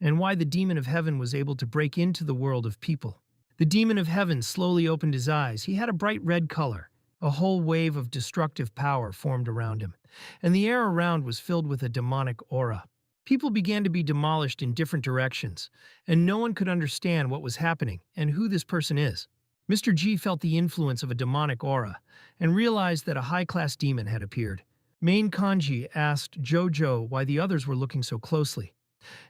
and why the demon of heaven was able to break into the world of people. The demon of heaven slowly opened his eyes. He had a bright red color. A whole wave of destructive power formed around him, and the air around was filled with a demonic aura. People began to be demolished in different directions, and no one could understand what was happening and who this person is. Mr. G felt the influence of a demonic aura and realized that a high-class demon had appeared. Main Kanji asked Jojo why the others were looking so closely,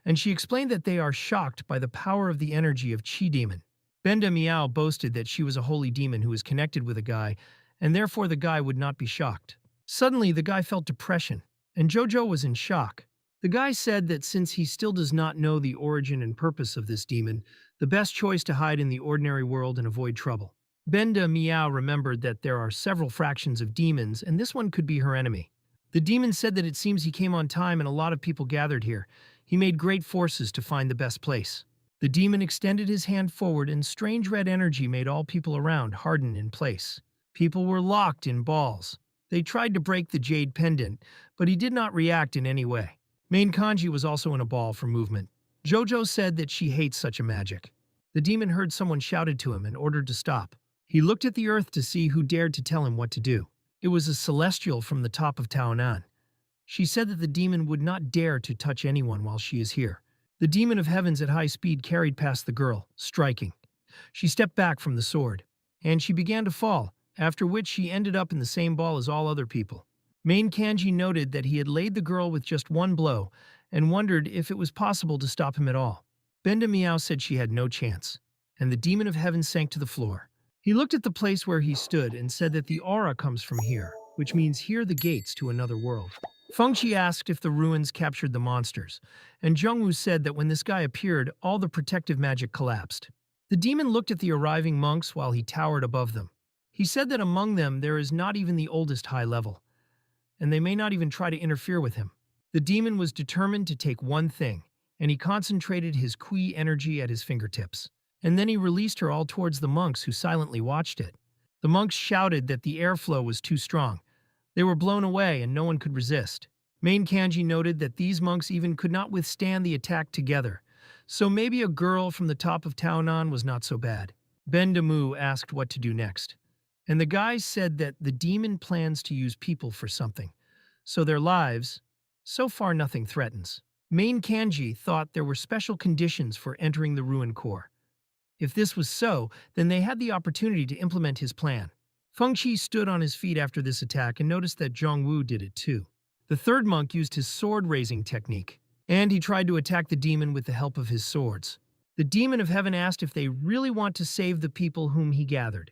and she explained that they are shocked by the power of the energy of Chi Demon. Benda Miao boasted that she was a holy demon who was connected with a guy, and therefore the guy would not be shocked. Suddenly, the guy felt depression, and Jojo was in shock. The guy said that since he still does not know the origin and purpose of this demon, the best choice to hide in the ordinary world and avoid trouble. Benda Miao remembered that there are several fractions of demons, and this one could be her enemy. The demon said that it seems he came on time and a lot of people gathered here. He made great forces to find the best place. The demon extended his hand forward, and strange red energy made all people around harden in place. People were locked in balls. They tried to break the jade pendant, but he did not react in any way. Main Kanji was also in a ball for movement. Jojo said that she hates such a magic. The demon heard someone shouted to him and ordered to stop. He looked at the earth to see who dared to tell him what to do. It was a celestial from the top of Taonan. She said that the demon would not dare to touch anyone while she is here. The demon of heavens at high speed carried past the girl, striking. She stepped back from the sword, and she began to fall, after which she ended up in the same ball as all other people. Main Kanji noted that he had laid the girl with just one blow and wondered if it was possible to stop him at all. Benda Miao said she had no chance, and the demon of heaven sank to the floor. He looked at the place where he stood and said that the aura comes from here, which means here the gates to another world. Fengqi asked if the ruins captured the monsters, and Zhongwu said that when this guy appeared, all the protective magic collapsed. The demon looked at the arriving monks while he towered above them. He said that among them there is not even the oldest high level, and they may not even try to interfere with him. The demon was determined to take one thing, and he concentrated his Kui energy at his fingertips. And then he released her all towards the monks who silently watched it. The monks shouted that the airflow was too strong. They were blown away and no one could resist. Main Kanji noted that these monks even could not withstand the attack together, so maybe a girl from the top of Taonan was not so bad. Ben Damu asked what to do next, and the guy said that the demon plans to use people for something, so their lives, so far nothing threatens. Main Kanji thought there were special conditions for entering the ruin core. If this was so, then they had the opportunity to implement his plan. Fengqi stood on his feet after this attack and noticed that Zhongwu did it too. The third monk used his sword-raising technique, and he tried to attack the demon with the help of his swords. The demon of heaven asked if they really want to save the people whom he gathered.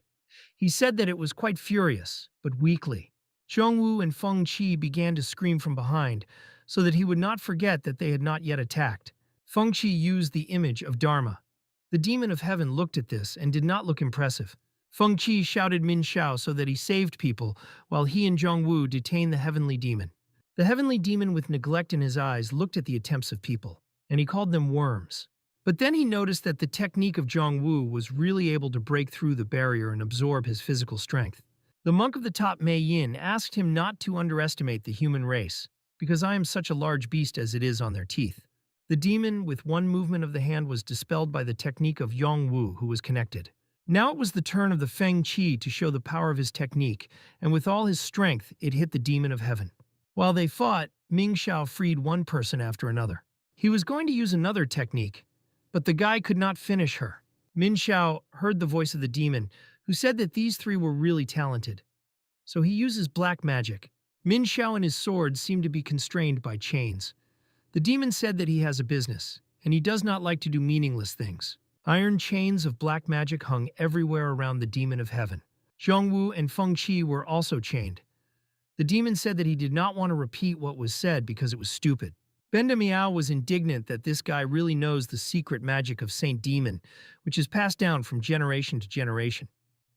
He said that it was quite furious, but weakly. Zhongwu and Fengqi began to scream from behind, so that he would not forget that they had not yet attacked. Fengqi used the image of Dharma. The demon of heaven looked at this and did not look impressive. Fengqi shouted Min Shao so that he saved people, while he and Zhongwu detained the heavenly demon. The heavenly demon with neglect in his eyes looked at the attempts of people, and he called them worms. But then he noticed that the technique of Zhongwu was really able to break through the barrier and absorb his physical strength. The monk of the top Mei Yin asked him not to underestimate the human race, because I am such a large beast as it is on their teeth. The demon, with one movement of the hand, was dispelled by the technique of Yongwu, who was connected. Now it was the turn of the Feng Qi to show the power of his technique, and with all his strength, it hit the demon of heaven. While they fought, Ming Xiao freed one person after another. He was going to use another technique, but the guy could not finish her. Min Xiao heard the voice of the demon, who said that these three were really talented. So he uses black magic. Min Xiao and his sword seem to be constrained by chains. The demon said that he has a business, and he does not like to do meaningless things. Iron chains of black magic hung everywhere around the demon of heaven. Zhongwu and Fengqi were also chained. The demon said that he did not want to repeat what was said because it was stupid. Benda Miao was indignant that this guy really knows the secret magic of Saint Demon, which is passed down from generation to generation.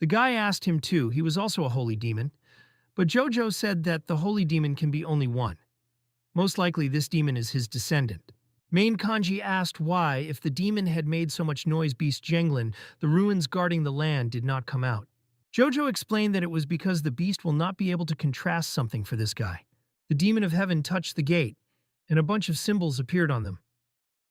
The guy asked him too, he was also a holy demon, But Jojo said that the holy demon can be only one. Most likely this demon is his descendant. Main Kanji asked why, if the demon had made so much noise beast Jenglin, the ruins guarding the land did not come out. Jojo explained that it was because the beast will not be able to contrast something for this guy. The demon of heaven touched the gate, and a bunch of symbols appeared on them.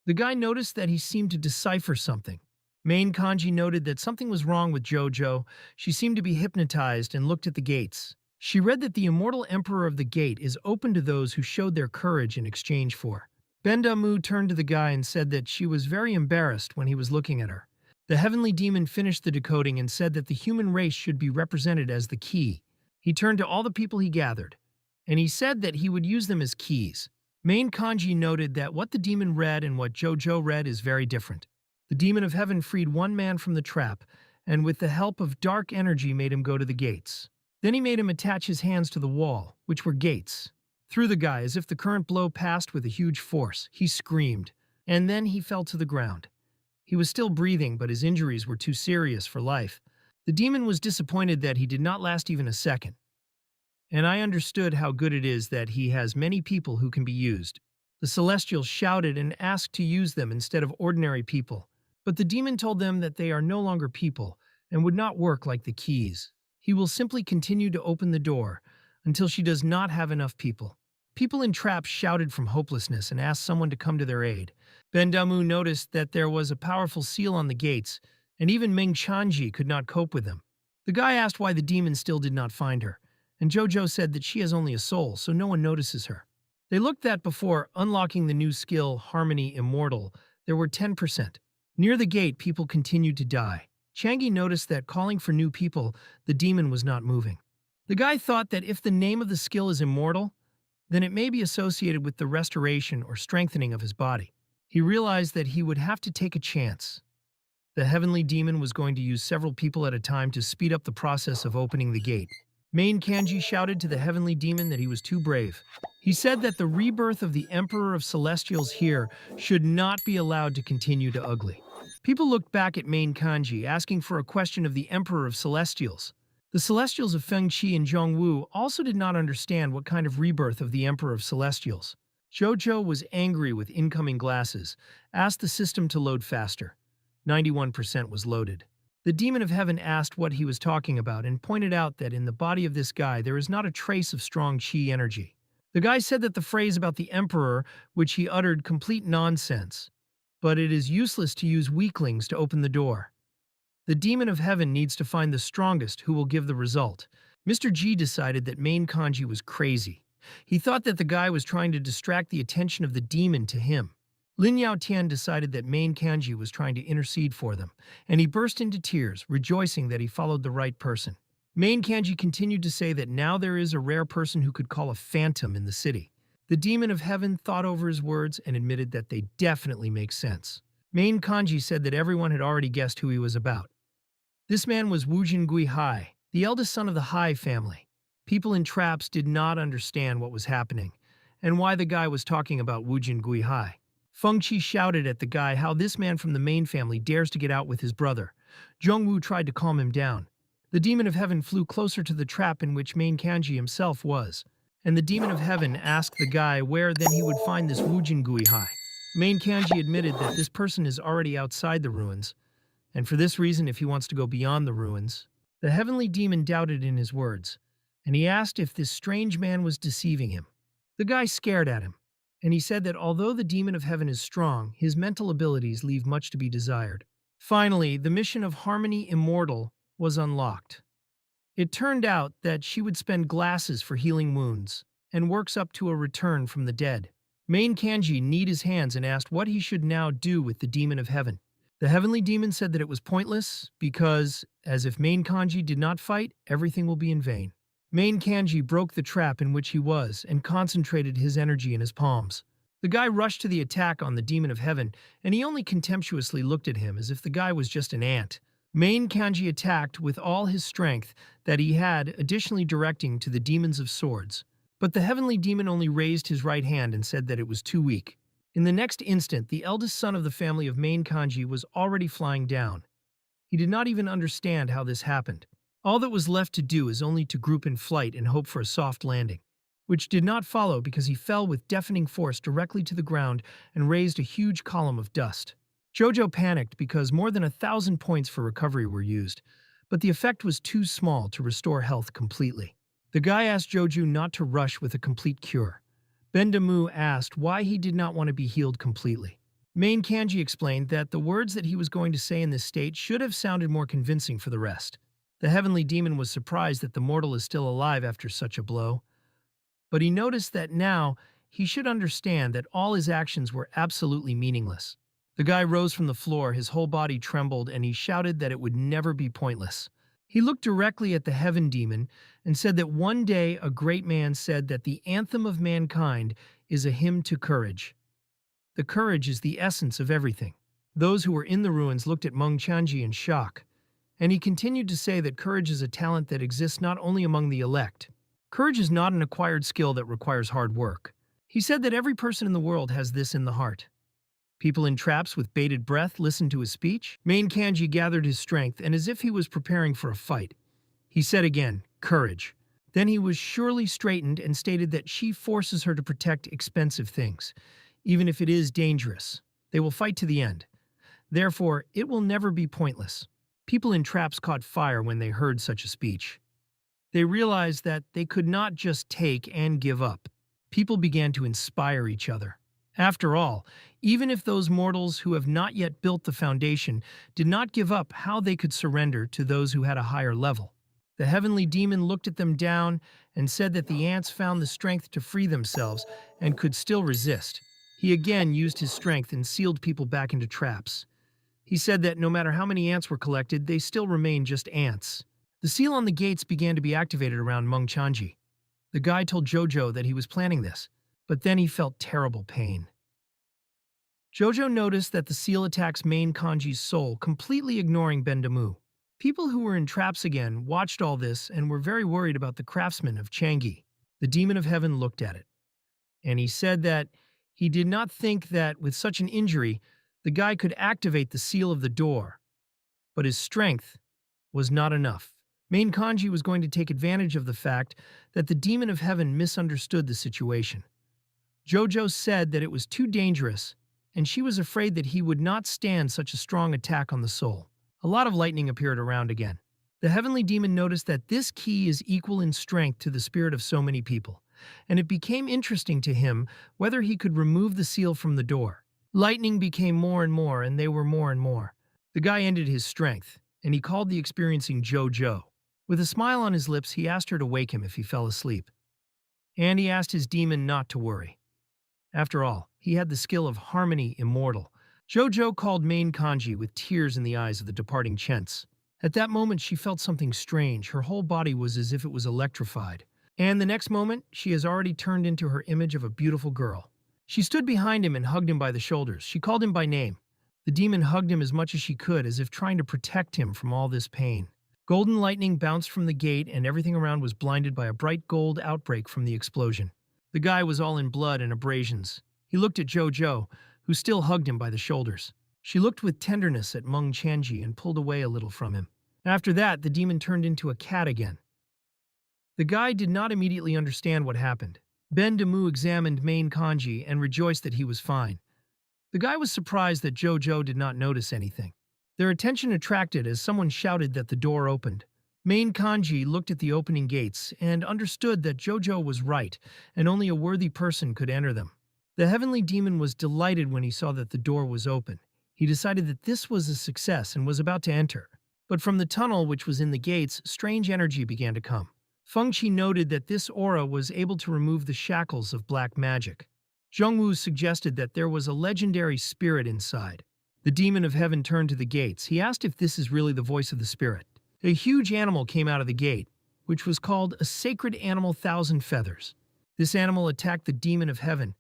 The guy noticed that he seemed to decipher something. Main Kanji noted that something was wrong with Jojo. She seemed to be hypnotized and looked at the gates. She read that the immortal emperor of the gate is open to those who showed their courage in exchange for. Bendamu turned to the guy and said that she was very embarrassed when he was looking at her. The heavenly demon finished the decoding and said that the human race should be represented as the key. He turned to all the people he gathered, and he said that he would use them as keys. Main Kanji noted that what the demon read and what Jojo read is very different. The demon of heaven freed one man from the trap, and with the help of dark energy made him go to the gates. Then he made him attach his hands to the wall, which were gates. Threw the guy as if the current blow passed with a huge force. He screamed, and then he fell to the ground. He was still breathing, but his injuries were too serious for life. The demon was disappointed that he did not last even a second. And I understood how good it is that he has many people who can be used. The Celestials shouted and asked to use them instead of ordinary people. But the demon told them that they are no longer people and would not work like the keys. He will simply continue to open the door until she does not have enough people. People in traps shouted from hopelessness and asked someone to come to their aid. Bendamu noticed that there was a powerful seal on the gates, and even Ming Chanji could not cope with them. The guy asked why the demon still did not find her, and Jojo said that she has only a soul, so no one notices her. They looked that before unlocking the new skill, Harmony Immortal, there were 10%. Near the gate, people continued to die. Changi noticed that calling for new people, the demon was not moving. The guy thought that if the name of the skill is immortal, then it may be associated with the restoration or strengthening of his body. He realized that he would have to take a chance. The heavenly demon was going to use several people at a time to speed up the process of opening the gate. Main Kanji shouted to the heavenly demon that he was too brave. He said that the rebirth of the Emperor of Celestials here should not be allowed to continue to ugly. People looked back at Main Kanji, asking for a question of the Emperor of Celestials. The Celestials of Fengqi and Zhongwu also did not understand what kind of rebirth of the Emperor of Celestials. Jojo was angry with incoming glasses, asked the system to load faster. 91% was loaded. The demon of heaven asked what he was talking about and pointed out that in the body of this guy there is not a trace of strong chi energy. The guy said that the phrase about the emperor, which he uttered, complete nonsense, but it is useless to use weaklings to open the door. The demon of heaven needs to find the strongest who will give the result. Mr. G decided that Main Kanji was crazy. He thought that the guy was trying to distract the attention of the demon to him. Lin Yao Tian decided that Main Kanji was trying to intercede for them, and he burst into tears, rejoicing that he followed the right person. Main Kanji continued to say that now there is a rare person who could call a phantom in the city. The demon of heaven thought over his words and admitted that they definitely make sense. Main Kanji said that everyone had already guessed who he was about. This man was Wujin Gui Hai, the eldest son of the Hai family. People in traps did not understand what was happening, and why the guy was talking about Wujin Gui Hai. Feng Qi shouted at the guy how this man from the main family dares to get out with his brother. Zhongwu tried to calm him down. The demon of heaven flew closer to the trap in which Main Kanji himself was, and the demon of heaven asked the guy where then he would find this Wujin Gui Hai. Main Kanji admitted that this person is already outside the ruins, and for this reason if he wants to go beyond the ruins. The heavenly demon doubted in his words, and he asked if this strange man was deceiving him. The guy stared at him, and he said that although the demon of heaven is strong, his mental abilities leave much to be desired. Finally, the mission of Harmony Immortal was unlocked. It turned out that she would spend glasses for healing wounds, and works up to a return from the dead. Main Kanji kneed his hands and asked what he should now do with the demon of heaven. The heavenly demon said that it was pointless, because, as if Main Kanji did not fight, everything will be in vain. Main Kanji broke the trap in which he was and concentrated his energy in his palms. The guy rushed to the attack on the demon of heaven, and he only contemptuously looked at him as if the guy was just an ant. Main Kanji attacked with all his strength that he had, additionally directing to the demons of swords. But the heavenly demon only raised his right hand and said that it was too weak. In the next instant, the eldest son of the family of Main Kanji was already flying down. He did not even understand how this happened. All that was left to do is only to group in flight and hope for a soft landing, which did not follow because he fell with deafening force directly to the ground and raised a huge column of dust. Jojo panicked because more than 1,000 points for recovery were used, but the effect was too small to restore health completely. The guy asked Jojo not to rush with a complete cure. Bendamu asked why he did not want to be healed completely. Main Kanji explained that the words that he was going to say in this state should have sounded more convincing for the rest. The heavenly demon was surprised that the mortal is still alive after such a blow, but he noticed that now he should understand that all his actions were absolutely meaningless. The guy rose from the floor, his whole body trembled, and he shouted that it would never be pointless. He looked directly at the heaven demon and said that one day a great man said that the anthem of mankind is a hymn to courage. The courage is the essence of everything. Those who were in the ruins looked at Meng Chanji in shock, and he continued to say that courage is a talent that exists not only among the elect. Courage is not an acquired skill that requires hard work. He said that every person in the world has this in the heart. People in traps with bated breath listened to his speech. Main Kanji gathered his strength, and as if he was preparing for a fight, he said again, courage. Then he was surely straightened and stated that she forces her to protect expensive things, even if it is dangerous. They will fight to the end. Therefore, it will never be pointless. People in traps caught fire when they heard such a speech. They realized that they could not just take and give up. People began to inspire each other. After all, even if those mortals who have not yet built the foundation did not give up, how they could surrender to those who had a higher level. The heavenly demon looked at them down and said that the ants found the strength to free themselves and could still resist. He again used his strength and sealed people back into traps. He said that no matter how many ants were collected, they still remained just ants. The seal on the gates began to be activated around Meng Chanji. The guy told Jojo that he was planning this, but then he felt terrible pain. Jojo noticed that the seal attacks Main Kanji's soul, completely ignoring Bendamu. People who were in traps again watched all this and were very worried about the craftsman of Changi. The demon of heaven looked at it, and he said that he did not think that with such an injury, the guy could activate the seal of the door, but his strength was not enough. Main Kanji was going to take advantage of the fact that the demon of heaven misunderstood the situation. Jojo said that it was too dangerous, and she was afraid that he would not stand such a strong attack on the soul. A lot of lightning appeared around again. The heavenly demon noticed that this key is equal in strength to the spirit of so many people, and it became interesting to him whether he could remove the seal from the door. Lightning became more and more, and they were more and more. The guy ended his strength, and he called the experiencing Jojo. With a smile on his lips, he asked her to wake him if he fell asleep. And he asked his demon not to worry. After all, he had the skill of harmony immortal. Jojo called Main Kanji with tears in the eyes of the departing Chents. At that moment, she felt something strange. Her whole body was as if it was electrified. And the next moment, she has already turned into her image of a beautiful girl. She stood behind him and hugged him by the shoulders. She called him by name. The demon hugged him as much as she could, as if trying to protect him from all this pain. Golden lightning bounced from the gate, and everything around was blinded by a bright gold outbreak from the explosion. The guy was all in blood and abrasions. He looked at Jojo, who still hugged him by the shoulders. She looked with tenderness at Meng Chanji and pulled away a little from him. After that, the demon turned into a cat again. The guy did not immediately understand what happened. Bendamu examined Main Kanji and rejoiced that he was fine. The guy was surprised that Jojo did not notice anything. Their attention attracted as someone shouted that the door opened. Main Kanji looked at the opening gates and understood that Jojo was right, and only a worthy person could enter them. The heavenly demon was delighted when he saw that the door was open. He decided that this was a success and was about to enter. But from the tunnel which was in the gates, strange energy began to come. Fengqi noted that this aura was able to remove the shackles of black magic. Zhongwu suggested that there was a legendary spirit inside. The demon of heaven turned to the gates. He asked if this is really the voice of the spirit. A huge animal came out of the gate, which was called a sacred animal 1,000 feathers. This animal attacked the demon of heaven.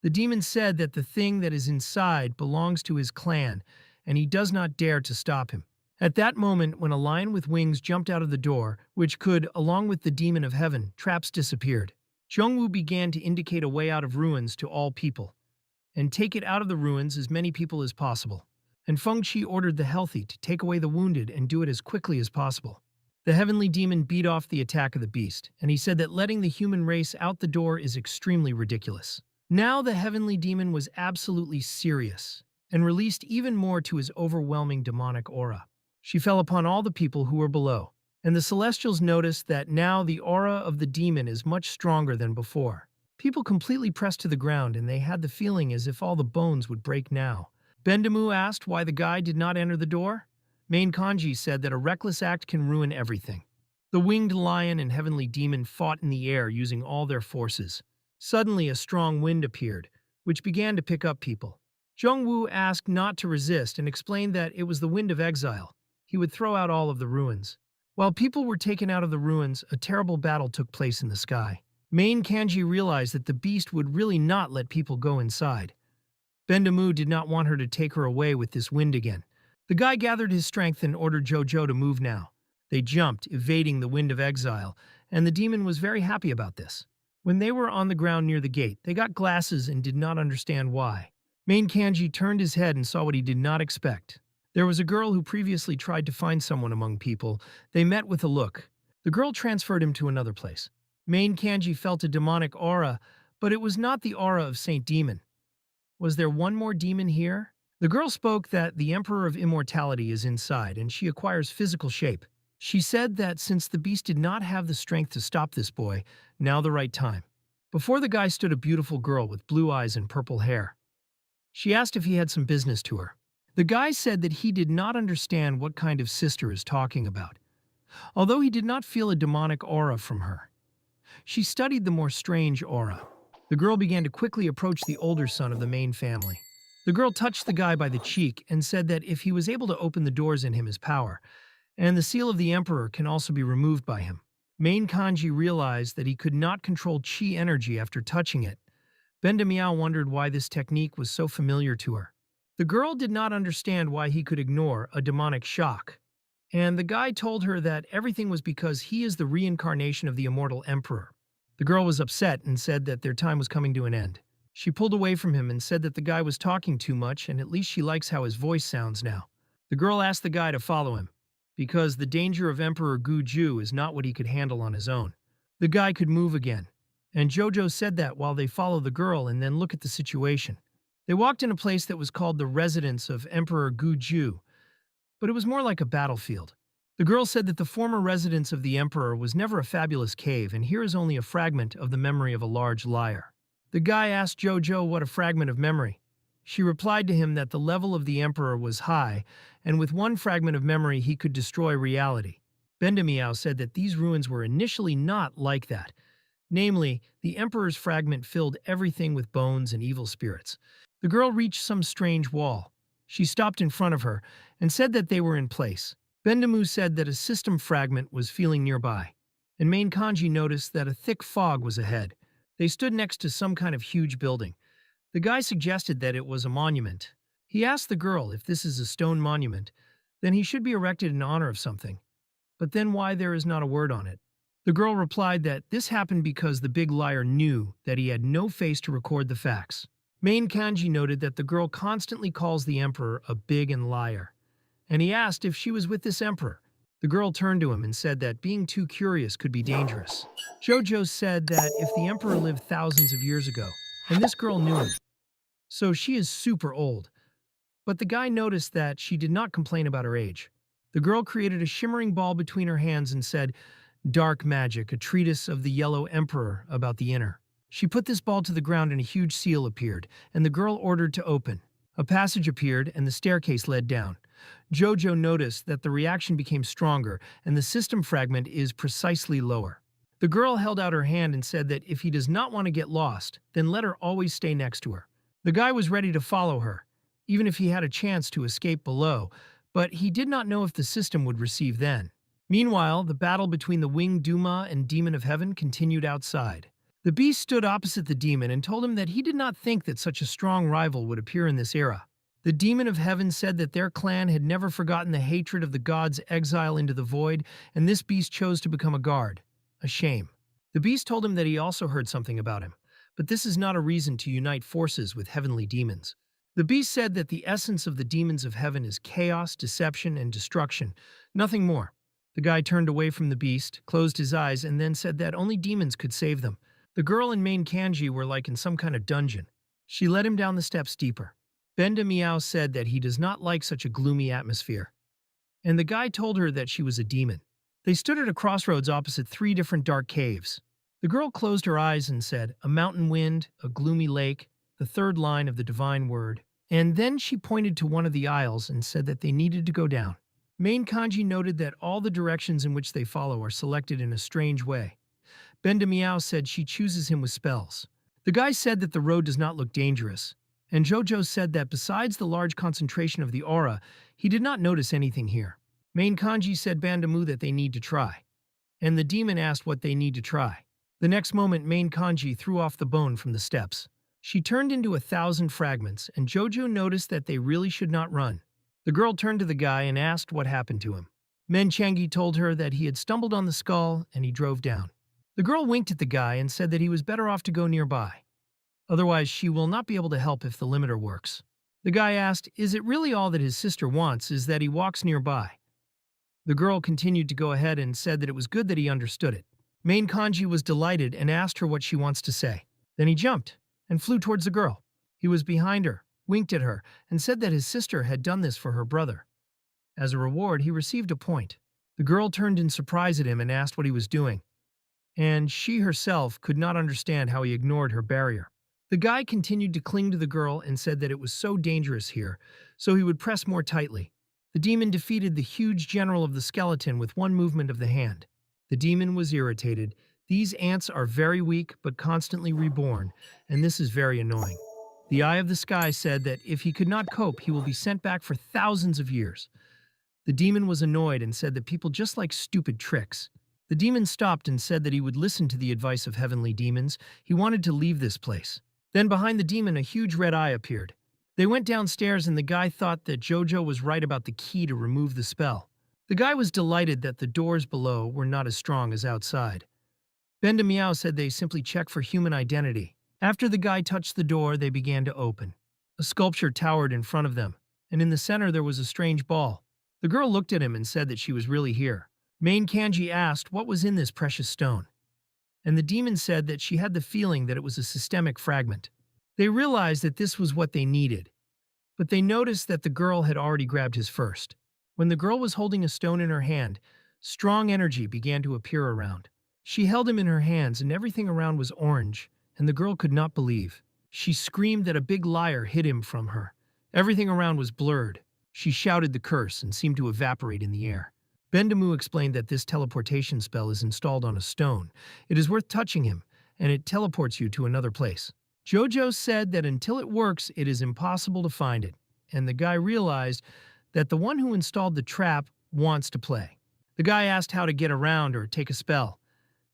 The demon said that the thing that is inside belongs to his clan, and he does not dare to stop him. At that moment, when a lion with wings jumped out of the door, which could, along with the demon of heaven, traps disappeared. Zhongwu began to indicate a way out of ruins to all people, and take it out of the ruins as many people as possible. And Fengqi ordered the healthy to take away the wounded and do it as quickly as possible. The heavenly demon beat off the attack of the beast, and he said that letting the human race out the door is extremely ridiculous. Now the heavenly demon was absolutely serious, and released even more to his overwhelming demonic aura. She fell upon all the people who were below, and the Celestials noticed that now the aura of the demon is much stronger than before. People completely pressed to the ground, and they had the feeling as if all the bones would break now. Bendamu asked why the guy did not enter the door. Main Kanji said that a reckless act can ruin everything. The winged lion and heavenly demon fought in the air using all their forces. Suddenly, a strong wind appeared, which began to pick up people. Zhongwu asked not to resist and explained that it was the wind of exile. He would throw out all of the ruins. While people were taken out of the ruins, a terrible battle took place in the sky. Main Kanji realized that the beast would really not let people go inside. Bendamu did not want her to take her away with this wind again. The guy gathered his strength and ordered Jojo to move now. They jumped, evading the wind of exile, and the demon was very happy about this. When they were on the ground near the gate, they got glasses and did not understand why. Main Kanji turned his head and saw what he did not expect. There was a girl who previously tried to find someone among people. They met with a look. The girl transferred him to another place. Main Kanji felt a demonic aura, but it was not the aura of Saint Demon. Was there one more demon here? The girl spoke that the Emperor of Immortality is inside and she acquires physical shape. She said that since the beast did not have the strength to stop this boy, now the right time. Before the guy stood a beautiful girl with blue eyes and purple hair. She asked if he had some business to her. The guy said that he did not understand what kind of sister is talking about, although he did not feel a demonic aura from her. She studied the more strange aura. The girl began to quickly approach the older son of the main family. The girl touched the guy by the cheek and said that if he was able to open the doors in him his power, and the seal of the emperor can also be removed by him. Main Kanji realized that he could not control chi energy after touching it. Benda Miao wondered why this technique was so familiar to her. The girl did not understand why he could ignore a demonic shock. And the guy told her that everything was because he is the reincarnation of the immortal emperor. The girl was upset and said that their time was coming to an end. She pulled away from him and said that the guy was talking too much and at least she likes how his voice sounds now. The girl asked the guy to follow him, because the danger of Emperor Guju is not what he could handle on his own. The guy could move again, and Jojo said that while they follow the girl and then look at the situation. They walked in a place that was called the residence of Emperor Guju, but it was more like a battlefield. The girl said that the former residence of the emperor was never a fabulous cave, and here is only a fragment of the memory of a large liar. The guy asked Jojo what a fragment of memory. She replied to him that the level of the emperor was high, and with one fragment of memory he could destroy reality. Bendamiao said that these ruins were initially not like that. Namely, the emperor's fragment filled everything with bones and evil spirits. The girl reached some strange wall. She stopped in front of her and said that they were in place. Bendamu said that a system fragment was feeling nearby, and Main Kanji noticed that a thick fog was ahead. They stood next to some kind of huge building. The guy suggested that it was a monument. He asked the girl if this is a stone monument, then he should be erected in honor of something. But then why there is not a word on it? The girl replied that this happened because the big liar knew that he had no face to record the facts. Main Kanji noted that the girl constantly calls the emperor a big and liar, and he asked if she was with this emperor. The girl turned to him and said that being too curious could be dangerous. Jojo said that if the emperor lived thousands of years ago, and this girl knew him, so she is super old. But the guy noticed that she did not complain about her age. The girl created a shimmering ball between her hands and said, "Dark Magic, a treatise of the Yellow Emperor about the inner." She put this ball to the ground and a huge seal appeared, and the girl ordered to open. A passage appeared and the staircase led down. Jojo noticed that the reaction became stronger and the system fragment is precisely lower. The girl held out her hand and said that if he does not want to get lost, then let her always stay next to her. The guy was ready to follow her, even if he had a chance to escape below, but he did not know if the system would receive then. Meanwhile, the battle between the winged Duma and Demon of Heaven continued outside. The beast stood opposite the demon and told him that he did not think that such a strong rival would appear in this era. The Demon of Heaven said that their clan had never forgotten the hatred of the gods' exile into the void, and this beast chose to become a guard. A shame. The beast told him that he also heard something about him, but this is not a reason to unite forces with heavenly demons. The beast said that the essence of the demons of heaven is chaos, deception, and destruction, nothing more. The guy turned away from the beast, closed his eyes, and then said that only demons could save them. The girl and main kanji were like in some kind of dungeon. She led him down the steps deeper. Benda Meow said that he does not like such a gloomy atmosphere. And the guy told her that she was a demon. They stood at a crossroads opposite 3 different dark caves. The girl closed her eyes and said, "A mountain wind, a gloomy lake," the 3rd line of the divine word. And then she pointed to one of the aisles and said that they needed to go down. Main kanji noted that all the directions in which they follow are selected in a strange way. Benda Meow said she chooses him with spells. The guy said that the road does not look dangerous, and Jojo said that besides the large concentration of the aura, he did not notice anything here. Main kanji said Bandamu that they need to try, and the demon asked what they need to try. The next moment, main kanji threw off the bone from the steps. She turned into 1,000 fragments, and Jojo noticed that they really should not run. The girl turned to the guy and asked what happened to him. Men Changi told her that he had stumbled on the skull and he drove down. The girl winked at the guy and said that he was better off to go nearby. Otherwise, she will not be able to help if the limiter works. The guy asked, is it really all that his sister wants is that he walks nearby? The girl continued to go ahead and said that it was good that he understood it. Main kanji was delighted and asked her what she wants to say. Then he jumped and flew towards the girl. He was behind her, winked at her, and said that his sister had done this for her brother. As a reward, he received a point. The girl turned in surprise at him and asked what he was doing, and she herself could not understand how he ignored her barrier. The guy continued to cling to the girl and said that it was so dangerous here, so he would press more tightly. The demon defeated the huge general of the skeleton with one movement of the hand. The demon was irritated. These ants are very weak but constantly reborn, and this is very annoying. The Eye of the Sky said that if he could not cope, he will be sent back for thousands of years. The demon was annoyed and said that people just like stupid tricks. The demon stopped and said that he would listen to the advice of heavenly demons. He wanted to leave this place. Then behind the demon, a huge red eye appeared. They went downstairs and the guy thought that Jojo was right about the key to remove the spell. The guy was delighted that the doors below were not as strong as outside. Benda Meow said they simply check for human identity. After the guy touched the door, they began to open. A sculpture towered in front of them, and in the center there was a strange ball. The girl looked at him and said that she was really here. Main kanji asked what was in this precious stone, and the demon said that she had the feeling that it was a systemic fragment. They realized that this was what they needed, but they noticed that the girl had already grabbed his first. When the girl was holding a stone in her hand, strong energy began to appear around. She held him in her hands and everything around was orange, and the girl could not believe. She screamed that a big liar hid him from her. Everything around was blurred. She shouted the curse and seemed to evaporate in the air. Bendamu explained that this teleportation spell is installed on a stone. It is worth touching him, and it teleports you to another place. Jojo said that until it works, it is impossible to find it, and the guy realized that the one who installed the trap wants to play. The guy asked how to get around or take a spell.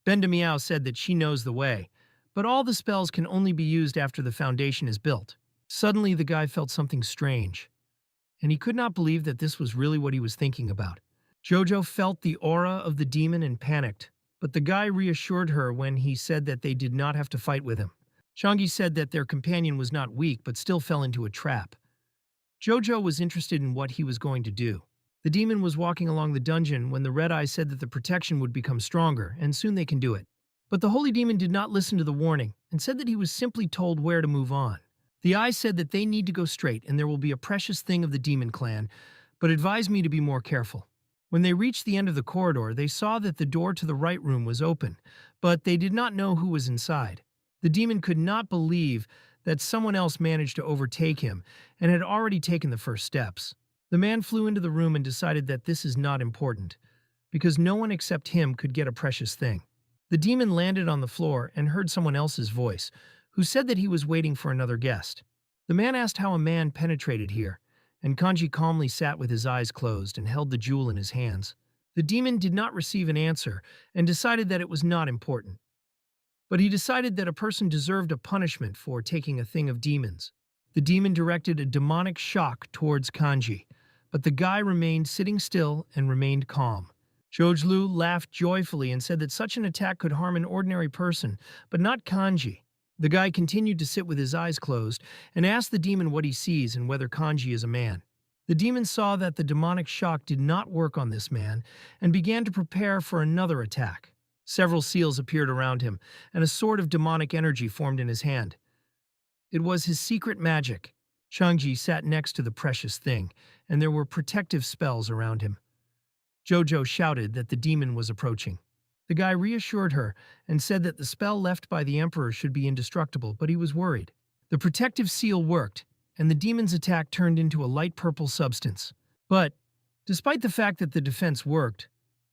Benda Meow said that she knows the way, but all the spells can only be used after the foundation is built. Suddenly, the guy felt something strange, and he could not believe that this was really what he was thinking about. Jojo felt the aura of the demon and panicked, but the guy reassured her when he said that they did not have to fight with him. Changi said that their companion was not weak but still fell into a trap. Jojo was interested in what he was going to do. The demon was walking along the dungeon when the red eye said that the protection would become stronger, and soon they can do it. But the holy demon did not listen to the warning and said that he was simply told where to move on. The eye said that they need to go straight and there will be a precious thing of the demon clan, but advised me to be more careful. When they reached the end of the corridor, they saw that the door to the right room was open, but they did not know who was inside. The demon could not believe that someone else managed to overtake him and had already taken the first steps. The man flew into the room and decided that this is not important, because no one except him could get a precious thing. The demon landed on the floor and heard someone else's voice, who said that he was waiting for another guest. The man asked how a man penetrated here, and Kanji calmly sat with his eyes closed and held the jewel in his hands. The demon did not receive an answer and decided that it was not important. But he decided that a person deserved a punishment for taking a thing of demons. The demon directed a demonic shock towards Kanji, but the guy remained sitting still and remained calm. Jojlu laughed joyfully and said that such an attack could harm an ordinary person, but not Kanji. The guy continued to sit with his eyes closed and asked the demon what he sees and whether Kanji is a man. The demon saw that the demonic shock did not work on this man and began to prepare for another attack. Several seals appeared around him, and a sword of demonic energy formed in his hand. It was his secret magic. Changji sat next to the precious thing, and there were protective spells around him. Jojo shouted that the demon was approaching. The guy reassured her and said that the spell left by the emperor should be indestructible, but he was worried. The protective seal worked, and the demon's attack turned into a light purple substance. But, despite the fact that the defense worked,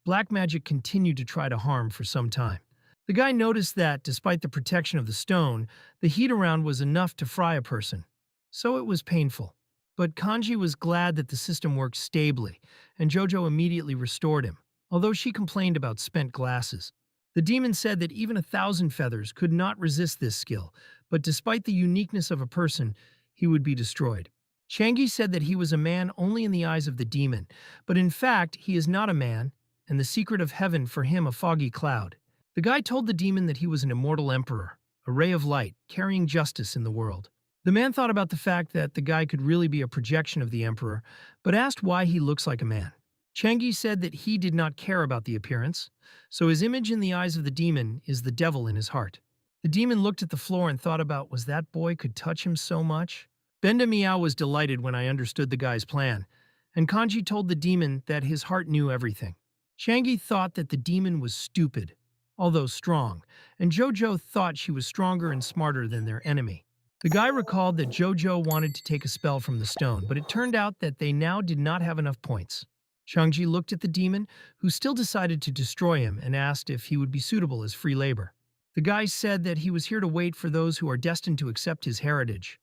black magic continued to try to harm for some time. The guy noticed that, despite the protection of the stone, the heat around was enough to fry a person. So it was painful. But Kanji was glad that the system worked stably, and Jojo immediately restored him, although she complained about spent glasses. The demon said that even 1,000 feathers could not resist this skill, but despite the uniqueness of a person, he would be destroyed. Changi said that he was a man only in the eyes of the demon, but in fact he is not a man, and the secret of heaven for him a foggy cloud. The guy told the demon that he was an immortal emperor, a ray of light, carrying justice in the world. The man thought about the fact that the guy could really be a projection of the emperor, but asked why he looks like a man. Changi said that he did not care about the appearance, so his image in the eyes of the demon is the devil in his heart. The demon looked at the floor and thought about, was that boy could touch him so much? Benda Miao was delighted when I understood the guy's plan, and Kanji told the demon that his heart knew everything. Changi thought that the demon was stupid, although strong, and Jojo thought she was stronger and smarter than their enemy. The guy recalled that Jojo wanted to take a spell from the stone, but it turned out that they now did not have enough points. Changji looked at the demon, who still decided to destroy him, and asked if he would be suitable as free labor. The guy said that he was here to wait for those who are destined to accept his heritage,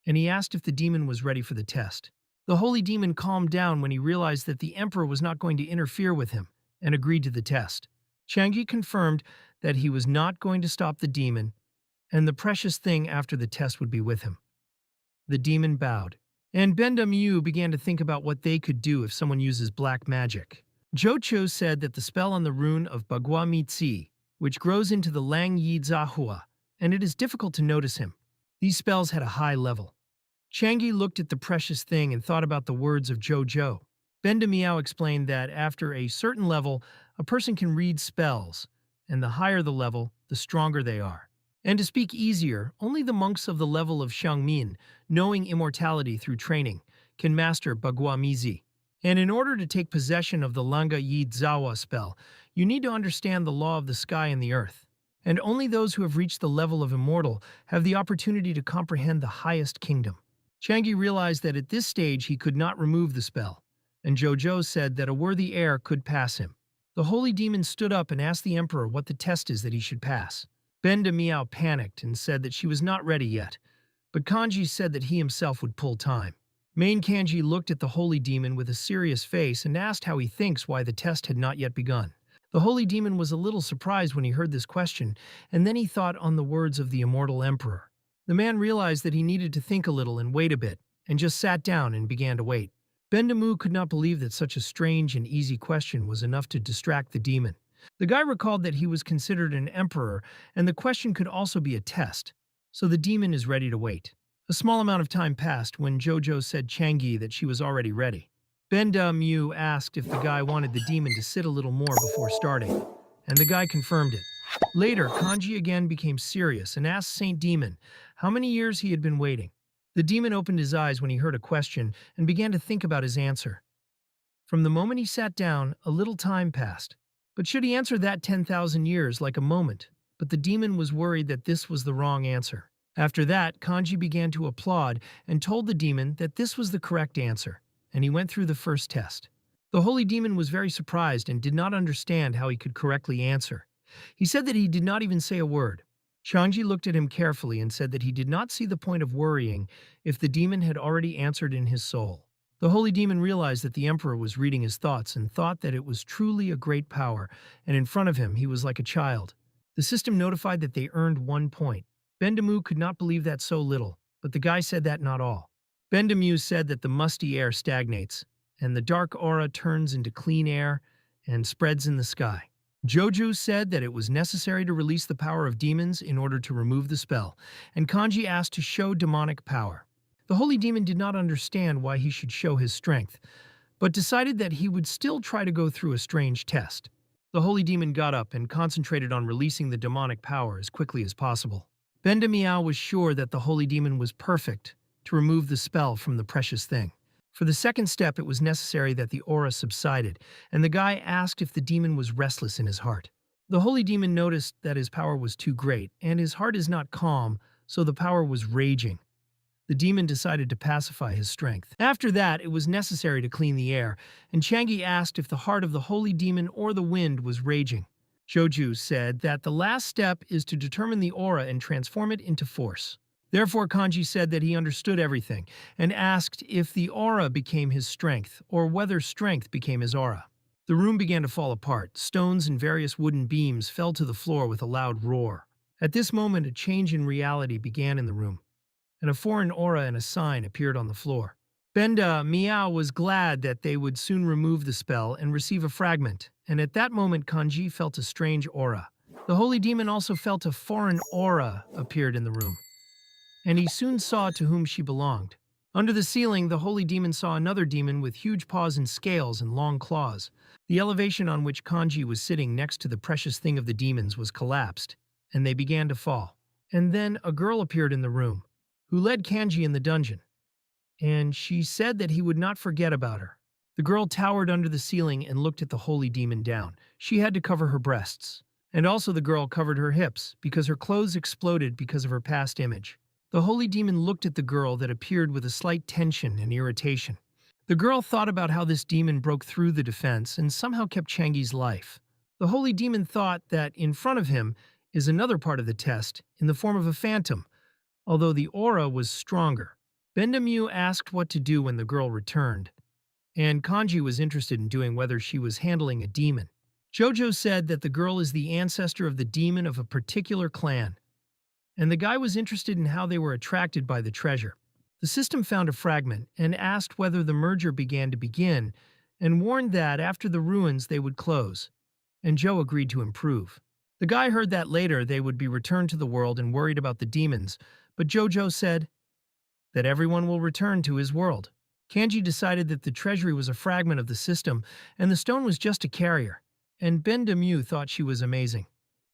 and he asked if the demon was ready for the test. The holy demon calmed down when he realized that the emperor was not going to interfere with him, and agreed to the test. Changi confirmed that he was not going to stop the demon, and the precious thing after the test would be with him. The demon bowed, and Benda Miu began to think about what they could do if someone uses black magic. Jocho said that the spell on the rune of Bagua Mitsi, which grows into the Lang Yi Zahua, and it is difficult to notice him. These spells had a high level. Changi looked at the precious thing and thought about the words of Jojo. Benda Miao explained that after a certain level, a person can read spells, and the higher the level, the stronger they are. And to speak easier, only the monks of the level of Xiangmin, knowing immortality through training, can master Bagua Mizi. And in order to take possession of the Langa Yi Zawa spell, you need to understand the law of the sky and the earth. And only those who have reached the level of immortal have the opportunity to comprehend the highest kingdom. Changi realized that at this stage he could not remove the spell, and Jojo said that a worthy heir could pass him. The holy demon stood up and asked the emperor what the test is that he should pass. Benda Miao panicked and said that she was not ready yet, but Kanji said that he himself would pull time. Main Kanji looked at the holy demon with a serious face and asked how he thinks why the test had not yet begun. The holy demon was a little surprised when he heard this question, and then he thought on the words of the immortal emperor. The man realized that he needed to think a little and wait a bit, and just sat down and began to wait. Bendamu could not believe that such a strange and easy question was enough to distract the demon. The guy recalled that he was considered an emperor, and the question could also be a test, so the demon is ready to wait. A small amount of time passed when Jojo said Changi that she was already ready. Benda Mu asked if the guy wanted the demon to sit a little more before starting, and the guy confirmed it. Later, Kanji again became serious and asked Saint Demon how many years he had been waiting. The demon opened his eyes when he heard a question and began to think about his answer. From the moment he sat down, a little time passed. But should he answer that 10,000 years like a moment? But the demon was worried that this was the wrong answer. After that, Kanji began to applaud and told the demon that this was the correct answer, and he went through the first test. The holy demon was very surprised and did not understand how he could correctly answer. He said that he did not even say a word. Chanji looked at him carefully and said that he did not see the point of worrying if the demon had already answered in his soul. The holy demon realized that the emperor was reading his thoughts and thought that it was truly a great power, and in front of him he was like a child. The system notified that they earned 1 point. Bendamu could not believe that so little, but the guy said that not all. Bendamu said that the musty air stagnates, and the dark aura turns into clean air and spreads in the sky. Joju said that it was necessary to release the power of demons in order to remove the spell, and Kanji asked to show demonic power. The holy demon did not understand why he should show his strength, but decided that he would still try to go through a strange test. The holy demon got up and concentrated on releasing the demonic power as quickly as possible. Benda Miao was sure that the holy demon was perfect to remove the spell from the precious thing. For the second step, it was necessary that the aura subsided, and the guy asked if the demon was restless in his heart. The holy demon noticed that his power was too great, and his heart is not calm, so the power was raging. The demon decided to pacify his strength. After that, it was necessary to clean the air, and Changi asked if the heart of the holy demon or the wind was raging. Joju said that the last step is to determine the aura and transform it into force. Therefore, Kanji said that he understood everything, and asked if the aura became his strength, or whether strength became his aura. The room began to fall apart. Stones and various wooden beams fell to the floor with a loud roar. At this moment, a change in reality began in the room, and a foreign aura and a sign appeared on the floor. Benda Miao was glad that they would soon remove the spell and receive a fragment, and at that moment Kanji felt a strange aura. The holy demon also felt a foreign aura appeared in the room, and he soon saw to whom she belonged. Under the ceiling, the holy demon saw another demon with huge paws and scales and long claws. The elevation on which Kanji was sitting next to the precious thing of the demons was collapsed, and they began to fall. And then a girl appeared in the room, who led Kanji in the dungeon, and she said that he would not forget about her. The girl towered under the ceiling and looked at the holy demon down. She had to cover her breasts, and also the girl covered her hips, because her clothes exploded because of her past image. The holy demon looked at the girl that appeared with a slight tension and irritation. The girl thought about how this demon broke through the defense and somehow kept Changi's life. The holy demon thought that in front of him is another part of the test in the form of a phantom, although the aura was stronger. Benda Miao asked what to do when the girl returned, and Kanji was interested in doing whether she was handling a demon. Jojo said that the girl is the ancestor of the demon of a particular clan, and the guy was interested in how they were attracted by the treasure. The system found a fragment and asked whether the merger began to begin, and warned that after the ruins they would close, and Joe agreed to improve. The guy heard that later they would be returned to the world and worried about the demons, but Jojo said that everyone will return to his world. Kanji decided that the treasury was a fragment of the system, and the stone was just a carrier, and Benda Miao thought she was amazing.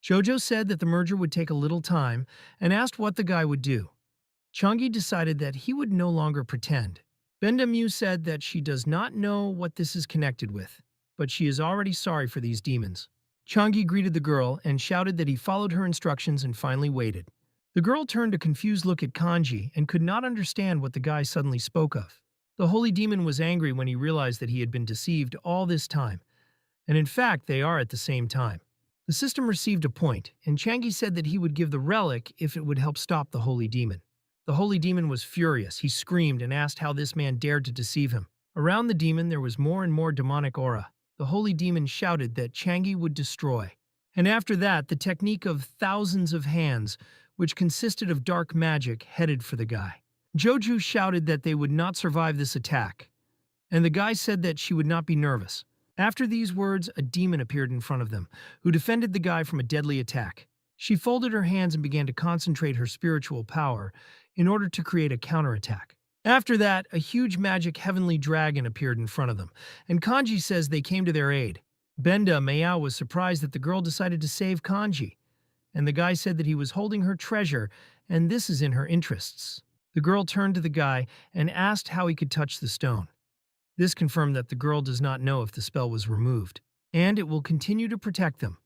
Jojo said that the merger would take a little time and asked what the guy would do. Changi decided that he would no longer pretend. Benda Miao said that she does not know what this is connected with, but she is already sorry for these demons. Changi greeted the girl and shouted that he followed her instructions and finally waited. The girl turned a confused look at Kanji and could not understand what the guy suddenly spoke of. The holy demon was angry when he realized that he had been deceived all this time, and in fact they are at the same time. The system received a point, and Changi said that he would give the relic if it would help stop the holy demon. The holy demon was furious. He screamed and asked how this man dared to deceive him. Around the demon there was more and more demonic aura. The holy demon shouted that Changi would destroy. And after that, the technique of thousands of hands, which consisted of dark magic, headed for the guy. Joju shouted that they would not survive this attack, and the guy said that she would not be nervous. After these words, a demon appeared in front of them, who defended the guy from a deadly attack. She folded her hands and began to concentrate her spiritual power in order to create a counterattack. After that, a huge magic heavenly dragon appeared in front of them, and Kanji says they came to their aid. Benda Miao was surprised that the girl decided to save Kanji, and the guy said that he was holding her treasure, and this is in her interests. The girl turned to the guy and asked how he could touch the stone. This confirmed that the girl does not know if the spell was removed, and it will continue to protect them.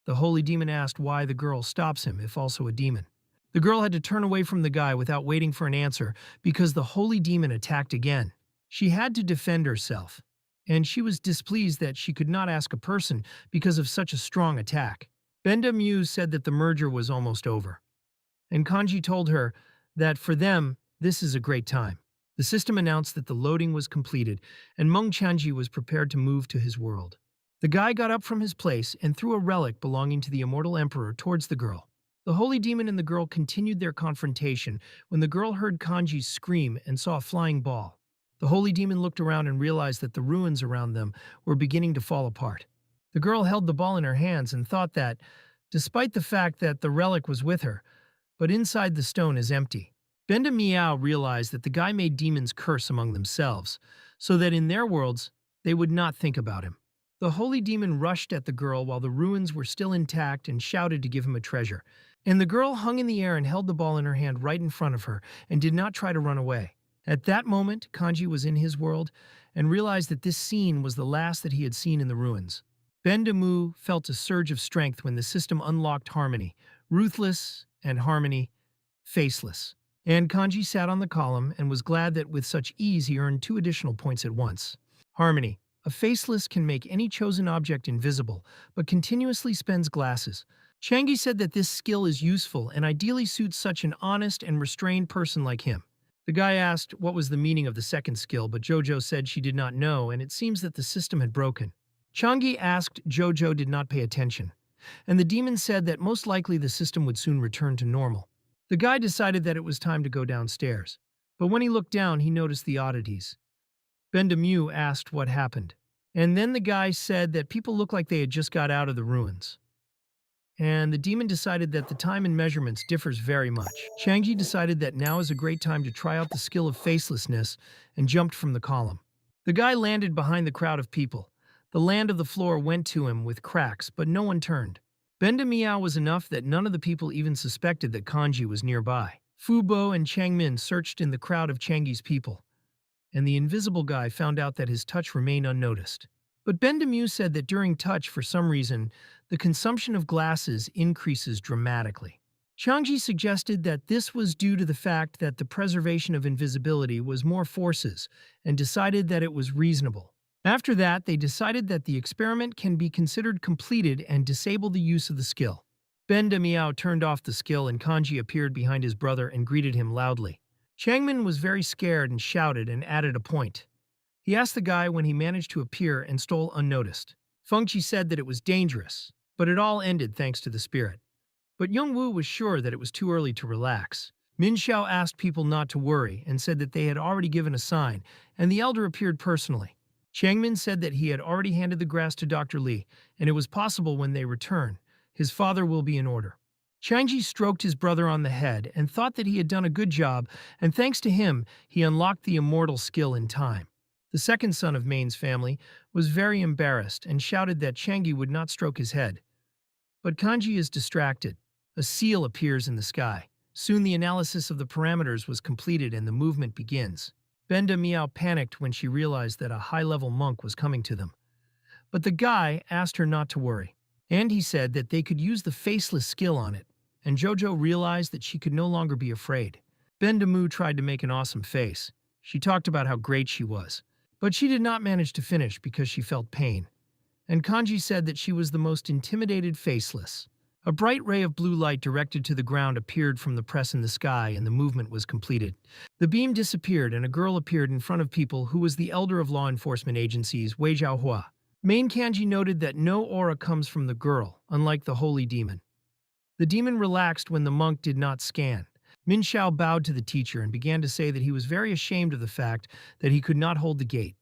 The holy demon asked why the girl stops him, if also a demon. The girl had to turn away from the guy without waiting for an answer because the holy demon attacked again. She had to defend herself, and she was displeased that she could not ask a person because of such a strong attack. Benda Miao said that the merger was almost over, and Kanji told her that for them, this is a great time. The system announced that the loading was completed, and Meng Chanji was prepared to move to his world. The guy got up from his place and threw a relic belonging to the immortal emperor towards the girl. The holy demon and the girl continued their confrontation when the girl heard Kanji's scream and saw a flying ball. The holy demon looked around and realized that the ruins around them were beginning to fall apart. The girl held the ball in her hands and thought that, despite the fact that the relic was with her, but inside the stone is empty. Benda Meow realized that the guy made demons curse among themselves, so that in their worlds, they would not think about him. The holy demon rushed at the girl while the ruins were still intact and shouted to give him a treasure. And the girl hung in the air and held the ball in her hand right in front of her and did not try to run away. At that moment, Kanji was in his world and realized that this scene was the last that he had seen in the ruins. Bendamu felt a surge of strength when the system unlocked Harmony, ruthless, and Harmony, faceless. And Kanji sat on the column and was glad that with such ease he earned 2 additional points at once. Harmony. A faceless can make any chosen object invisible, but continuously spends glasses. Changi said that this skill is useful and ideally suits such an honest and restrained person like him. The guy asked what was the meaning of the second skill, but Jojo said she did not know, and it seems that the system had broken. Changi asked Jojo did not pay attention, and the demon said that most likely the system would soon return to normal. The guy decided that it was time to go downstairs, but when he looked down, he noticed the oddities. Bendamu asked what happened, and then the guy said that people looked like they had just got out of the ruins. And the demon decided that the time in measurements differs very much. Changi decided that now is a great time to try out the skill of facelessness and jumped from the column. The guy landed behind the crowd of people. The land of the floor went to him with cracks, but no one turned. Benda Meow was enough that none of the people even suspected that Kanji was nearby. Fubo and Changmin searched in the crowd of Changi's people, and the invisible guy found out that his touch remained unnoticed. But Bendamu said that during touch, for some reason, the consumption of glasses increases dramatically. Changji suggested that this was due to the fact that the preservation of invisibility was more forces and decided that it was reasonable. After that, they decided that the experiment can be considered completed and disable the use of the skill. Benda Meow turned off the skill and Kanji appeared behind his brother and greeted him loudly. Changmin was very scared and shouted and added a point. He asked the guy when he managed to appear and stole unnoticed. Fengqi said that it was dangerous, but it all ended thanks to the spirit. But Youngwoo was sure that it was too early to relax. Min Xiao asked people not to worry and said that they had already given a sign, and the elder appeared personally. Changmin said that he had already handed the grass to Dr. Li, and it was possible when they return, his father will be in order. Changji stroked his brother on the head and thought that he had done a good job, and thanks to him, he unlocked the immortal skill in time. The second son of Main's family was very embarrassed and shouted that Changi would not stroke his head. But Kanji is distracted. A seal appears in the sky. Soon the analysis of the parameters was completed and the movement begins. Benda Meow panicked when she realized that a high-level monk was coming to them. But the guy asked her not to worry, and he said that they could use the faceless skill on it, and Jojo realized that she could no longer be afraid. Bendamu tried to make an awesome face. She talked about how great she was, but she did not manage to finish because she felt pain. And Kanji said that she was the most intimidated faceless. A bright ray of blue light directed to the ground appeared from the press in the sky and the movement was completed. The beam disappeared and a girl appeared in front of people who was the elder of law enforcement agencies, Wei Zhaohua. Main Kanji noted that no aura comes from the girl, unlike the holy demon. The demon relaxed when the monk did not scan. Min Xiao bowed to the teacher and began to say that he was very ashamed of the fact that he could not hold the gate.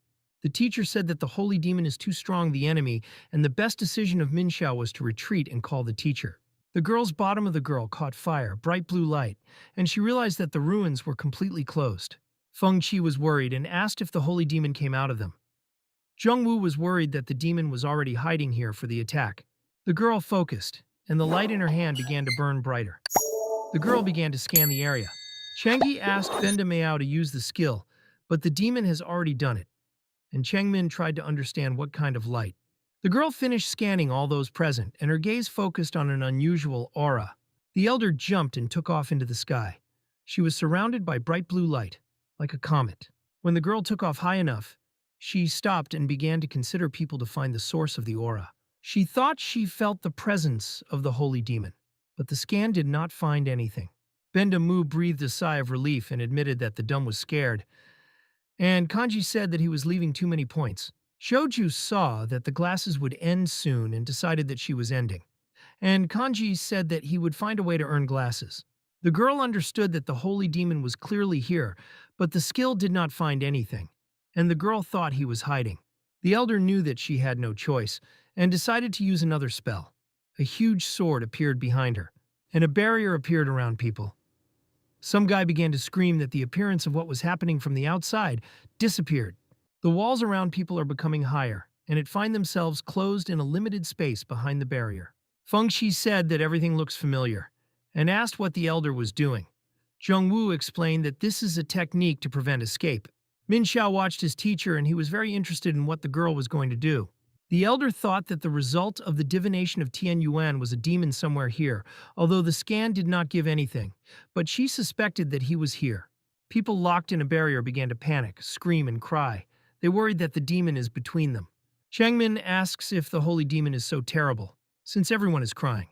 The teacher said that the holy demon is too strong the enemy, and the best decision of Min Xiao was to retreat and call the teacher. The girl's bottom of the girl caught fire, bright blue light, and she realized that the ruins were completely closed. Feng Qi was worried and asked if the holy demon came out of them. Zhongwu was worried that the demon was already hiding here for the attack. The girl focused, and the light in her hand began to burn brighter. The girl began to scan the area. Changi asked Benda Meow to use the skill, but the demon has already done it, and Changmin tried to understand what kind of light. The girl finished scanning all those present, and her gaze focused on an unusual aura. The elder jumped and took off into the sky. She was surrounded by bright blue light, like a comet. When the girl took off high enough, she stopped and began to consider people to find the source of the aura. She thought she felt the presence of the holy demon, but the scan did not find anything. Bendamu breathed a sigh of relief and admitted that the dumb was scared, and Kanji said that he was leaving too many points. Shoju saw that the glasses would end soon and decided that she was ending, and Kanji said that he would find a way to earn glasses. The girl understood that the holy demon was clearly here, but the skill did not find anything, and the girl thought he was hiding. The elder knew that she had no choice and decided to use another spell. A huge sword appeared behind her, and a barrier appeared around people. Some guy began to scream that the appearance of what was happening from the outside disappeared. The walls around people are becoming higher, and it find themselves closed in a limited space behind the barrier. Feng Shi said that everything looks familiar, and asked what the elder was doing. Zhongwu explained that this is a technique to prevent escape. Min Xiao watched his teacher, and he was very interested in what the girl was going to do. The elder thought that the result of the divination of Tian Yuan was a demon somewhere here, although the scan did not give anything, but she suspected that he was here. People locked in a barrier began to panic, scream, and cry. They worried that the demon is between them. Changmin asks if the holy demon is so terrible, since everyone is crying.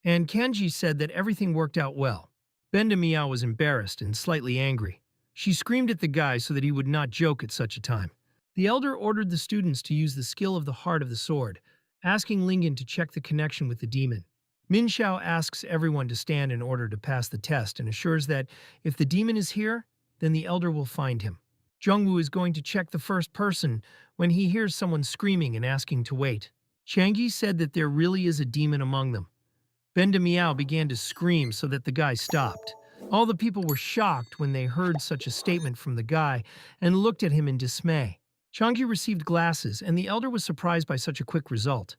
And Kanji said that everything worked out well. Benda Miao was embarrassed and slightly angry. She screamed at the guy so that he would not joke at such a time. The elder ordered the students to use the skill of the heart of the sword, asking Lingen to check the connection with the demon. Min Xiao asks everyone to stand in order to pass the test and assures that if the demon is here, then the elder will find him. Zhongwu is going to check the first person when he hears someone screaming and asking to wait. Changyi said that there really is a demon among them. Benda Miao began to scream so that the guy stopped. All the people were shocked when they heard such a statement from the guy and looked at him in dismay. Changyi received glasses, and the elder was surprised by such a quick result.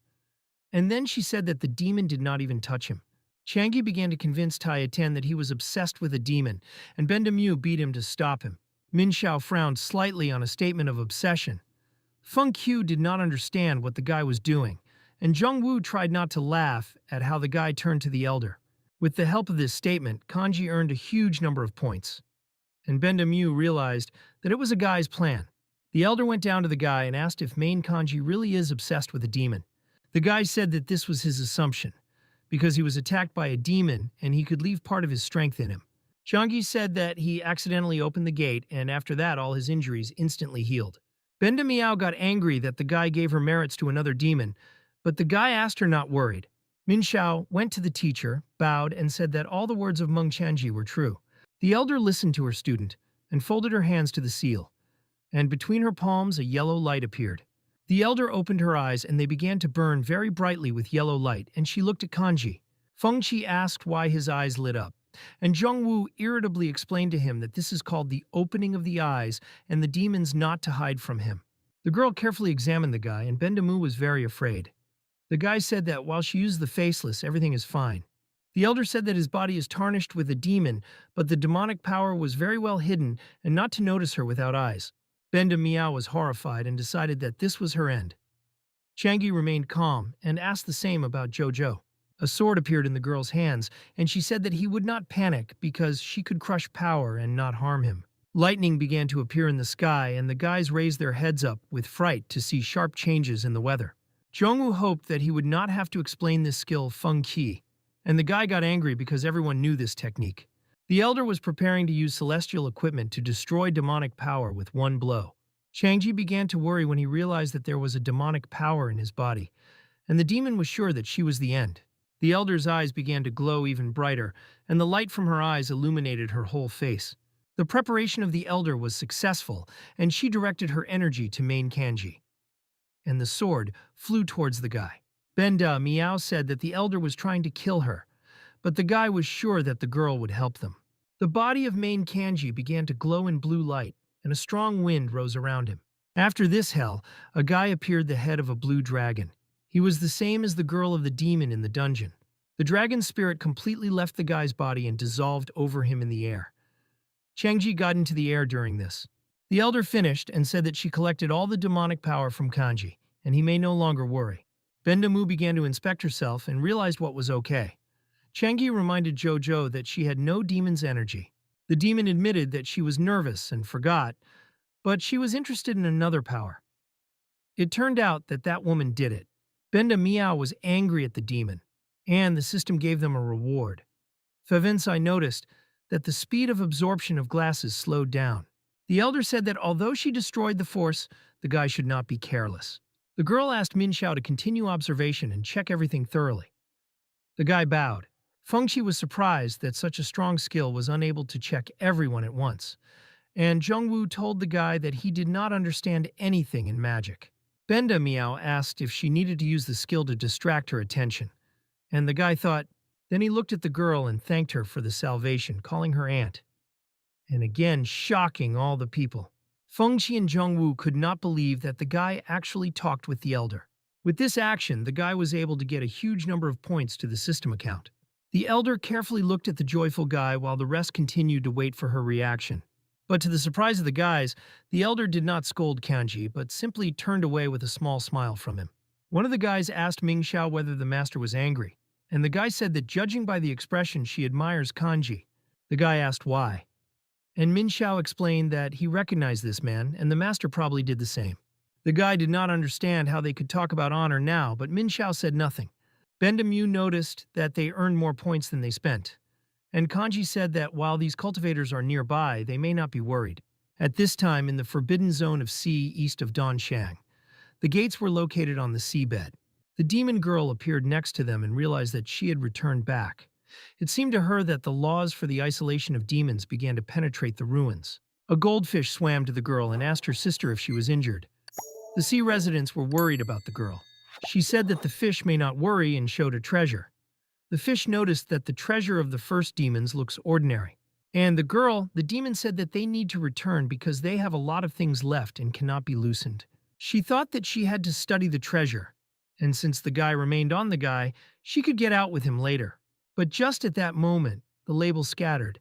And then she said that the demon did not even touch him. Changyi began to convince Tai Ten that he was obsessed with a demon, and Benda Miao beat him to stop him. Min Xiao frowned slightly on a statement of obsession. Feng Qiu did not understand what the guy was doing, and Zhongwu tried not to laugh at how the guy turned to the elder. With the help of this statement, Kanji earned a huge number of points. And Benda Miao realized that it was a guy's plan. The elder went down to the guy and asked if main Kanji really is obsessed with a demon. The guy said that this was his assumption, because he was attacked by a demon and he could leave part of his strength in him. Changi said that he accidentally opened the gate, and after that all his injuries instantly healed. Benda Miao got angry that the guy gave her merits to another demon, but the guy asked her not worried. Min Xiao went to the teacher, bowed, and said that all the words of Meng Chanji were true. The elder listened to her student and folded her hands to the seal, and between her palms a yellow light appeared. The elder opened her eyes and they began to burn very brightly with yellow light, and she looked at Kanji. Feng Qi asked why his eyes lit up, and Zhongwu irritably explained to him that this is called the opening of the eyes and the demons not to hide from him. The girl carefully examined the guy, and Benda Miao was very afraid. The guy said that while she used the faceless, everything is fine. The elder said that his body is tarnished with a demon, but the demonic power was very well hidden and not to notice her without eyes. Benda Miao was horrified and decided that this was her end. Changi remained calm and asked the same about Jojo. A sword appeared in the girl's hands, and she said that he would not panic because she could crush power and not harm him. Lightning began to appear in the sky, and the guys raised their heads up with fright to see sharp changes in the weather. Zhongwu hoped that he would not have to explain this skill Feng Qi, and the guy got angry because everyone knew this technique. The elder was preparing to use celestial equipment to destroy demonic power with one blow. Changji began to worry when he realized that there was a demonic power in his body, and the demon was sure that she was the end. The elder's eyes began to glow even brighter, and the light from her eyes illuminated her whole face. The preparation of the elder was successful, and she directed her energy to main Kanji. And the sword flew towards the guy. Benda Miao said that the elder was trying to kill her, but the guy was sure that the girl would help them. The body of main Kanji began to glow in blue light, and a strong wind rose around him. After this hell, a guy appeared the head of a blue dragon. He was the same as the girl of the demon in the dungeon. The dragon's spirit completely left the guy's body and dissolved over him in the air. Changji got into the air during this. The elder finished and said that she collected all the demonic power from Kanji, and he may no longer worry. Benda Miao began to inspect herself and realized what was okay. Changi reminded Jojo that she had no demon's energy. The demon admitted that she was nervous and forgot, but she was interested in another power. It turned out that that woman did it. Benda Miao was angry at the demon, and the system gave them a reward. Favensai noticed that the speed of absorption of glasses slowed down. The elder said that although she destroyed the force, the guy should not be careless. The girl asked Min Xiao to continue observation and check everything thoroughly. The guy bowed. Feng Qi was surprised that such a strong skill was unable to check everyone at once, and Zhongwu told the guy that he did not understand anything in magic. Benda Miao asked if she needed to use the skill to distract her attention, and the guy thought, Then he looked at the girl and thanked her for the salvation, calling her aunt, and again shocking all the people. Fengqi and Zhongwu could not believe that the guy actually talked with the elder. With this action, the guy was able to get a huge number of points to the system account. The elder carefully looked at the joyful guy while the rest continued to wait for her reaction. But to the surprise of the guys, the elder did not scold Kanji, but simply turned away with a small smile from him. One of the guys asked Ming Xiao whether the master was angry, and the guy said that judging by the expression she admires Kanji. The guy asked why. And Min Xiao explained that he recognized this man, and the master probably did the same. The guy did not understand how they could talk about honor now, but Min Xiao said nothing. Bendamu noticed that they earned more points than they spent, and Kanji said that while these cultivators are nearby, they may not be worried. At this time, in the forbidden zone of sea east of Dongshang, the gates were located on the seabed. The demon girl appeared next to them and realized that she had returned back. It seemed to her that the laws for the isolation of demons began to penetrate the ruins. A goldfish swam to the girl and asked her sister if she was injured. The sea residents were worried about the girl. She said that the fish may not worry and showed a treasure. The fish noticed that the treasure of the first demons looks ordinary. And the demon said that they need to return because they have a lot of things left and cannot be loosened. She thought that she had to study the treasure, and since the guy remained on the guy, she could get out with him later. But just at that moment, the label scattered,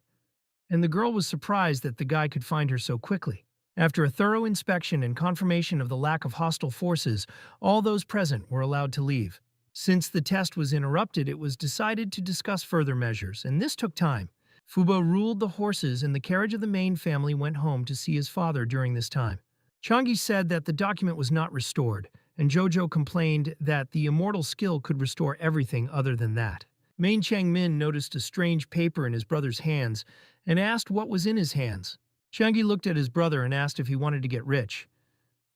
and the girl was surprised that the guy could find her so quickly. After a thorough inspection and confirmation of the lack of hostile forces, all those present were allowed to leave. Since the test was interrupted, it was decided to discuss further measures, and this took time. Fubo ruled the horses, and the carriage of the main family went home to see his father during this time. Changi said that the document was not restored, and Jojo complained that the immortal skill could restore everything other than that. Main Changmin noticed a strange paper in his brother's hands and asked what was in his hands. Changi looked at his brother and asked if he wanted to get rich,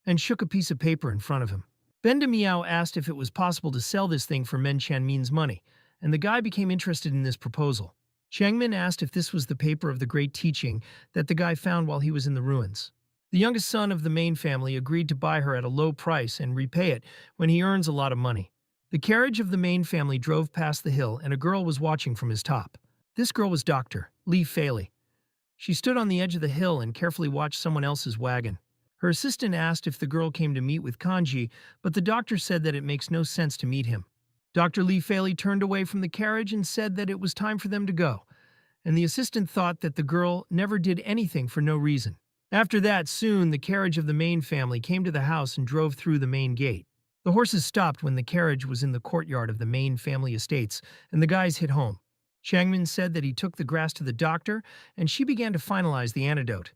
and shook a piece of paper in front of him. Benda Miao asked if it was possible to sell this thing for Men Chanmin's money, and the guy became interested in this proposal. Changmin asked if this was the paper of the great teaching that the guy found while he was in the ruins. The youngest son of the main family agreed to buy her at a low price and repay it when he earns a lot of money. The carriage of the main family drove past the hill, and a girl was watching from his top. This girl was Dr. Li Feili. She stood on the edge of the hill and carefully watched someone else's wagon. Her assistant asked if the girl came to meet with Kanji, but the doctor said that it makes no sense to meet him. Dr. Li Feili turned away from the carriage and said that it was time for them to go, and the assistant thought that the girl never did anything for no reason. After that, soon the carriage of the main family came to the house and drove through the main gate. The horses stopped when the carriage was in the courtyard of the main family estates, and the guys hit home. Changmin said that he took the grass to the doctor, and she began to finalize the antidote.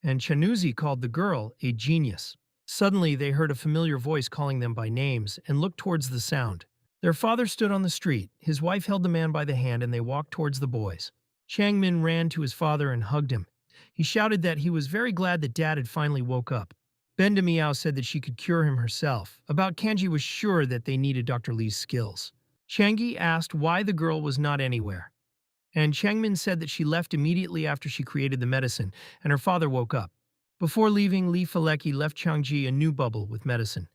And Chanuzi called the girl a genius. Suddenly, they heard a familiar voice calling them by names and looked towards the sound. Their father stood on the street. His wife held the man by the hand, and they walked towards the boys. Changmin ran to his father and hugged him. He shouted that he was very glad that Dad had finally woke up. Benda Miao said that she could cure him herself. About Kanji was sure that they needed Dr. Li's skills. Changi asked why the girl was not anywhere, and Changmin said that she left immediately after she created the medicine, and her father woke up. Before leaving, Li Faleki left Changji a new bubble with medicine,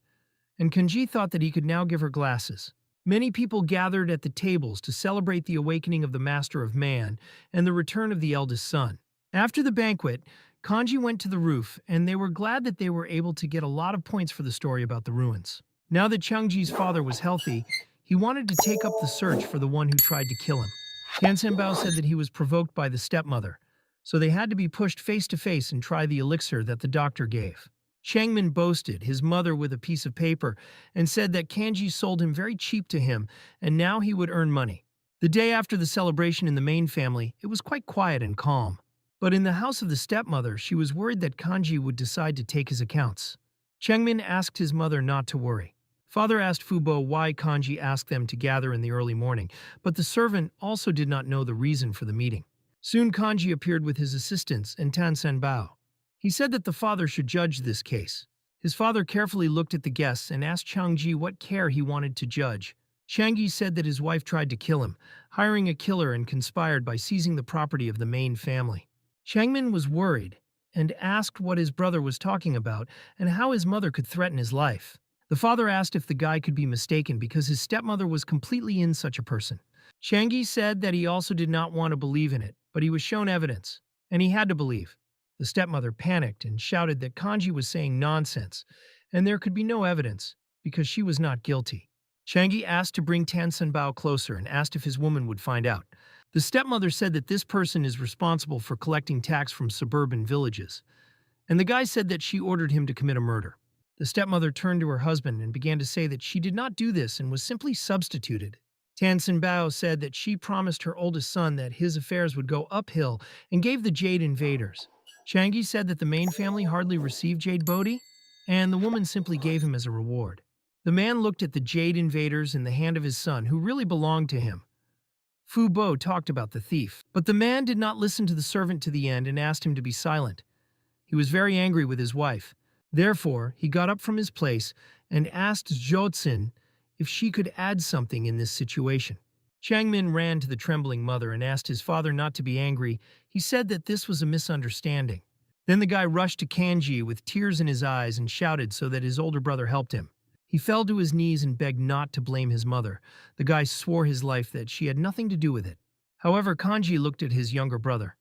and Kanji thought that he could now give her glasses. Many people gathered at the tables to celebrate the awakening of the Master of Man and the return of the eldest son. After the banquet, Kanji went to the roof, and they were glad that they were able to get a lot of points for the story about the ruins. Now that Changji's father was healthy, he wanted to take up the search for the one who tried to kill him. Tian Senbao said that he was provoked by the stepmother, so they had to be pushed face to face and try the elixir that the doctor gave. Changmin boasted his mother with a piece of paper and said that Kanji sold him very cheap to him, and now he would earn money. The day after the celebration in the main family, it was quite quiet and calm. But in the house of the stepmother, she was worried that Kanji would decide to take his accounts. Changmin asked his mother not to worry. Father asked Fubo why Kanji asked them to gather in the early morning, but the servant also did not know the reason for the meeting. Soon Kanji appeared with his assistants and Tan Senbao. He said that the father should judge this case. His father carefully looked at the guests and asked Changji what care he wanted to judge. Changi said that his wife tried to kill him, hiring a killer and conspired by seizing the property of the main family. Changmin was worried and asked what his brother was talking about and how his mother could threaten his life. The father asked if the guy could be mistaken because his stepmother was completely in such a person. Changi said that he also did not want to believe in it, but he was shown evidence, and he had to believe. The stepmother panicked and shouted that Kanji was saying nonsense, and there could be no evidence, because she was not guilty. Changi asked to bring Tan Senbao closer and asked if his woman would find out. The stepmother said that this person is responsible for collecting tax from suburban villages, and the guy said that she ordered him to commit a murder. The stepmother turned to her husband and began to say that she did not do this and was simply substituted. Tan Bao said that she promised her oldest son that his affairs would go uphill and gave the Jade invaders. Changi said that the main family hardly received Jade Bodhi, and the woman simply gave him as a reward. The man looked at the Jade invaders in the hand of his son, who really belonged to him. Fu Bo talked about the thief, but the man did not listen to the servant to the end and asked him to be silent. He was very angry with his wife. Therefore, he got up from his place and asked Zhou if she could add something in this situation. Changmin ran to the trembling mother and asked his father not to be angry. He said that this was a misunderstanding. Then the guy rushed to Kanji with tears in his eyes and shouted so that his older brother helped him. He fell to his knees and begged not to blame his mother. The guy swore his life that she had nothing to do with it. However, Kanji looked at his younger brother.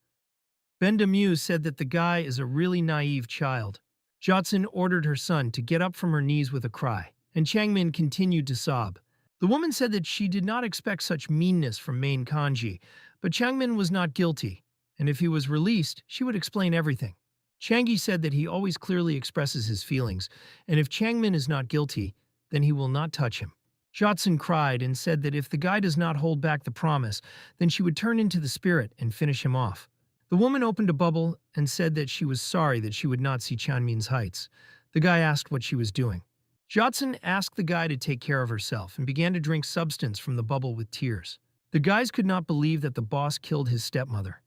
Bendamu said that the guy is a really naive child. Jotsun ordered her son to get up from her knees with a cry, and Changmin continued to sob. The woman said that she did not expect such meanness from main Kanji, but Changmin was not guilty, and if he was released, she would explain everything. Changi said that he always clearly expresses his feelings, and if Changmin is not guilty, then he will not touch him. Jotsun cried and said that if the guy does not hold back the promise, then she would turn into the spirit and finish him off. The woman opened a bubble and said that she was sorry that she would not see Chanmin's heights. The guy asked what she was doing. Jotsun asked the guy to take care of herself and began to drink substance from the bubble with tears. The guys could not believe that the boss killed his stepmother.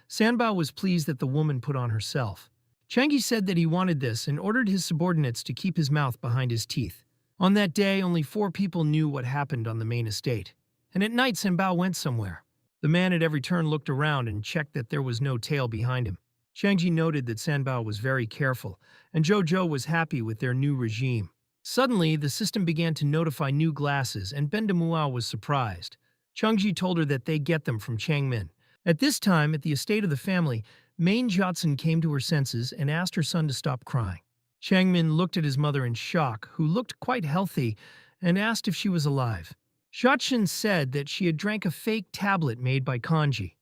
Sanbao was pleased that the woman put on herself. Changi said that he wanted this and ordered his subordinates to keep his mouth behind his teeth. On that day, only 4 people knew what happened on the main estate, and at night Sanbao went somewhere. The man at every turn looked around and checked that there was no tail behind him. Changji noted that Sanbao was very careful, and Jojo was happy with their new regime. Suddenly, the system began to notify new glasses, and Bendamuao was surprised. Changji told her that they get them from Changmin. At this time, at the estate of the family, Main Jotsun came to her senses and asked her son to stop crying. Changmin looked at his mother in shock, who looked quite healthy, and asked if she was alive. Jotsun said that she had drank a fake tablet made by Kanji.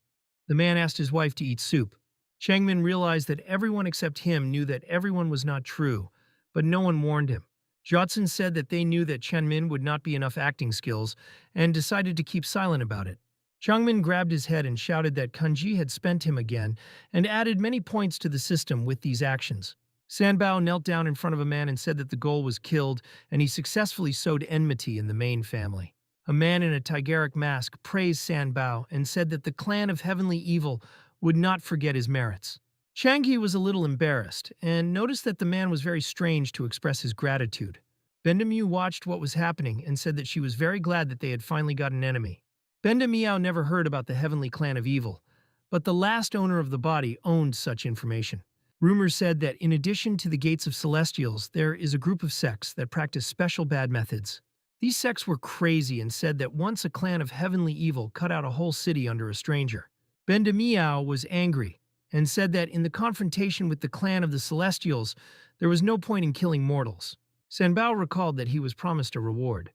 The man asked his wife to eat soup. Changmin realized that everyone except him knew that everyone was not true, but no one warned him. Jotsun said that they knew that Changmin would not be enough acting skills and decided to keep silent about it. Changmin grabbed his head and shouted that Kanji had spent him again and added many points to the system with these actions. Sanbao knelt down in front of a man and said that the goal was killed and he successfully sowed enmity in the main family. A man in a tigeric mask praised Sanbao and said that the clan of Heavenly Evil would not forget his merits. Changi was a little embarrassed and noticed that the man was very strange to express his gratitude. Bendamu watched what was happening and said that she was very glad that they had finally got an enemy. Benda Miao never heard about the Heavenly Clan of Evil, but the last owner of the body owned such information. Rumors said that in addition to the Gates of Celestials, there is a group of sects that practice special bad methods. These sects were crazy and said that once a clan of Heavenly Evil cut out a whole city under a stranger. Benda Miao was angry and said that in the confrontation with the clan of the Celestials, there was no point in killing mortals. Sanbao recalled that he was promised a reward,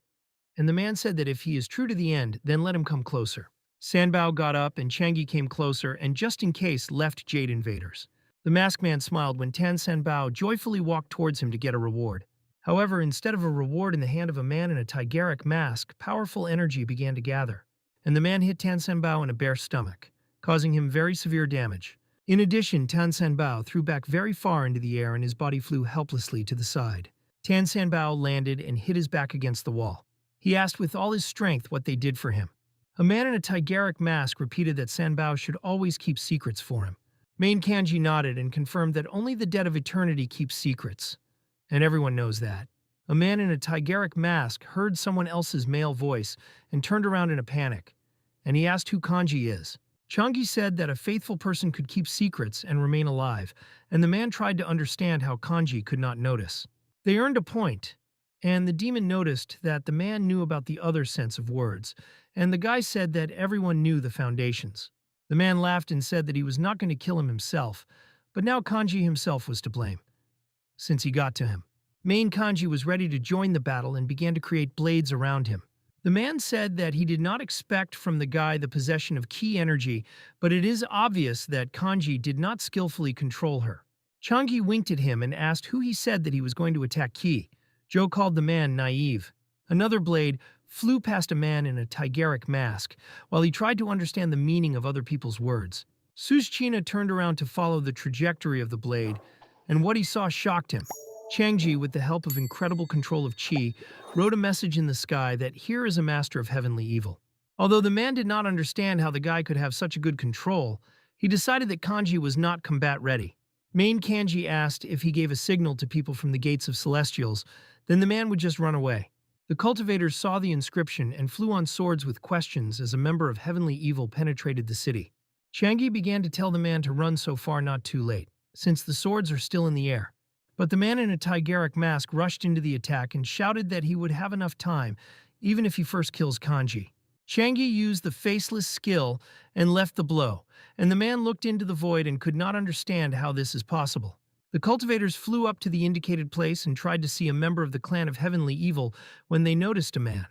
and the man said that if he is true to the end, then let him come closer. Sanbao got up and Changi came closer and just in case left Jade invaders. The masked man smiled when Tan Sanbao joyfully walked towards him to get a reward. However, instead of a reward in the hand of a man in a tigeric mask, powerful energy began to gather, and the man hit Tan Sanbao in a bare stomach, causing him very severe damage. In addition, Tan Sanbao threw back very far into the air and his body flew helplessly to the side. Tan Sanbao landed and hit his back against the wall. He asked with all his strength what they did for him. A man in a tigeric mask repeated that Sanbao should always keep secrets for him. Main Kanji nodded and confirmed that only the dead of eternity keeps secrets, and everyone knows that. A man in a tigeric mask heard someone else's male voice and turned around in a panic, and he asked who Kanji is. Changi said that a faithful person could keep secrets and remain alive, and the man tried to understand how Kanji could not notice. They earned a point, and the demon noticed that the man knew about the other sense of words, and the guy said that everyone knew the foundations. The man laughed and said that he was not going to kill him himself, but now Kanji himself was to blame, since he got to him. Main Kanji was ready to join the battle and began to create blades around him. The man said that he did not expect from the guy the possession of ki energy, but it is obvious that Kanji did not skillfully control her. Changi winked at him and asked who he said that he was going to attack ki. Joe called the man naive. Another blade flew past a man in a tigeric mask, while he tried to understand the meaning of other people's words. Sushchina turned around to follow the trajectory of the blade, and what he saw shocked him. Changji, with the help of incredible control of Qi, wrote a message in the sky that here is a master of heavenly evil. Although the man did not understand how the guy could have such a good control, he decided that Kanji was not combat ready. Main Kanji asked if he gave a signal to people from the gates of Celestials, then the man would just run away. The cultivators saw the inscription and flew on swords with questions as a member of heavenly evil penetrated the city. Changi began to tell the man to run so far not too late, since the swords are still in the air. But the man in a tigeric mask rushed into the attack and shouted that he would have enough time, even if he first kills Kanji. Changi used the faceless skill and left the blow, and the man looked into the void and could not understand how this is possible. The cultivators flew up to the indicated place and tried to see a member of the clan of Heavenly Evil when they noticed a man.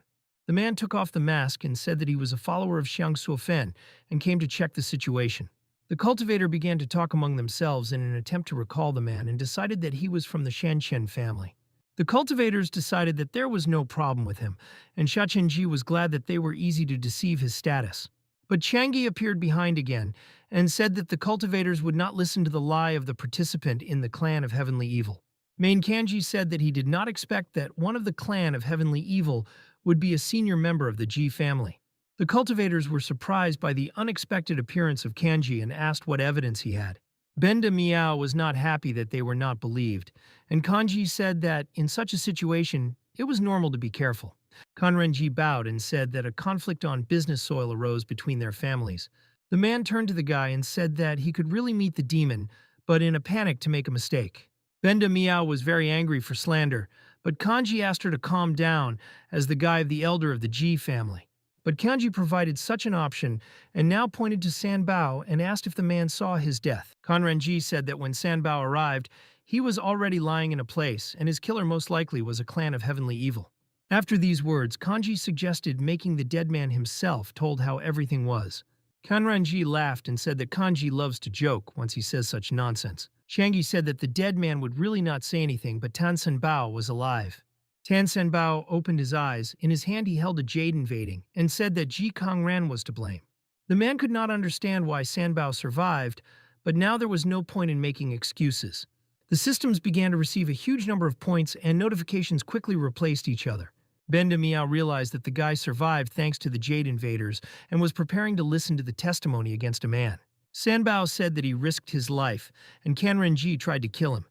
The man took off the mask and said that he was a follower of Xiang Suofen and came to check the situation. The cultivator began to talk among themselves in an attempt to recall the man and decided that he was from the Shanchen family. The cultivators decided that there was no problem with him, and Shachenji was glad that they were easy to deceive his status. But Changi appeared behind again and said that the cultivators would not listen to the lie of the participant in the clan of Heavenly Evil. Main Kanji said that he did not expect that one of the clan of Heavenly Evil would be a senior member of the Ji family. The cultivators were surprised by the unexpected appearance of Kanji and asked what evidence he had. Benda Miao was not happy that they were not believed, and Kanji said that, in such a situation, it was normal to be careful. Kanrenji bowed and said that a conflict on business soil arose between their families. The man turned to the guy and said that he could really meet the demon, but in a panic to make a mistake. Benda Miao was very angry for slander, but Kanji asked her to calm down as the guy of the elder of the Ji family. But Kanji provided such an option and now pointed to Sanbao and asked if the man saw his death. Kanrenji said that when Sanbao arrived, he was already lying in a place, and his killer most likely was a clan of Heavenly Evil. After these words, Kanji suggested making the dead man himself told how everything was. Kanrenji laughed and said that Kanji loves to joke once he says such nonsense. Changi said that the dead man would really not say anything, but Tan Sanbao was alive. Tan Sanbao opened his eyes. In his hand he held a jade invading and said that Ji Kongran was to blame. The man could not understand why Sanbao survived, but now there was no point in making excuses. The systems began to receive a huge number of points and notifications quickly replaced each other. Benda Miao realized that the guy survived thanks to the jade invaders and was preparing to listen to the testimony against a man. Sanbao said that he risked his life, and Kanrenji tried to kill him.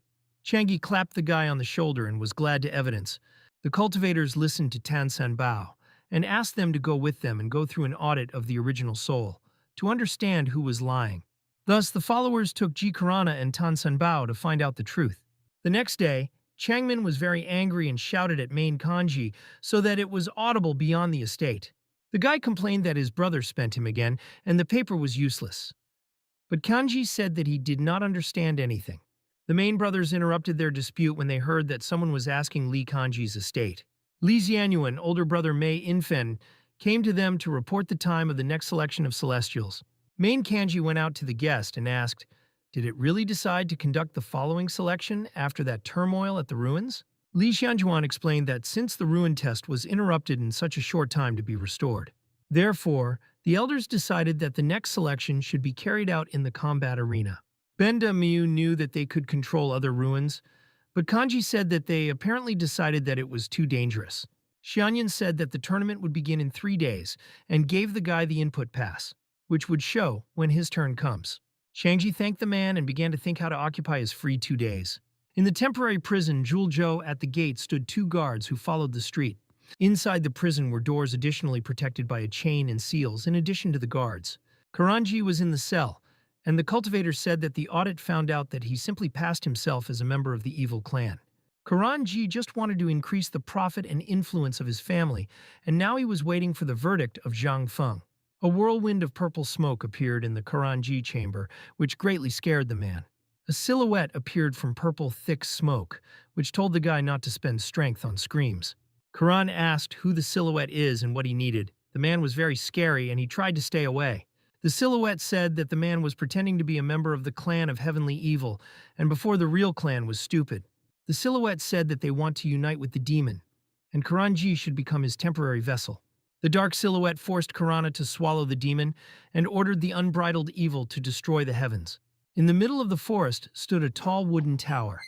Changi clapped the guy on the shoulder and was glad to evidence. The cultivators listened to Tan Sanbao and asked them to go with them and go through an audit of the original soul to understand who was lying. Thus, the followers took Ji Karana and Tan Sanbao to find out the truth. The next day, Changmin was very angry and shouted at Main Kanji so that it was audible beyond the estate. The guy complained that his brother spent him again and the paper was useless. But Kanji said that he did not understand anything. The main brothers interrupted their dispute when they heard that someone was asking Li Kanji's estate. Li Xianyuan, older brother Mei Infen, came to them to report the time of the next selection of Celestials. Main Kanji went out to the guest and asked, "Did it really decide to conduct the following selection after that turmoil at the ruins?" Li Xianyuan explained that since the ruin test was interrupted in such a short time to be restored. Therefore, the elders decided that the next selection should be carried out in the combat arena. Benda Miu knew that they could control other ruins, but Kanji said that they apparently decided that it was too dangerous. Xianyan said that the tournament would begin in 3 days and gave the guy the input pass, which would show when his turn comes. Shangji thanked the man and began to think how to occupy his free 2 days. In the temporary prison, Julzhou at the gate stood 2 guards who followed the street. Inside the prison were doors additionally protected by a chain and seals in addition to the guards. Karanji was in the cell, and the cultivator said that the audit found out that he simply passed himself as a member of the evil clan. Karanji just wanted to increase the profit and influence of his family, and now he was waiting for the verdict of Zhang Feng. A whirlwind of purple smoke appeared in the Karanji chamber, which greatly scared the man. A silhouette appeared from purple thick smoke, which told the guy not to spend strength on screams. Karan asked who the silhouette is and what he needed. The man was very scary and he tried to stay away. The silhouette said that the man was pretending to be a member of the clan of Heavenly Evil, and before the real clan was stupid. The silhouette said that they want to unite with the demon, and Karanji should become his temporary vessel. The dark silhouette forced Karana to swallow the demon and ordered the unbridled evil to destroy the heavens. In the middle of the forest stood a tall wooden tower.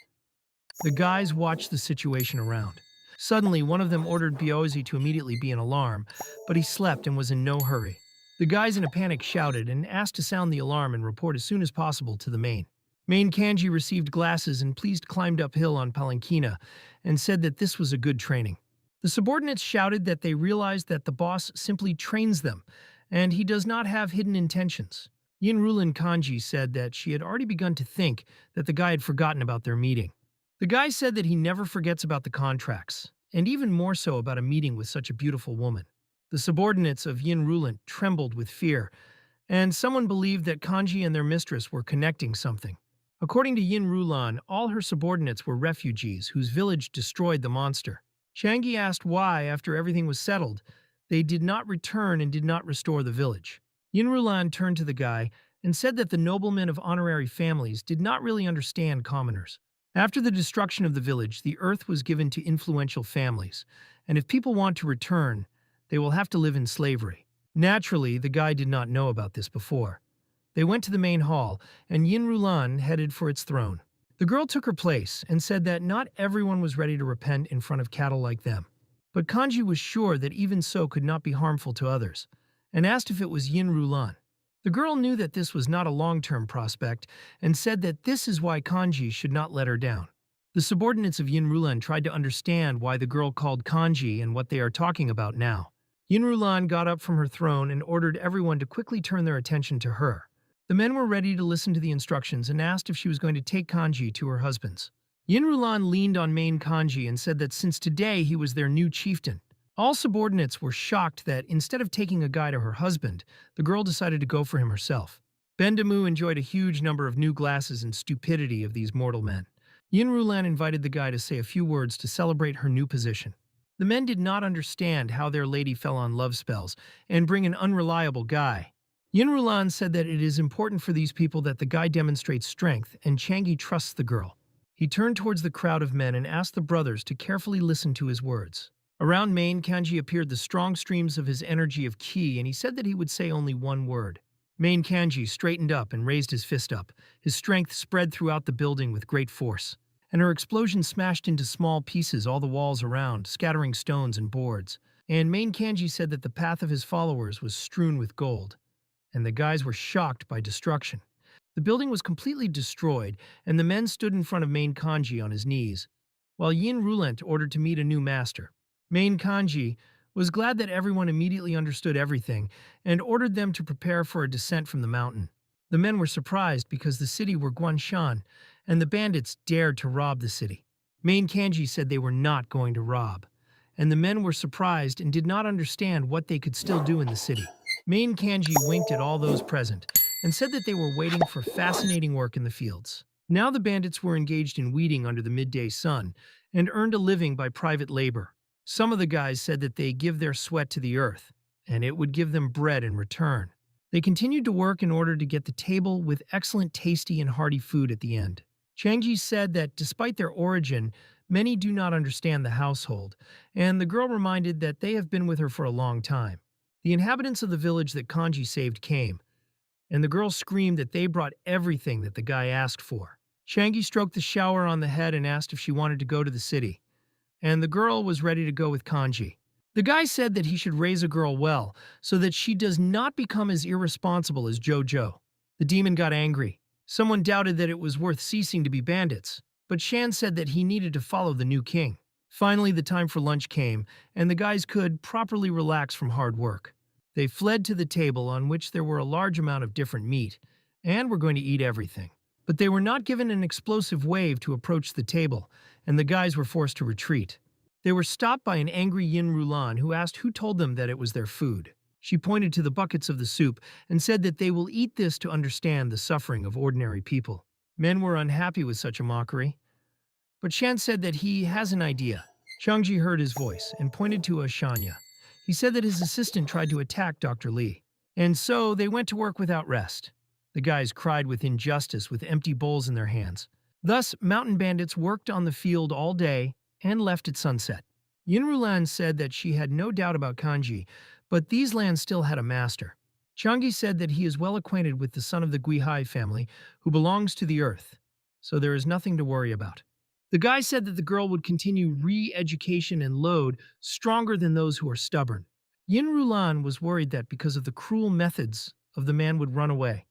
The guys watched the situation around. Suddenly, one of them ordered Biozi to immediately be an alarm, but he slept and was in no hurry. The guys in a panic shouted and asked to sound the alarm and report as soon as possible to the main. Main Kanji received glasses and pleased climbed uphill on Palankina and said that this was a good training. The subordinates shouted that they realized that the boss simply trains them, and he does not have hidden intentions. Yin Rulin Kanji said that she had already begun to think that the guy had forgotten about their meeting. The guy said that he never forgets about the contracts, and even more so about a meeting with such a beautiful woman. The subordinates of Yin Rulin trembled with fear, and someone believed that Kanji and their mistress were connecting something. According to Yin Rulan, all her subordinates were refugees whose village destroyed the monster. Changi asked why, after everything was settled, they did not return and did not restore the village. Yin Rulan turned to the guy and said that the noblemen of honorary families did not really understand commoners. After the destruction of the village, the earth was given to influential families, and if people want to return, they will have to live in slavery. Naturally, the guy did not know about this before. They went to the main hall, and Yin Rulan headed for its throne. The girl took her place and said that not everyone was ready to repent in front of cattle like them. But Kanji was sure that even so could not be harmful to others, and asked if it was Yin Rulan. The girl knew that this was not a long-term prospect and said that this is why Kanji should not let her down. The subordinates of Yin Rulan tried to understand why the girl called Kanji and what they are talking about now. Yin Rulan got up from her throne and ordered everyone to quickly turn their attention to her. The men were ready to listen to the instructions and asked if she was going to take Kanji to her husband's. Yin Rulan leaned on main Kanji and said that since today he was their new chieftain. All subordinates were shocked that instead of taking a guy to her husband, the girl decided to go for him herself. Bendamu enjoyed a huge number of new glasses and stupidity of these mortal men. Yin Rulan invited the guy to say a few words to celebrate her new position. The men did not understand how their lady fell on love spells and bring an unreliable guy. Yin Rulan said that it is important for these people that the guy demonstrates strength, and Changi trusts the girl. He turned towards the crowd of men and asked the brothers to carefully listen to his words. Around Main Kanji appeared the strong streams of his energy of ki, and he said that he would say only one word. Main Kanji straightened up and raised his fist up. His strength spread throughout the building with great force, and her explosion smashed into small pieces all the walls around, scattering stones and boards. And Main Kanji said that the path of his followers was strewn with gold, and the guys were shocked by destruction. The building was completely destroyed, and the men stood in front of Main Kanji on his knees, while Yin Rulent ordered to meet a new master. Main Kanji was glad that everyone immediately understood everything and ordered them to prepare for a descent from the mountain. The men were surprised because the city were Guanshan, and the bandits dared to rob the city. Main Kanji said they were not going to rob, and the men were surprised and did not understand what they could still do in the city. Main Kanji winked at all those present and said that they were waiting for fascinating work in the fields. Now the bandits were engaged in weeding under the midday sun and earned a living by private labor. Some of the guys said that they give their sweat to the earth, and it would give them bread in return. They continued to work in order to get the table with excellent tasty and hearty food at the end. Changji said that despite their origin, many do not understand the household, and the girl reminded that they have been with her for a long time. The inhabitants of the village that Kanji saved came, and the girl screamed that they brought everything that the guy asked for. Changi stroked the shower on the head and asked if she wanted to go to the city, and the girl was ready to go with Kanji. The guy said that he should raise a girl well, so that she does not become as irresponsible as Jojo. The demon got angry. Someone doubted that it was worth ceasing to be bandits, but Shan said that he needed to follow the new king. Finally, the time for lunch came, and the guys could properly relax from hard work. They fled to the table on which there were a large amount of different meat, and were going to eat everything. But they were not given an explosive wave to approach the table, and the guys were forced to retreat. They were stopped by an angry Yin Rulan who asked who told them that it was their food. She pointed to the buckets of the soup and said that they will eat this to understand the suffering of ordinary people. Men were unhappy with such a mockery, but Shan said that he has an idea. Changji heard his voice and pointed to Ashanya. He said that his assistant tried to attack Dr. Li, and so they went to work without rest. The guys cried with injustice with empty bowls in their hands. Thus, mountain bandits worked on the field all day and left at sunset. Yinrulan said that she had no doubt about Kanji, but these lands still had a master. Changi said that he is well acquainted with the son of the Guihai family, who belongs to the earth, so there is nothing to worry about. The guy said that the girl would continue re-education and load stronger than those who are stubborn. Yin Rulan was worried that because of the cruel methods of the man would run away.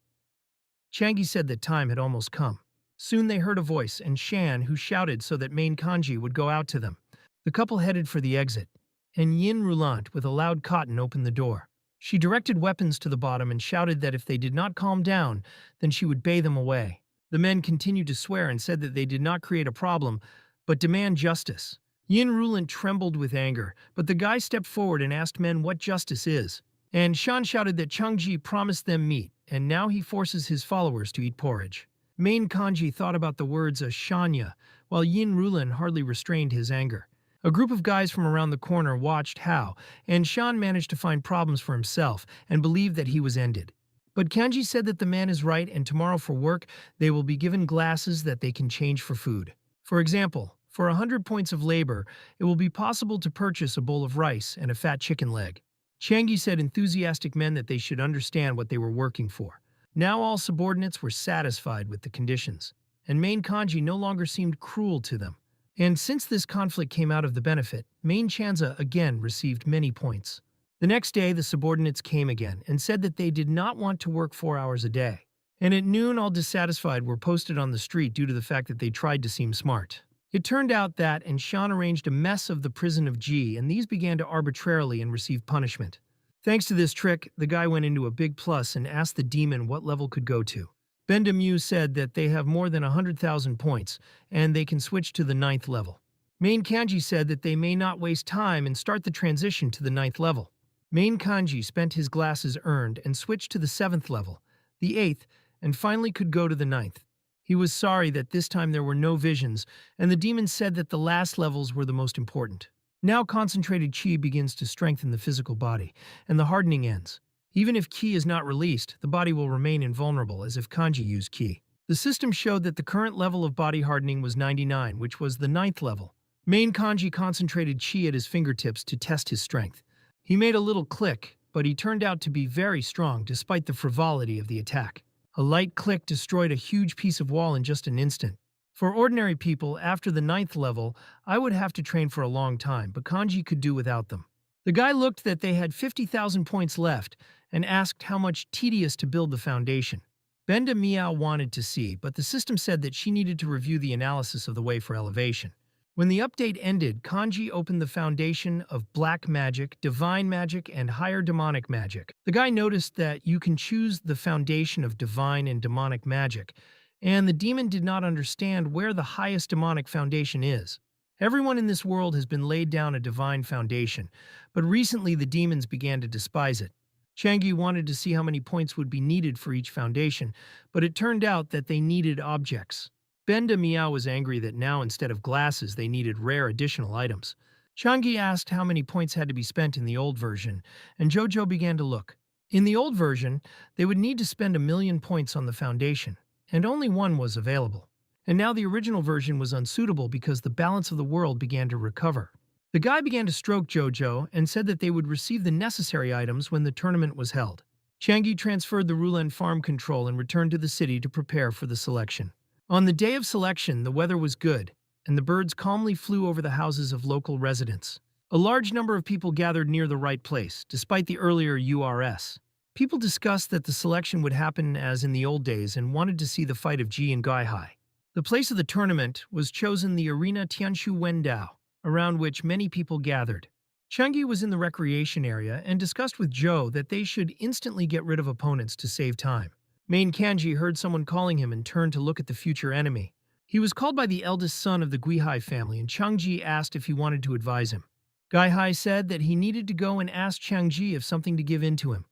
Changi said that time had almost come. Soon they heard a voice, and Shan, who shouted so that main Kanji would go out to them. The couple headed for the exit, and Yin Rulant, with a loud cotton, opened the door. She directed weapons to the bottom and shouted that if they did not calm down, then she would bay them away. The men continued to swear and said that they did not create a problem, but demand justice. Yin Rulant trembled with anger, but the guy stepped forward and asked men what justice is. And Shan shouted that Changji promised them meat, and now he forces his followers to eat porridge. Main Kanji thought about the words Ashanya, while Yin Rulan hardly restrained his anger. A group of guys from around the corner watched how, and Shan managed to find problems for himself and believed that he was ended. But Kanji said that the man is right, and tomorrow for work they will be given glasses that they can change for food. For example, for 100 points of labor, it will be possible to purchase a bowl of rice and a fat chicken leg. Changi said enthusiastic men that they should understand what they were working for. Now all subordinates were satisfied with the conditions, and main Kanji no longer seemed cruel to them. And since this conflict came out of the benefit, main Chanza again received many points. The next day, the subordinates came again and said that they did not want to work 4 hours a day. And at noon, all dissatisfied were posted on the street due to the fact that they tried to seem smart. It turned out that, and Shan arranged a mess of the prison of G, and these began to arbitrarily and receive punishment. Thanks to this trick, the guy went into a big plus and asked the demon what level could go to. Benda Mew said that they have more than 100,000 points, and they can switch to the 9th level. Main Kanji said that they may not waste time and start the transition to the 9th level. Main Kanji spent his glasses earned and switched to the 7th level, the 8th, and finally could go to the 9th. He was sorry that this time there were no visions, and the demon said that the last levels were the most important. Now concentrated Qi begins to strengthen the physical body, and the hardening ends. Even if Qi is not released, the body will remain invulnerable as if Kanji used Qi. The system showed that the current level of body hardening was 99, which was the 9th level. Main Kanji concentrated Qi at his fingertips to test his strength. He made a little click, but he turned out to be very strong despite the frivolity of the attack. A light click destroyed a huge piece of wall in just an instant. For ordinary people, after the 9th level, I would have to train for a long time, but Kanji could do without them. The guy looked that they had 50,000 points left and asked how much tedious to build the foundation. Benda Miao wanted to see, but the system said that she needed to review the analysis of the way for elevation. When the update ended, Kanji opened the foundation of black magic, divine magic, and higher demonic magic. The guy noticed that you can choose the foundation of divine and demonic magic, and the demon did not understand where the highest demonic foundation is. Everyone in this world has been laid down a divine foundation, but recently the demons began to despise it. Changi wanted to see how many points would be needed for each foundation, but it turned out that they needed objects. Benda Miao was angry that now instead of glasses they needed rare additional items. Changi asked how many points had to be spent in the old version, and Jojo began to look. In the old version, they would need to spend 1,000,000 points on the foundation, and only one was available. And now the original version was unsuitable because the balance of the world began to recover. The guy began to stroke Jojo and said that they would receive the necessary items when the tournament was held. Changi transferred the Rulen farm control and returned to the city to prepare for the selection. On the day of selection, the weather was good, and the birds calmly flew over the houses of local residents. A large number of people gathered near the right place, despite the earlier URS. People discussed that the selection would happen as in the old days and wanted to see the fight of Ji and Gaihai. The place of the tournament was chosen the arena Tianshu Wendao, around which many people gathered. Changi was in the recreation area and discussed with Zhou that they should instantly get rid of opponents to save time. Main Kanji heard someone calling him and turned to look at the future enemy. He was called by the eldest son of the Guihai family, and Changji asked if he wanted to advise him. Guihai said that he needed to go and ask Changji if something to give in to him.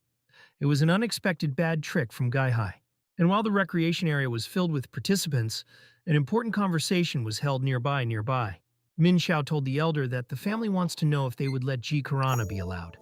It was an unexpected bad trick from Guihai. And while the recreation area was filled with participants, an important conversation was held nearby. Min Xiao told the elder that the family wants to know if they would let Ji Karana be allowed.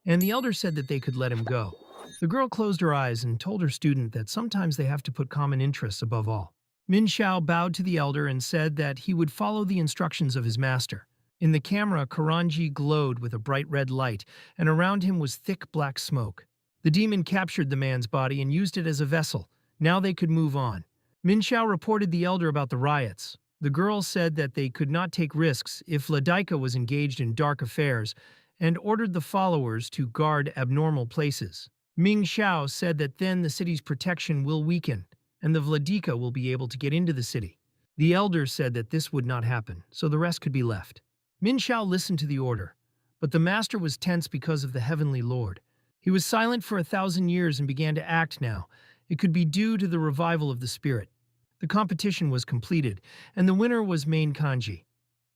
And the elder said that they could let him go. The girl closed her eyes and told her student that sometimes they have to put common interests above all. Min Xiao bowed to the elder and said that he would follow the instructions of his master. In the camera, Karanji glowed with a bright red light, and around him was thick black smoke. The demon captured the man's body and used it as a vessel. Now they could move on. Min Xiao reported the elder about the riots. The girl said that they could not take risks if Ladaika was engaged in dark affairs, and ordered the followers to guard abnormal places. Ming Xiao said that then the city's protection will weaken, and the Vladika will be able to get into the city. The elder said that this would not happen, so the rest could be left. Min Xiao listened to the order, but the master was tense because of the heavenly lord. He was silent for 1,000 years and began to act now. It could be due to the revival of the spirit. The competition was completed, and the winner was Main Kanji.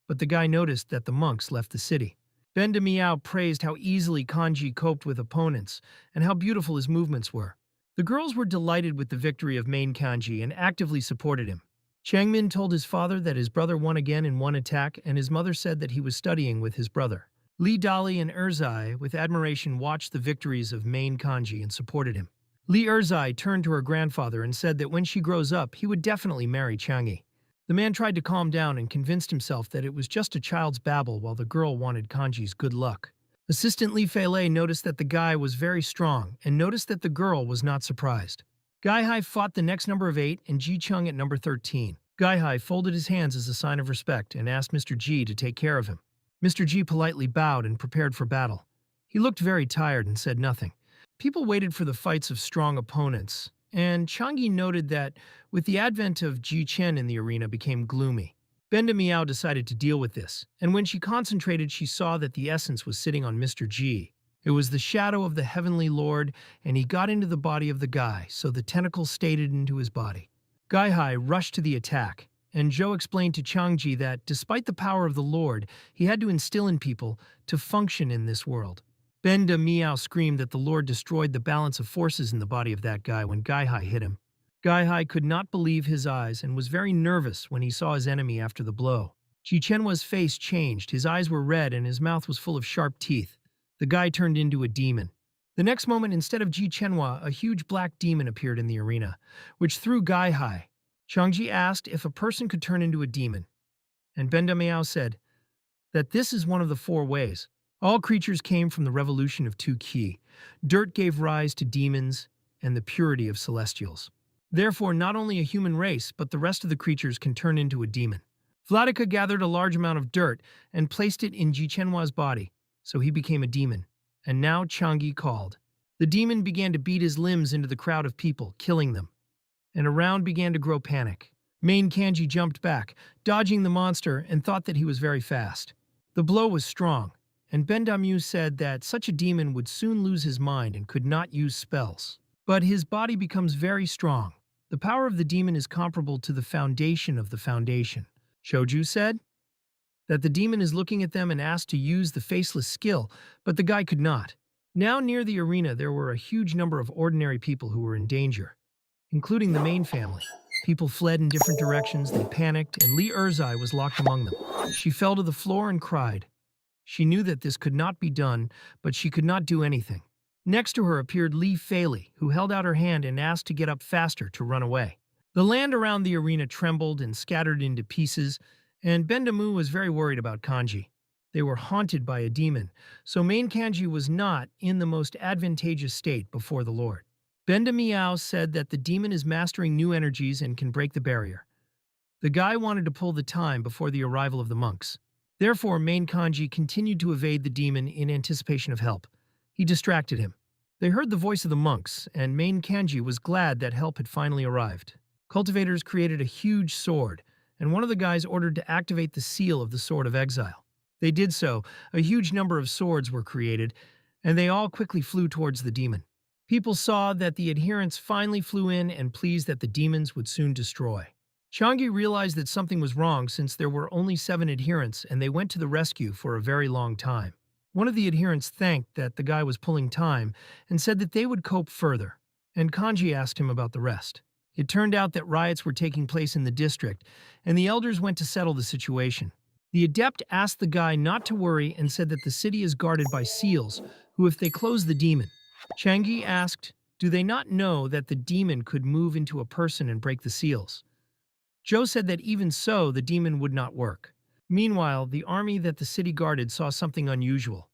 But the guy noticed that the monks left the city. Benda Miao praised how easily Kanji coped with opponents and how beautiful his movements were. The girls were delighted with the victory of Main Kanji and actively supported him. Changmin told his father that his brother won again in one attack, and his mother said that he was studying with his brother. Li Dali and Erzai, with admiration, watched the victories of Main Kanji and supported him. Li Erzai turned to her grandfather and said that when she grows up, he would definitely marry Changi. The man tried to calm down and convinced himself that it was just a child's babble while the girl wanted Kanji's good luck. Assistant Li Feilei noticed that the guy was very strong and noticed that the girl was not surprised. Guihai fought the next number of 8 and Ji Chung at number 13. Guihai folded his hands as a sign of respect and asked Mr. Ji to take care of him. Mr. Ji politely bowed and prepared for battle. He looked very tired and said nothing. People waited for the fights of strong opponents, and Changi noted that with the advent of Ji Chen in the arena became gloomy. Benda Miao decided to deal with this, and when she concentrated she saw that the essence was sitting on Mr. Ji. It was the shadow of the heavenly lord, and he got into the body of the guy, so the tentacles stayed into his body. Guihai rushed to the attack, and Zhou explained to Changji that despite the power of the lord, he had to instill in people to function in this world. Benda Miao screamed that the lord destroyed the balance of forces in the body of that guy when Guihai hit him. Guihai could not believe his eyes and was very nervous when he saw his enemy after the blow. Ji Chenhua's face changed, his eyes were red and his mouth was full of sharp teeth. The guy turned into a demon. The next moment, instead of Ji Chenhua, a huge black demon appeared in the arena, which threw Guihai. Changji asked if a person could turn into a demon, and Benda Miao said that this is one of the 4 ways. All creatures came from the revolution of 2 Qi. Dirt gave rise to demons and the purity of celestials. Therefore, not only a human race, but the rest of the creatures can turn into a demon. Vladika gathered a large amount of dirt and placed it in Ji Chenhua's body, so he became a demon. And now Changi called. The demon began to beat his limbs into the crowd of people, killing them. And around began to grow panic. Main Kanji jumped back, dodging the monster, and thought that he was very fast. The blow was strong, and Benda Miao said that such a demon would soon lose his mind and could not use spells. But his body becomes very strong. The power of the demon is comparable to the foundation of the foundation. Shoju said that the demon is looking at them and asked to use the faceless skill, but the guy could not. Now near the arena there were a huge number of ordinary people who were in danger, including the main family. People fled in different directions, they panicked, and Li Erzai was locked among them. She fell to the floor and cried. She knew that this could not be done, but she could not do anything. Next to her appeared Li Feili, who held out her hand and asked to get up faster to run away. The land around the arena trembled and scattered into pieces, and Benda Miao was very worried about Kanji. They were haunted by a demon, so Main Kanji was not in the most advantageous state before the Lord. Benda Miao said that the demon is mastering new energies and can break the barrier. The guy wanted to pull the time before the arrival of the monks. Therefore, Main Kanji continued to evade the demon in anticipation of help. He distracted him. They heard the voice of the monks, and Main Kanji was glad that help had finally arrived. Cultivators created a huge sword, and one of the guys ordered to activate the seal of the Sword of Exile. They did so. A huge number of swords were created, and they all quickly flew towards the demon. People saw that the adherents finally flew in and pleased that the demons would soon destroy. Changi realized that something was wrong since there were only 7 adherents and they went to the rescue for a very long time. One of the adherents thanked that the guy was pulling time and said that they would cope further, and Kanji asked him about the rest. It turned out that riots were taking place in the district, and the elders went to settle the situation. The adept asked the guy not to worry and said that the city is guarded by seals, who if they close the demon. Changi asked, do they not know that the demon could move into a person and break the seals? Joe said that even so, the demon would not work. Meanwhile, the army that the city guarded saw something unusual,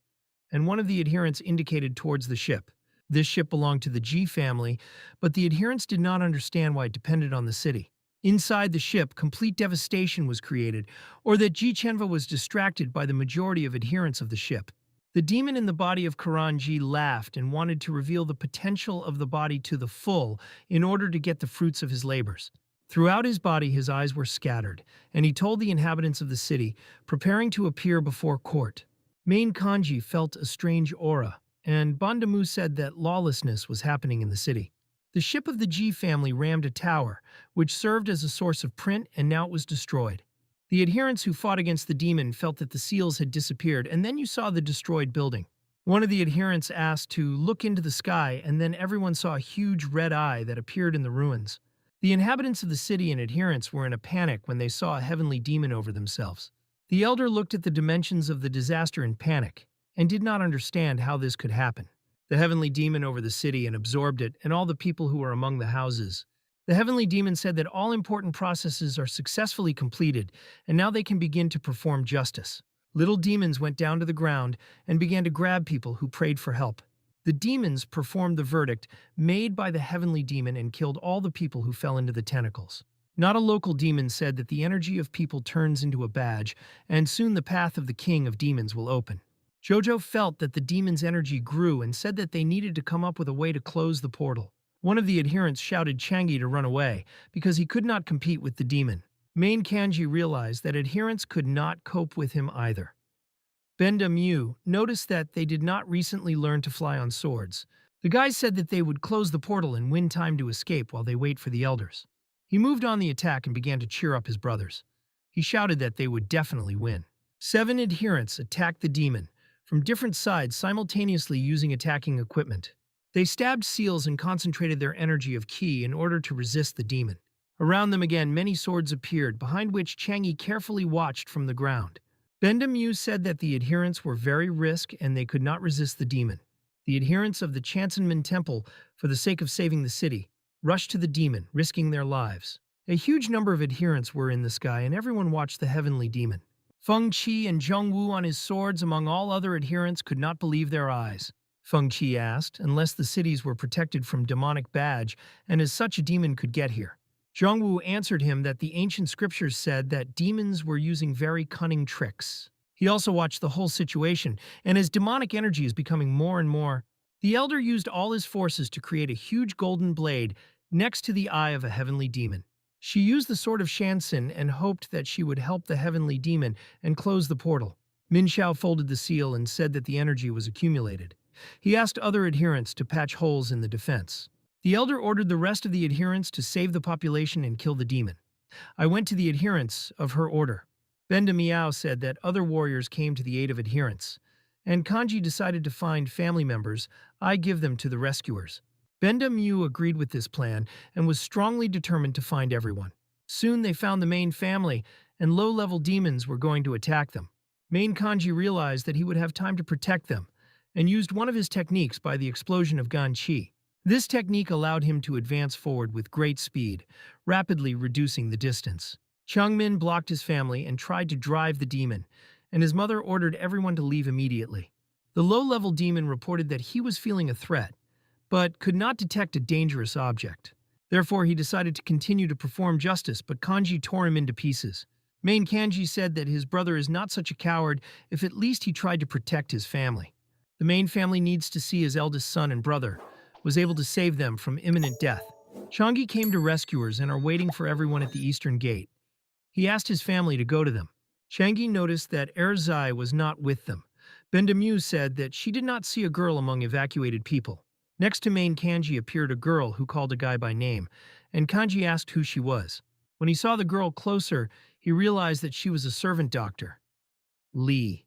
and one of the adherents indicated towards the ship. This ship belonged to the G family, but the adherents did not understand why it depended on the city. Inside the ship, complete devastation was created, or that Ji Chenva was distracted by the majority of adherents of the ship. The demon in the body of Karanji laughed and wanted to reveal the potential of the body to the full in order to get the fruits of his labors. Throughout his body his eyes were scattered, and he told the inhabitants of the city, preparing to appear before court. Main Kanji felt a strange aura, and Bandamu said that lawlessness was happening in the city. The ship of the G family rammed a tower, which served as a source of print, and now it was destroyed. The adherents who fought against the demon felt that the seals had disappeared, and then you saw the destroyed building. One of the adherents asked to look into the sky, and then everyone saw a huge red eye that appeared in the ruins. The inhabitants of the city and adherents were in a panic when they saw a heavenly demon over themselves. The elder looked at the dimensions of the disaster in panic, and did not understand how this could happen. The heavenly demon over the city and absorbed it and all the people who were among the houses. The heavenly demon said that all important processes are successfully completed, and now they can begin to perform justice. Little demons went down to the ground and began to grab people who prayed for help. The demons performed the verdict made by the heavenly demon and killed all the people who fell into the tentacles. Not a local demon said that the energy of people turns into a badge, and soon the path of the king of demons will open. Jojo felt that the demon's energy grew and said that they needed to come up with a way to close the portal. One of the adherents shouted Changi to run away because he could not compete with the demon. Main Kanji realized that adherents could not cope with him either. Benda Mu noticed that they did not recently learn to fly on swords. The guys said that they would close the portal and win time to escape while they wait for the elders. He moved on the attack and began to cheer up his brothers. He shouted that they would definitely win. 7 adherents attacked the demon from different sides simultaneously using attacking equipment. They stabbed seals and concentrated their energy of ki in order to resist the demon. Around them again many swords appeared, behind which Changi carefully watched from the ground. Benda Mu said that the adherents were very risk and they could not resist the demon. The adherents of the Chansenmin Temple, for the sake of saving the city, rushed to the demon, risking their lives. A huge number of adherents were in the sky and everyone watched the heavenly demon. Feng Qi and Zheng Wu on his swords among all other adherents could not believe their eyes. Feng Qi asked, unless the cities were protected from demonic badge and as such a demon could get here. Zheng Wu answered him that the ancient scriptures said that demons were using very cunning tricks. He also watched the whole situation, and as demonic energy is becoming more and more, the elder used all his forces to create a huge golden blade next to the eye of a heavenly demon. She used the sword of Shansen and hoped that she would help the heavenly demon and close the portal. Min Xiao folded the seal and said that the energy was accumulated. He asked other adherents to patch holes in the defense. The elder ordered the rest of the adherents to save the population and kill the demon. I went to the adherents of her order. Benda Miao said that other warriors came to the aid of adherents, and Kanji decided to find family members. I give them to the rescuers. Benda Mu agreed with this plan and was strongly determined to find everyone. Soon they found the main family, and low-level demons were going to attack them. Main Kanji realized that he would have time to protect them, and used one of his techniques by the explosion of Gan Qi. This technique allowed him to advance forward with great speed, rapidly reducing the distance. Changmin blocked his family and tried to drive the demon, and his mother ordered everyone to leave immediately. The low-level demon reported that he was feeling a threat, but could not detect a dangerous object. Therefore, he decided to continue to perform justice, but Kanji tore him into pieces. Main Kanji said that his brother is not such a coward if at least he tried to protect his family. The main family needs to see his eldest son and brother was able to save them from imminent death. Changi came to rescuers and are waiting for everyone at the eastern gate. He asked his family to go to them. Changi noticed that Erzai was not with them. Benda Mu said that she did not see a girl among evacuated people. Next to main Kanji appeared a girl who called a guy by name, and Kanji asked who she was. When he saw the girl closer, he realized that she was a servant doctor, Lee.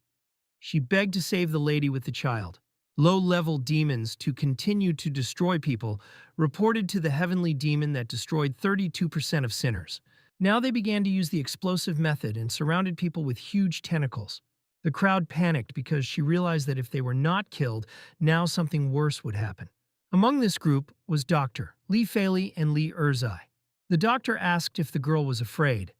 She begged to save the lady with the child. Low-level demons to continue to destroy people reported to the heavenly demon that destroyed 32% of sinners. Now they began to use the explosive method and surrounded people with huge tentacles. The crowd panicked because she realized that if they were not killed, now something worse would happen. Among this group was Dr. Lee Faley and Lee Erzai. The doctor asked if the girl was afraid,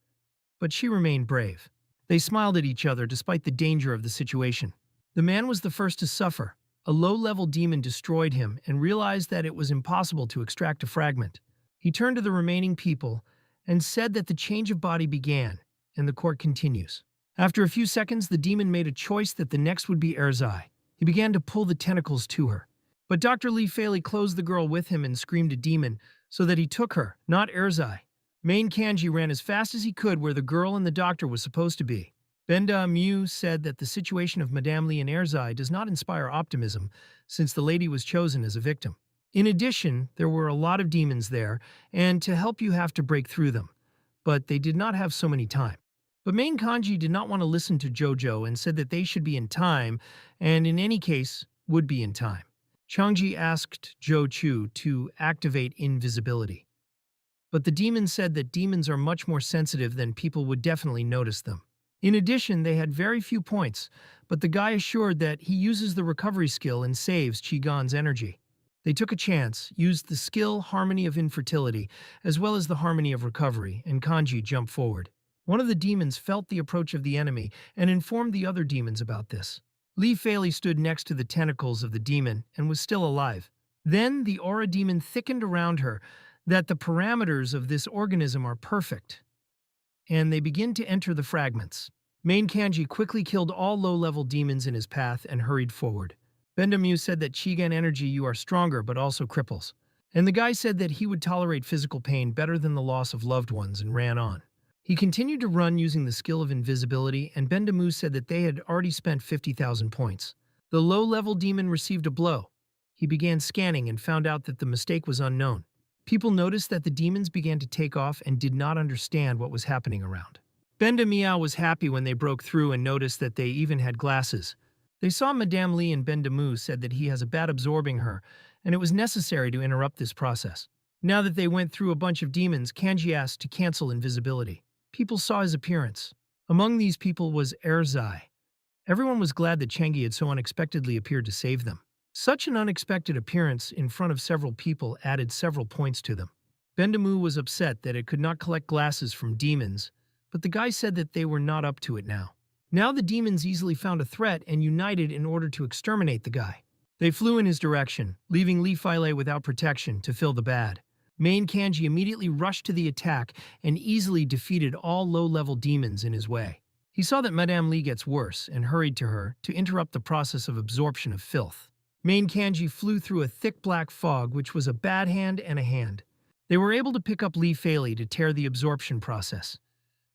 but she remained brave. They smiled at each other despite the danger of the situation. The man was the first to suffer. A low-level demon destroyed him and realized that it was impossible to extract a fragment. He turned to the remaining people and said that the change of body began, and the court continues. After a few seconds, the demon made a choice that the next would be Erzai. He began to pull the tentacles to her. But Dr. Lee Faley closed the girl with him and screamed a demon, so that he took her, not Erzai. Main Kanji ran as fast as he could where the girl and the doctor was supposed to be. Benda Mew said that the situation of Madame Lee and Erzai does not inspire optimism, since the lady was chosen as a victim. In addition, there were a lot of demons there, and to help you have to break through them. But they did not have so many time. But Main Kanji did not want to listen to Jojo and said that they should be in time, and in any case, would be in time. Changji asked Jo Chu to activate invisibility. But the demon said that demons are much more sensitive than people would definitely notice them. In addition, they had very few points, but the guy assured that he uses the recovery skill and saves Chigon's energy. They took a chance, used the skill Harmony of Infertility, as well as the Harmony of Recovery, and Kanji jumped forward. One of the demons felt the approach of the enemy and informed the other demons about this. Lee Faley stood next to the tentacles of the demon and was still alive. Then the aura demon thickened around her, that the parameters of this organism are perfect, and they begin to enter the fragments. Main Kanji quickly killed all low-level demons in his path and hurried forward. Bendamu said that Chigan energy you are stronger but also cripples. And the guy said that he would tolerate physical pain better than the loss of loved ones and ran on. He continued to run using the skill of invisibility, and Bendamu said that they had already spent 50,000 points. The low-level demon received a blow. He began scanning and found out that the mistake was unknown. People noticed that the demons began to take off and did not understand what was happening around. Benda Miao was happy when they broke through and noticed that they even had glasses. They saw Madame Lee, and Bendamu said that he has a bad absorbing her, and it was necessary to interrupt this process. Now that they went through a bunch of demons, Kanji asked to cancel invisibility. People saw his appearance. Among these people was Erzai. Everyone was glad that Changi had so unexpectedly appeared to save them. Such an unexpected appearance in front of several people added several points to them. Bendamu was upset that it could not collect glasses from demons, but the guy said that they were not up to it now. Now the demons easily found a threat and united in order to exterminate the guy. They flew in his direction, leaving Lee Filei without protection to fill the bad. Main Kanji immediately rushed to the attack and easily defeated all low-level demons in his way. He saw that Madame Lee gets worse and hurried to her to interrupt the process of absorption of filth. Main Kanji flew through a thick black fog, which was a bad hand and a hand. They were able to pick up Lee Faley to tear the absorption process.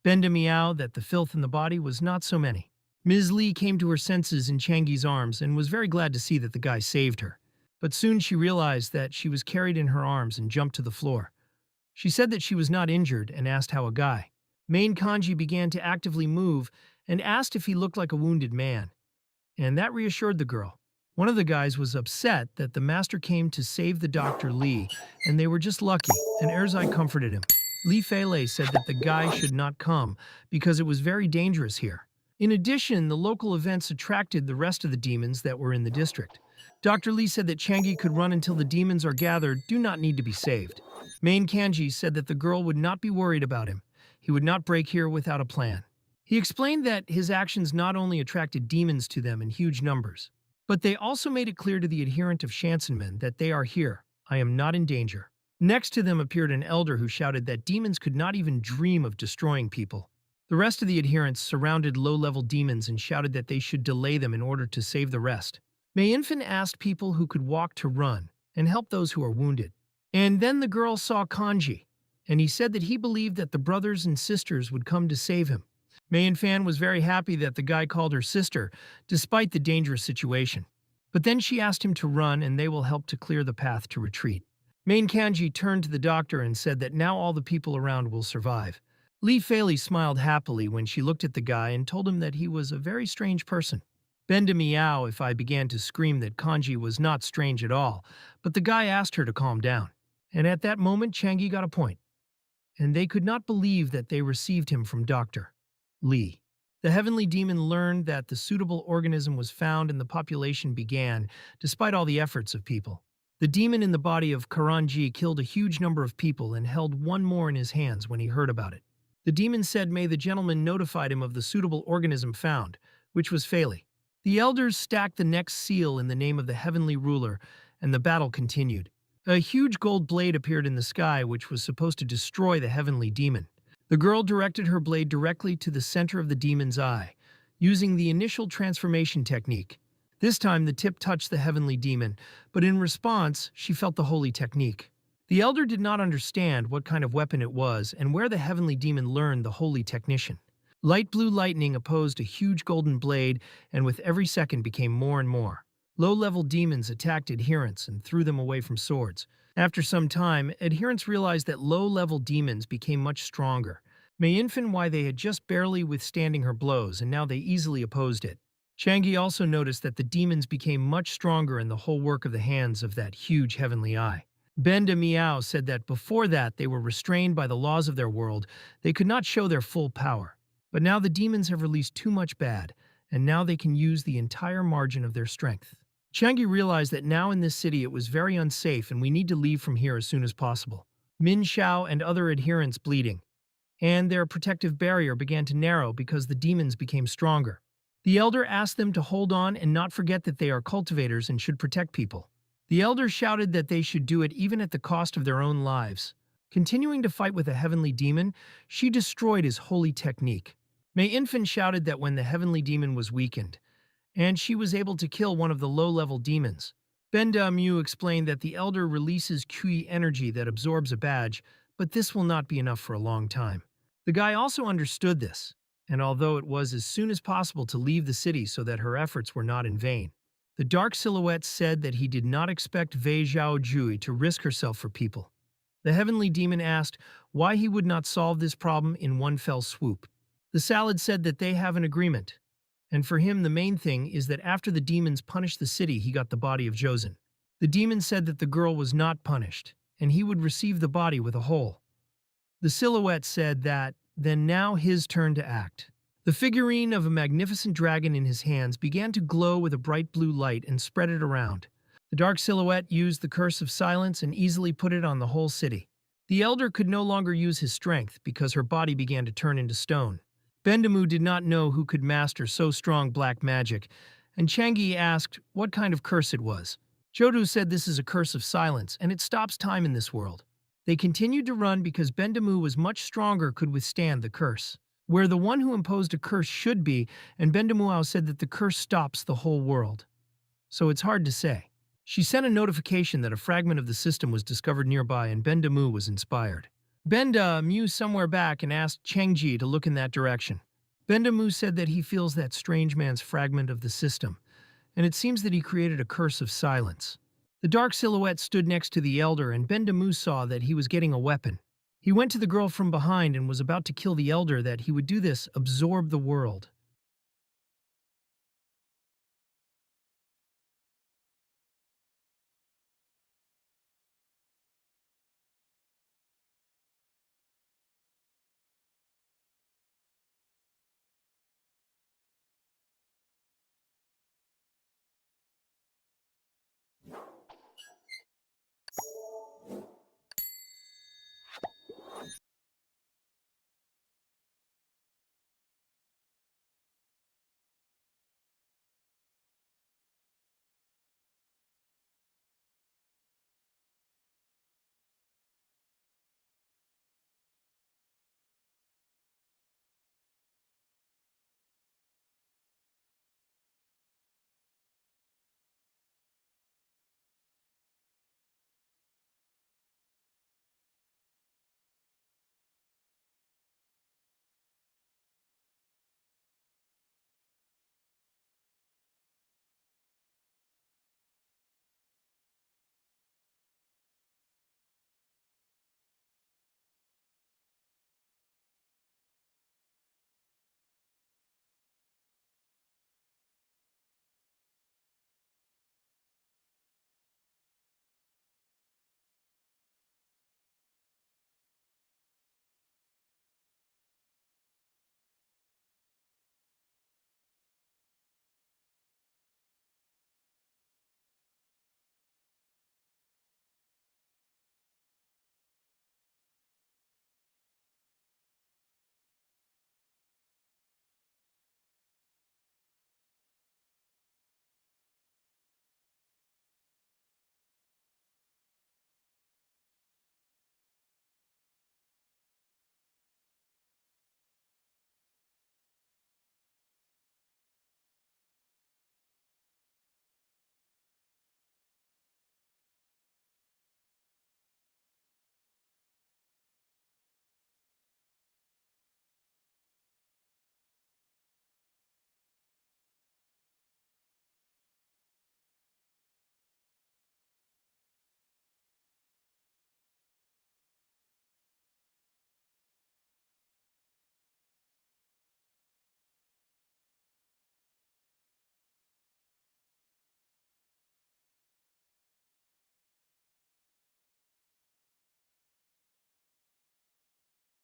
Benda Miao that the filth in the body was not so many. Ms. Lee came to her senses in Changi's arms and was very glad to see that the guy saved her. But soon she realized that she was carried in her arms and jumped to the floor. She said that she was not injured and asked how a guy. Main Kanji began to actively move and asked if he looked like a wounded man. And that reassured the girl. One of the guys was upset that the master came to save the Dr. Lee, and they were just lucky, and Erzai comforted him. Lee Falei said that the guy should not come because it was very dangerous here. In addition, the local events attracted the rest of the demons that were in the district. Dr. Lee said that Changi could run until the demons are gathered, do not need to be saved. Main Kanji said that the girl would not be worried about him. He would not break here without a plan. He explained that his actions not only attracted demons to them in huge numbers, but they also made it clear to the adherent of Shansenmen that they are here. I am not in danger. Next to them appeared an elder who shouted that demons could not even dream of destroying people. The rest of the adherents surrounded low-level demons and shouted that they should delay them in order to save the rest. Mei Infant asked people who could walk to run and help those who are wounded. And then the girl saw Kanji, and he said that he believed that the brothers and sisters would come to save him. Mei Infan was very happy that the guy called her sister, despite the dangerous situation. But then she asked him to run and they will help to clear the path to retreat. Main Kanji turned to the doctor and said that now all the people around will survive. Li Fei smiled happily when she looked at the guy and told him that he was a very strange person. Benda meow if I began to scream that Kanji was not strange at all, but the guy asked her to calm down. And at that moment, Changi got a point, and they could not believe that they received him from Dr. Li. The heavenly demon learned that the suitable organism was found and the population began, despite all the efforts of people. The demon in the body of Karanji killed a huge number of people and held one more in his hands when he heard about it. The demon said may the gentleman notified him of the suitable organism found, which was Fei. The elders stacked the next seal in the name of the heavenly ruler, and the battle continued. A huge gold blade appeared in the sky which was supposed to destroy the heavenly demon. The girl directed her blade directly to the center of the demon's eye, using the initial transformation technique. This time the tip touched the heavenly demon, but in response, she felt the holy technique. The elder did not understand what kind of weapon it was and where the heavenly demon learned the holy technician. Light blue lightning opposed a huge golden blade and with every second became more and more. Low-level demons attacked adherents and threw them away from swords. After some time, adherents realized that low-level demons became much stronger. May infin why they had just barely withstanding her blows and now they easily opposed it. Changi also noticed that the demons became much stronger in the whole work of the hands of that huge heavenly eye. Benda Miao said that before that they were restrained by the laws of their world, they could not show their full power. But now the demons have released too much bad, and now they can use the entire margin of their strength. Changi realized that now in this city it was very unsafe and we need to leave from here as soon as possible. Min Xiao and other adherents bleeding, and their protective barrier began to narrow because the demons became stronger. The elder asked them to hold on and not forget that they are cultivators and should protect people. The elder shouted that they should do it even at the cost of their own lives. Continuing to fight with a heavenly demon, she destroyed his holy technique. May Infant shouted that when the heavenly demon was weakened, and she was able to kill one of the low-level demons. Benda Mu explained that the elder releases Qi energy that absorbs a badge, but this will not be enough for a long time. The guy also understood this, and although it was as soon as possible to leave the city so that her efforts were not in vain. The dark silhouette said that he did not expect Wei Zhaojui to risk herself for people. The heavenly demon asked why he would not solve this problem in one fell swoop. The salad said that they have an agreement, and for him the main thing is that after the demons punished the city he got the body of Josen. The demon said that the girl was not punished, and he would receive the body with a hole. The silhouette said that, then now his turn to act. The figurine of a magnificent dragon in his hands began to glow with a bright blue light and spread it around. The dark silhouette used the curse of silence and easily put it on the whole city. The elder could no longer use his strength because her body began to turn into stone. Bendamu did not know who could master so strong black magic, and Changi asked what kind of curse it was. Jodu said this is a curse of silence, and it stops time in this world. They continued to run because Bendamu was much stronger could withstand the curse. Where the one who imposed a curse should be, and Bendamuao said that the curse stops the whole world. So it's hard to say. She sent a notification that a fragment of the system was discovered nearby and Bendamu was inspired. Benda mused somewhere back and asked Chengji to look in that direction. Bendamu said that he feels that strange man's fragment of the system, and it seems that he created a curse of silence. The dark silhouette stood next to the elder and Bendamu saw that he was getting a weapon. He went to the girl from behind and was about to kill the elder that he would do this, absorb the world.